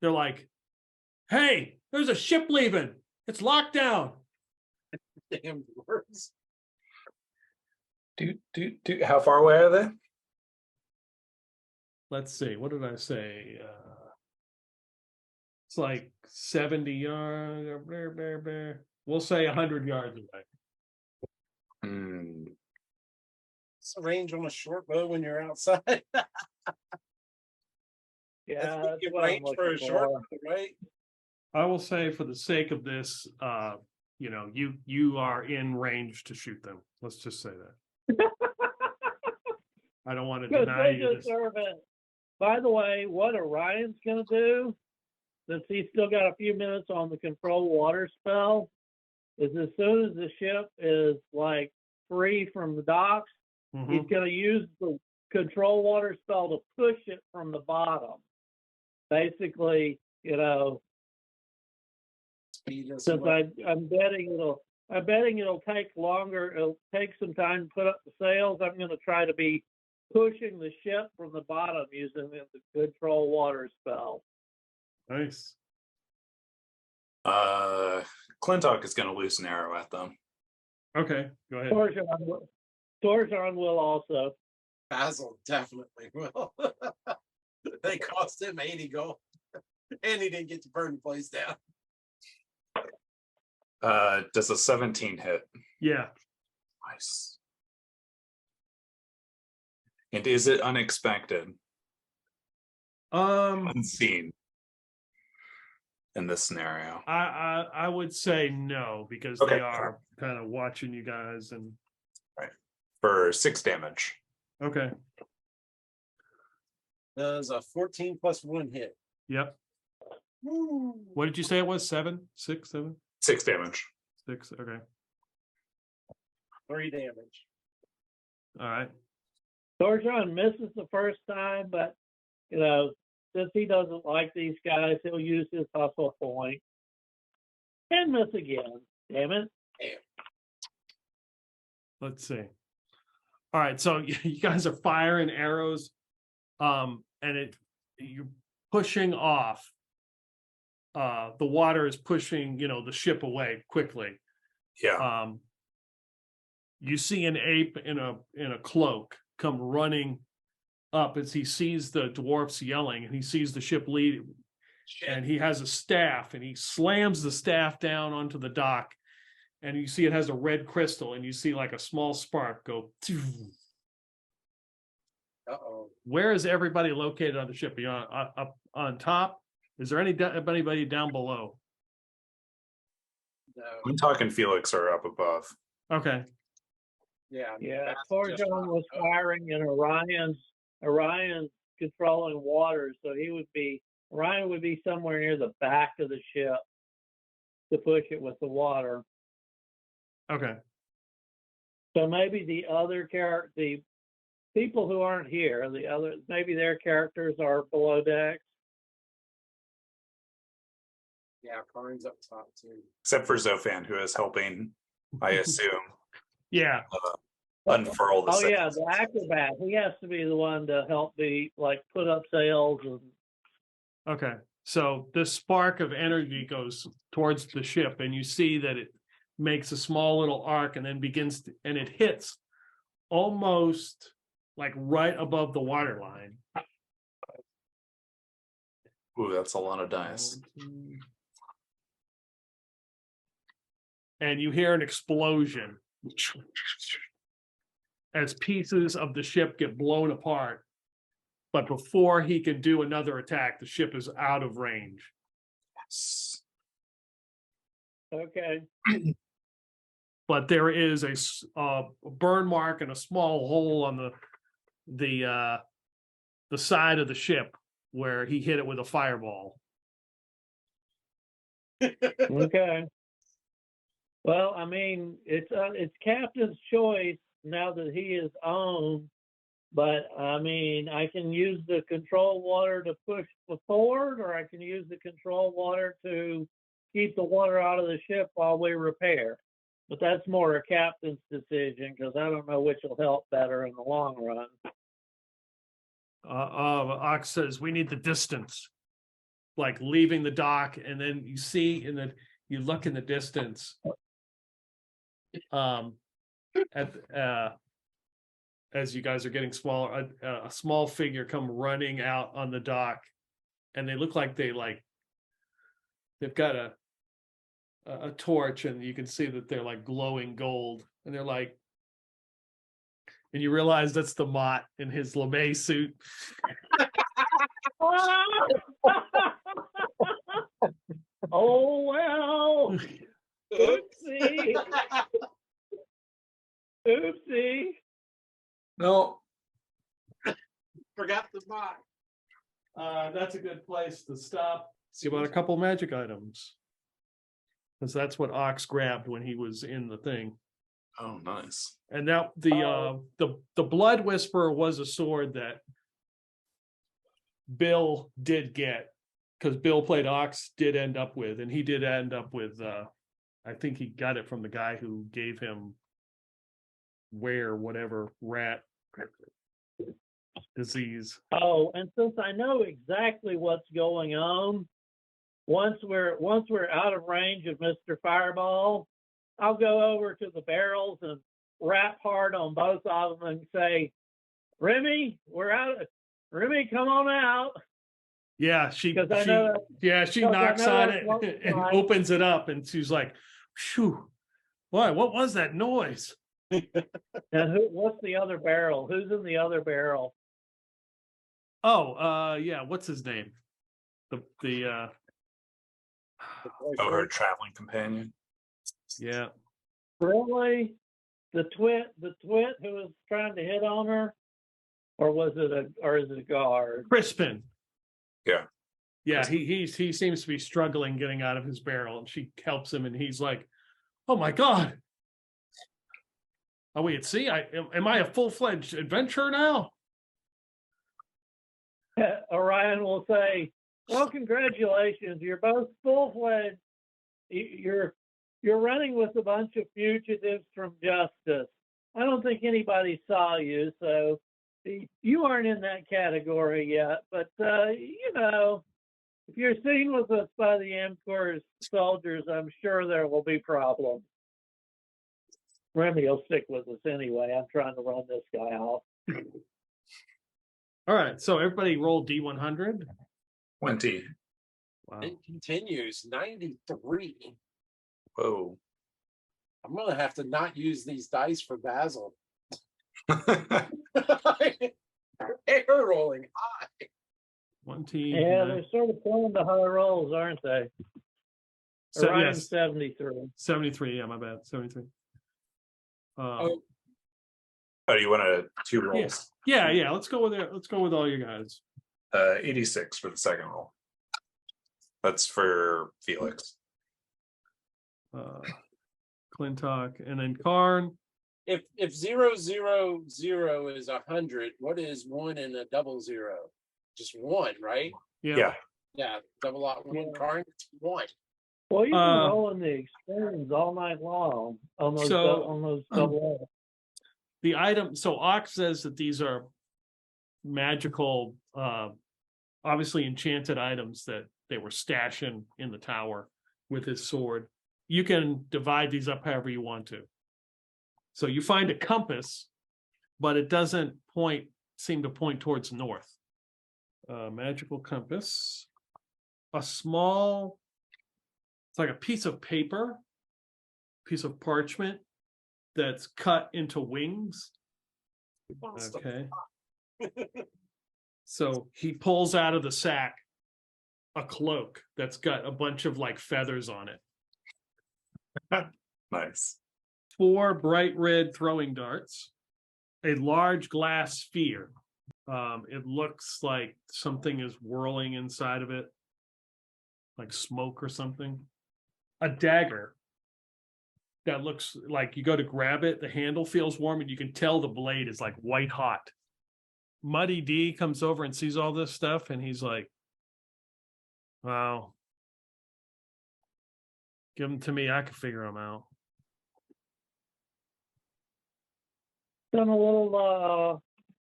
They're like, hey, there's a ship leaving. It's locked down. Damn dwarves. How far away are they? Let's see. What did I say? It's like 70 yards. We'll say 100 yards away. It's a range on a short bow when you're outside. Yeah, That's that's good what I'm range for a looking short for. bow, right? I will say, for the sake of this, you are in range to shoot them. Let's just say that. I don't want to Because deny they you this. deserve it. By the way, what Orion's going to do, since he's still got a few minutes on the control water spell, is as soon as the ship is like free from the docks, Mhm. he's going to use the control water spell to push it from the bottom. Basically, Speed is since what- I'm betting it'll take longer. It'll take some time to put up the sails. I'm going to try to be pushing the ship from the bottom using the control water spell. Nice. Clintok is going to loose an arrow at them. Okay, go ahead. Torzon will also. Basil definitely will. They cost him 80 gold. And he didn't get to burn the place down. Does a 17 hit? Yeah. Nice. And is it unexpected? Unseen in this scenario? I would say no, because Okay. they are kind of watching you guys. And For 6 damage. okay. Does a 14 plus 1 hit. Yep. Woo. What did you say it was? 7, 6, 7, 6 damage. 6. Okay. 3 damage. All right. Torzon misses the first time, but since he doesn't like these guys, he'll use his hustle point and miss again. Damn it! Let's see. All right, so you guys are firing arrows, and you're pushing off. The water is pushing, the ship away quickly. Yeah. You see an ape in a cloak come running up as he sees the dwarfs yelling, and he sees the ship lead, and he has a staff, and he slams the staff down onto the dock, and you see it has a red crystal, and you see like a small spark go. Uh-oh. Where is everybody located on the ship? Are you up on top? Is there anybody down below? No. Clintok and Felix are up above. Okay. Yeah. Yeah, Basil just Torzon was knocked up. firing in Orion's controlling water, so Orion would be somewhere near the back of the ship to push it with the water. Okay. So maybe the people who aren't here, maybe their characters are below decks. Yeah, Karn's up top too. Except for Zofan, who is helping, I assume, Yeah. unfurl the Oh sails. yeah, the acrobat. He has to be the one to help me put up sails and. Okay. So this spark of energy goes towards the ship, and you see that it makes a small little arc and then and it hits almost like right above the water line. Ooh, that's a lot of dice. And you hear an explosion as pieces of the ship get blown apart. But before he can do another attack, the ship is out of range. Yes. Okay. But there is a burn mark and a small hole on the side of the ship where he hit it with a fireball. Okay. Well, I mean, it's Captain's choice now that he is on, but I mean, I can use the control water to push forward, or I can use the control water to keep the water out of the ship while we repair. But that's more a captain's decision because I don't know which will help better in the long run. Ox says we need the distance, like leaving the dock, and then you see you look in the distance. As you guys are getting smaller, a small figure come running out on the dock, and they look like they've got a torch, and you can see that they're like glowing gold, and they're like, and you realize that's the Mott in his LeMay suit. Oh well. Oopsie. Oopsie. No. Forgot the box. That's a good place to stop. See about a couple magic items, because that's what Ox grabbed when he was in the thing. Oh, nice. And now the Blood Whisperer was a sword that Bill did get, because Bill played Ox, did end up with, and he did end up with. I think he got it from the guy who gave him whatever rat disease. Oh, and since I know exactly what's going on, once we're out of range of Mr. Fireball, I'll go over to the barrels and rap hard on both of them and say, Remy, we're out. Remy, come on out. Yeah, she knocks on it and opens it up, and she's like, "Phew, what was that noise?" And what's the other barrel? Who's in the other barrel? Oh, yeah, what's his name? The her traveling companion. Yeah. Really? The twit who was trying to hit on her? Or is it a guard? Crispin. Yeah. Yeah, he seems to be struggling getting out of his barrel, and she helps him, and he's like, "Oh my God. Are we at sea? Am I a full-fledged adventurer now?" Orion will say, well, congratulations. You're both full-fledged. You're running with a bunch of fugitives from justice. I don't think anybody saw you, so you aren't in that category yet. But, if you're seen with us by the Amcor's soldiers, I'm sure there will be problems. Remy will stick with us anyway. I'm trying to run this guy off. All right, so everybody roll D100. 20. Wow. It continues 93. Whoa. I'm gonna have to not use these dice for Basil. They're rolling high. 20. Yeah, they're sort of pulling the high rolls, aren't they? So, Orion yes, 73. 73. Yeah, my bad. 73. Oh, Oh, you want a 2 rolls? Yeah. Let's go with it. Let's go with all you guys. 86 for the second roll. That's for Felix. Clintok, and then Karn. if 0, 0, 0 is 100, what is 1 and a double 0? Just 1, right? Yeah. Yeah, double out 1 Yeah. Karn, it's 1. Well, you've been rolling the extremes all night long on those double. The item, so Ox says that these are magical, obviously enchanted items that they were stashing in the tower with his sword. You can divide these up however you want to. So you find a compass but it doesn't seem to point towards north. Magical compass. A small, it's like a piece of paper, piece of parchment that's cut into wings. Okay. So he pulls out of the sack a cloak that's got a bunch of like feathers on it. Nice. 4 bright red throwing darts, a large glass sphere. It looks like something is whirling inside of it, like smoke or something. A dagger that looks like you go to grab it, the handle feels warm, and you can tell the blade is like white hot. Muddy D comes over and sees all this stuff, and he's like, wow. Give them to me, I can figure them out. Done a little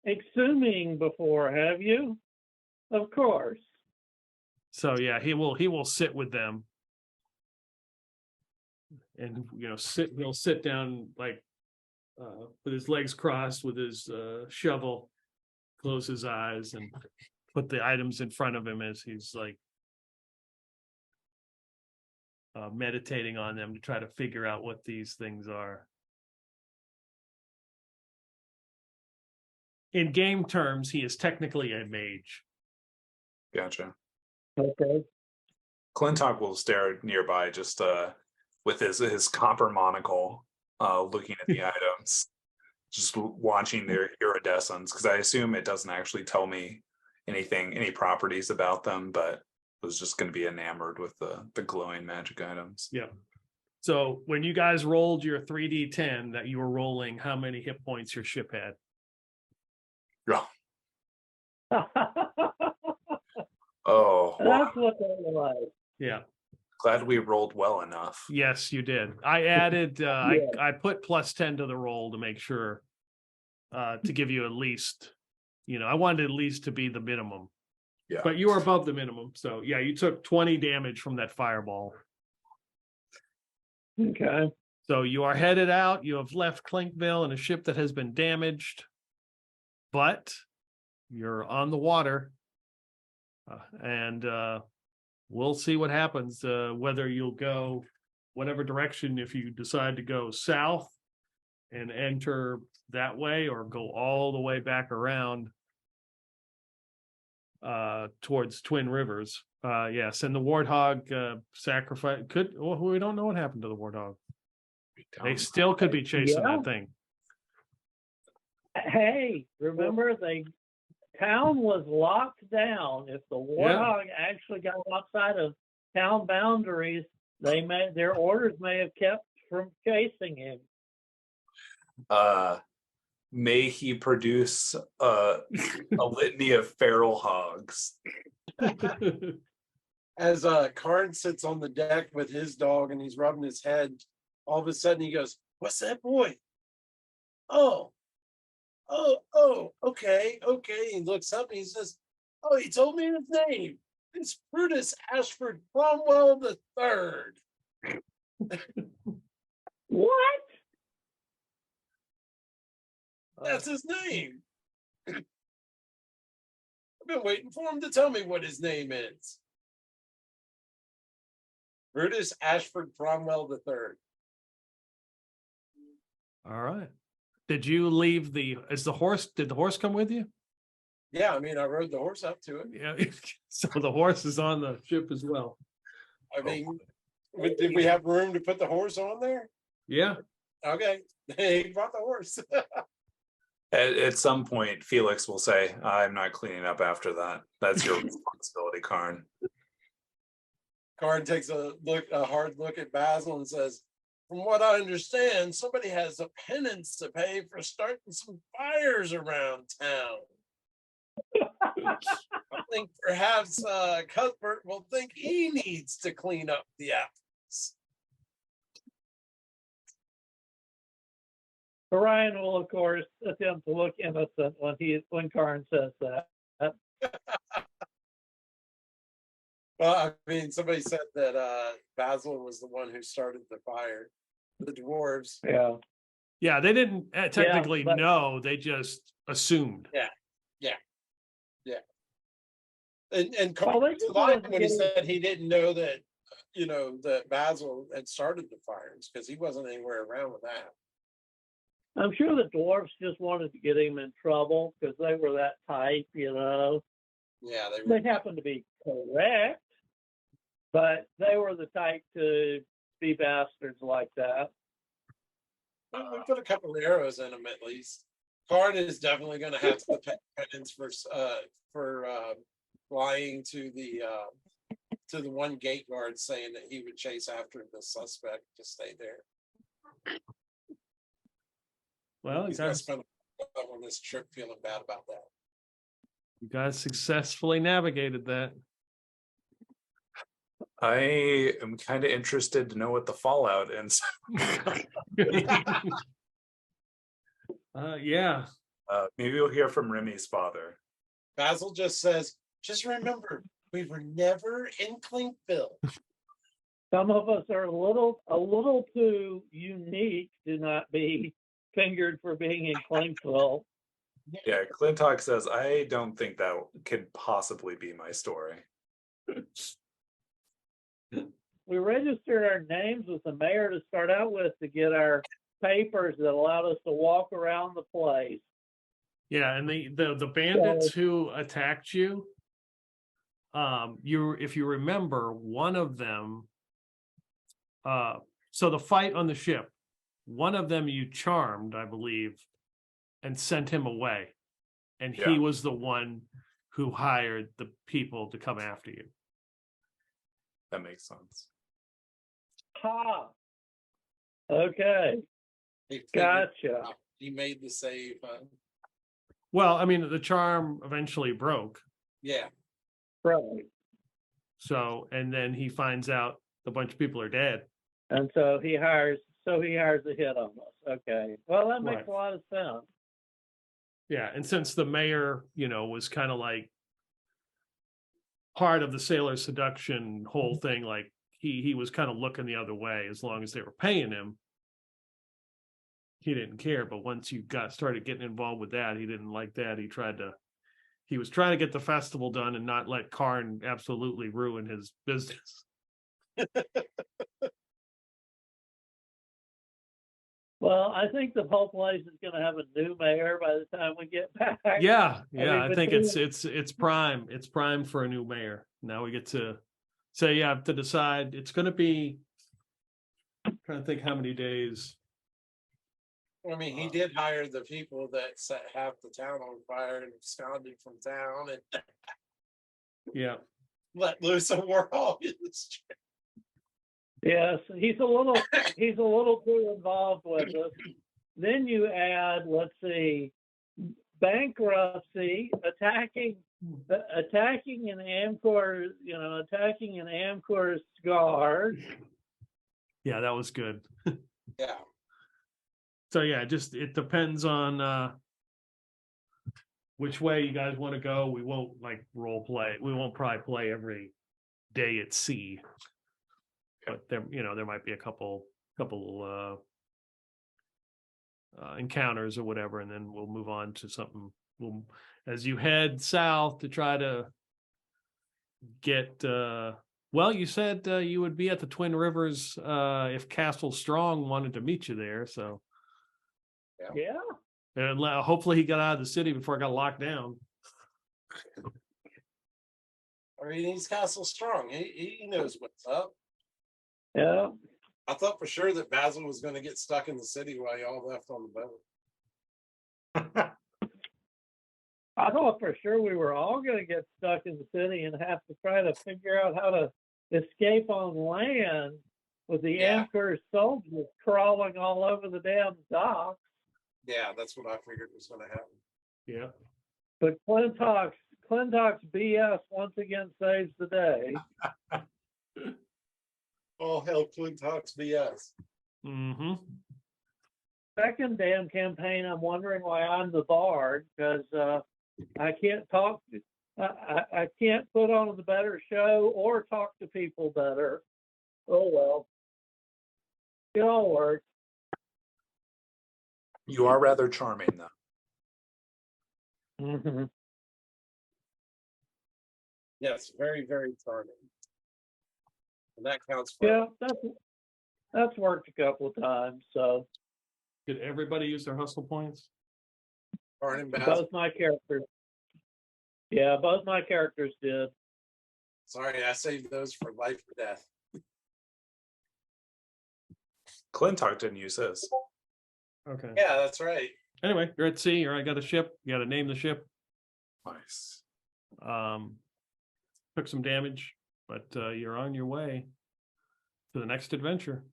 exhuming before, have you? Of course. So yeah, he will sit with them. And he'll sit down like with his legs crossed, with his shovel, close his eyes, and put the items in front of him as he's like meditating on them to try to figure out what these things are. In game terms, he is technically a mage. Gotcha. Okay. Clintok will stare nearby, just with his copper monocle, looking at the items, just watching their iridescence, because I assume it doesn't actually tell me any properties about them, but was just going to be enamored with the glowing magic items. Yeah. So when you guys rolled your 3d10 that you were rolling, how many hit points your ship had? Oh, wow. That's what they like. Yeah. Glad we rolled well enough. Yes, you did. I added, I put +10 to the roll to make sure, to give you at least, I wanted at least to be the minimum. Yeah. But you were above the minimum. So yeah, you took 20 damage from that fireball. Okay. So you are headed out. You have left Klinkville in a ship that has been damaged, but you're on the water. And we'll see what happens, whether you'll go whatever direction, if you decide to go south and enter that way, or go all the way back around towards Twin Rivers. Yes, and the Warthog sacrifice we don't know what happened to the Warthog. They still could be chasing that thing. Hey, remember town was locked down. If the Warthog actually got outside of town boundaries, their orders may have kept from chasing him. May he produce a litany of feral hogs. As Karn sits on the deck with his dog and he's rubbing his head, all of a sudden he goes, "What's that, boy? Oh, okay. He looks up and he says, "Oh, he told me his name. It's Brutus Ashford Cromwell III." What? That's his name. I've been waiting for him to tell me what his name is. Brutus Ashford Cromwell III. All right. Did you leave did the horse come with you? Yeah, I mean, I rode the horse up to it. Yeah. So the horse is on the ship as well. I mean, did we have room to put the horse on there? Yeah. Okay. He brought the horse. At some point, Felix will say, "I'm not cleaning up after that. That's your responsibility, Karn." Karn takes a hard look at Basil and says, "From what I understand, somebody has a penance to pay for starting some fires around town. I think perhaps Cuthbert will think he needs to clean up the apples." Orion will, of course, attempt to look innocent when Karn says that. Well, I mean, somebody said that Basil was the one who started the fire. The dwarves. Yeah. Yeah, they didn't technically but- know, they just assumed. And Well, they Karn just lied wanted to when he get said he didn't know that, that Basil had started the fires because he wasn't anywhere around with that. I'm sure the dwarfs just wanted to get him in trouble because they were that type, Yeah, They happened to be correct, but they were the type to be bastards like that. we put a couple of arrows in him at least. Karn is definitely going to have to pay penance for lying to the one gate guard, saying that he would chase after the suspect to stay there. Well, He's going to spend on this trip feeling bad about that. you guys successfully navigated that. I am kind of interested to know what the fallout is. Yeah. Maybe we'll hear from Remy's father. Basil just says, just remember, we were never in Klinkville. Some of us are a little too unique to not be fingered for being in Klinkville. Yeah, Clintok says, I don't think that could possibly be my story. We registered our names with the mayor to start out with to get our papers that allowed us to walk around the place. Yeah, and the bandits who attacked you, if you remember, one of them, so the fight on the ship, one of them you charmed, I believe, and sent him away. And he Yeah. was the one who hired the people to come after you. That makes sense. Ha! Okay, He figured gotcha. out. He made the save. Well, I mean, the charm eventually broke. Yeah. Right. So, and then he finds out a bunch of people are dead. And so he hires a hit on us. Okay. Well, that makes Right. a lot of sense. Yeah, and since the mayor, was kind of like part of the sailor seduction whole thing, like he was kind of looking the other way as long as they were paying him. He didn't care, but once you started getting involved with that, he didn't like that. He was trying to get the festival done and not let Karn absolutely ruin his business. Well, I think the whole place is going to have a new mayor by the time we get back. Yeah, I I think it's prime. It's prime for a new mayor. Now we get to say, you have to decide. It's going to be. I'm trying to think how many days. I mean, he did hire the people that set half the town on fire and absconded from town and Yeah. let loose a warthog in the street. Yes, he's a little too involved with us. Then you add, let's see, bankruptcy, attacking an Amcor, attacking an Amcor's guard. Yeah, that was good. Yeah. So yeah, it depends on which way you guys want to go. We won't role play. We won't probably play every day at sea. But there might be a couple encounters or whatever, and then we'll move on to something. As you head south to try to get. Well, you said you would be at the Twin Rivers if Castle Strong wanted to meet you there. So. Yeah. And hopefully he got out of the city before it got locked down. I mean, he's Castle Strong. He knows what's up. Yeah. I thought for sure that Basil was going to get stuck in the city while y'all left on the boat. I thought for sure we were all going to get stuck in the city and have to try to figure out how to escape on land with the Accursed soldiers crawling all over the damn docks. Yeah, that's what I figured was going to happen. Yeah. But Clintok's BS once again saves the day. All hell, Clintock's BS. Mm-hmm. Second damn campaign, I'm wondering why I'm the bard, because I can't talk. I can't put on the better show or talk to people better. Oh well, it all works. You are rather charming, though. Mm-hmm. Yes, very, very charming. And that counts for Yeah, that's worked a couple of times. So Did everybody use their hustle points? Karn and Basil. both my characters. Yeah, both my characters did. Sorry, I saved those for life or death. Clintok didn't use his. Okay. Yeah, that's right. Anyway, you're at sea. I got a ship. You got to name the ship. Nice. Took some damage, but you're on your way to the next adventure.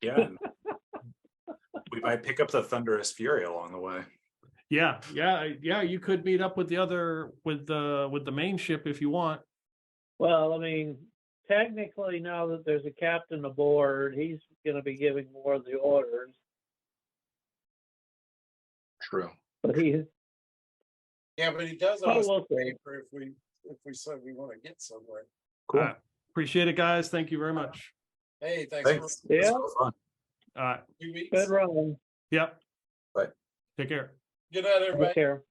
Yeah. and we might pick up the Thunderous Fury along the way. Yeah. You could meet up with the other with the main ship if you want. Well, I mean, technically, now that there's a captain aboard, he's going to be giving more of the orders. True. But he, Yeah, but he does Oh, almost we'll see. paper if we said we want to get somewhere. Cool. Appreciate it, guys. Thank you very much. Hey, thanks Thanks. for Yeah. Fun. 2 weeks. good run. Yep. Bye. Take care. Good night, everybody. Take care.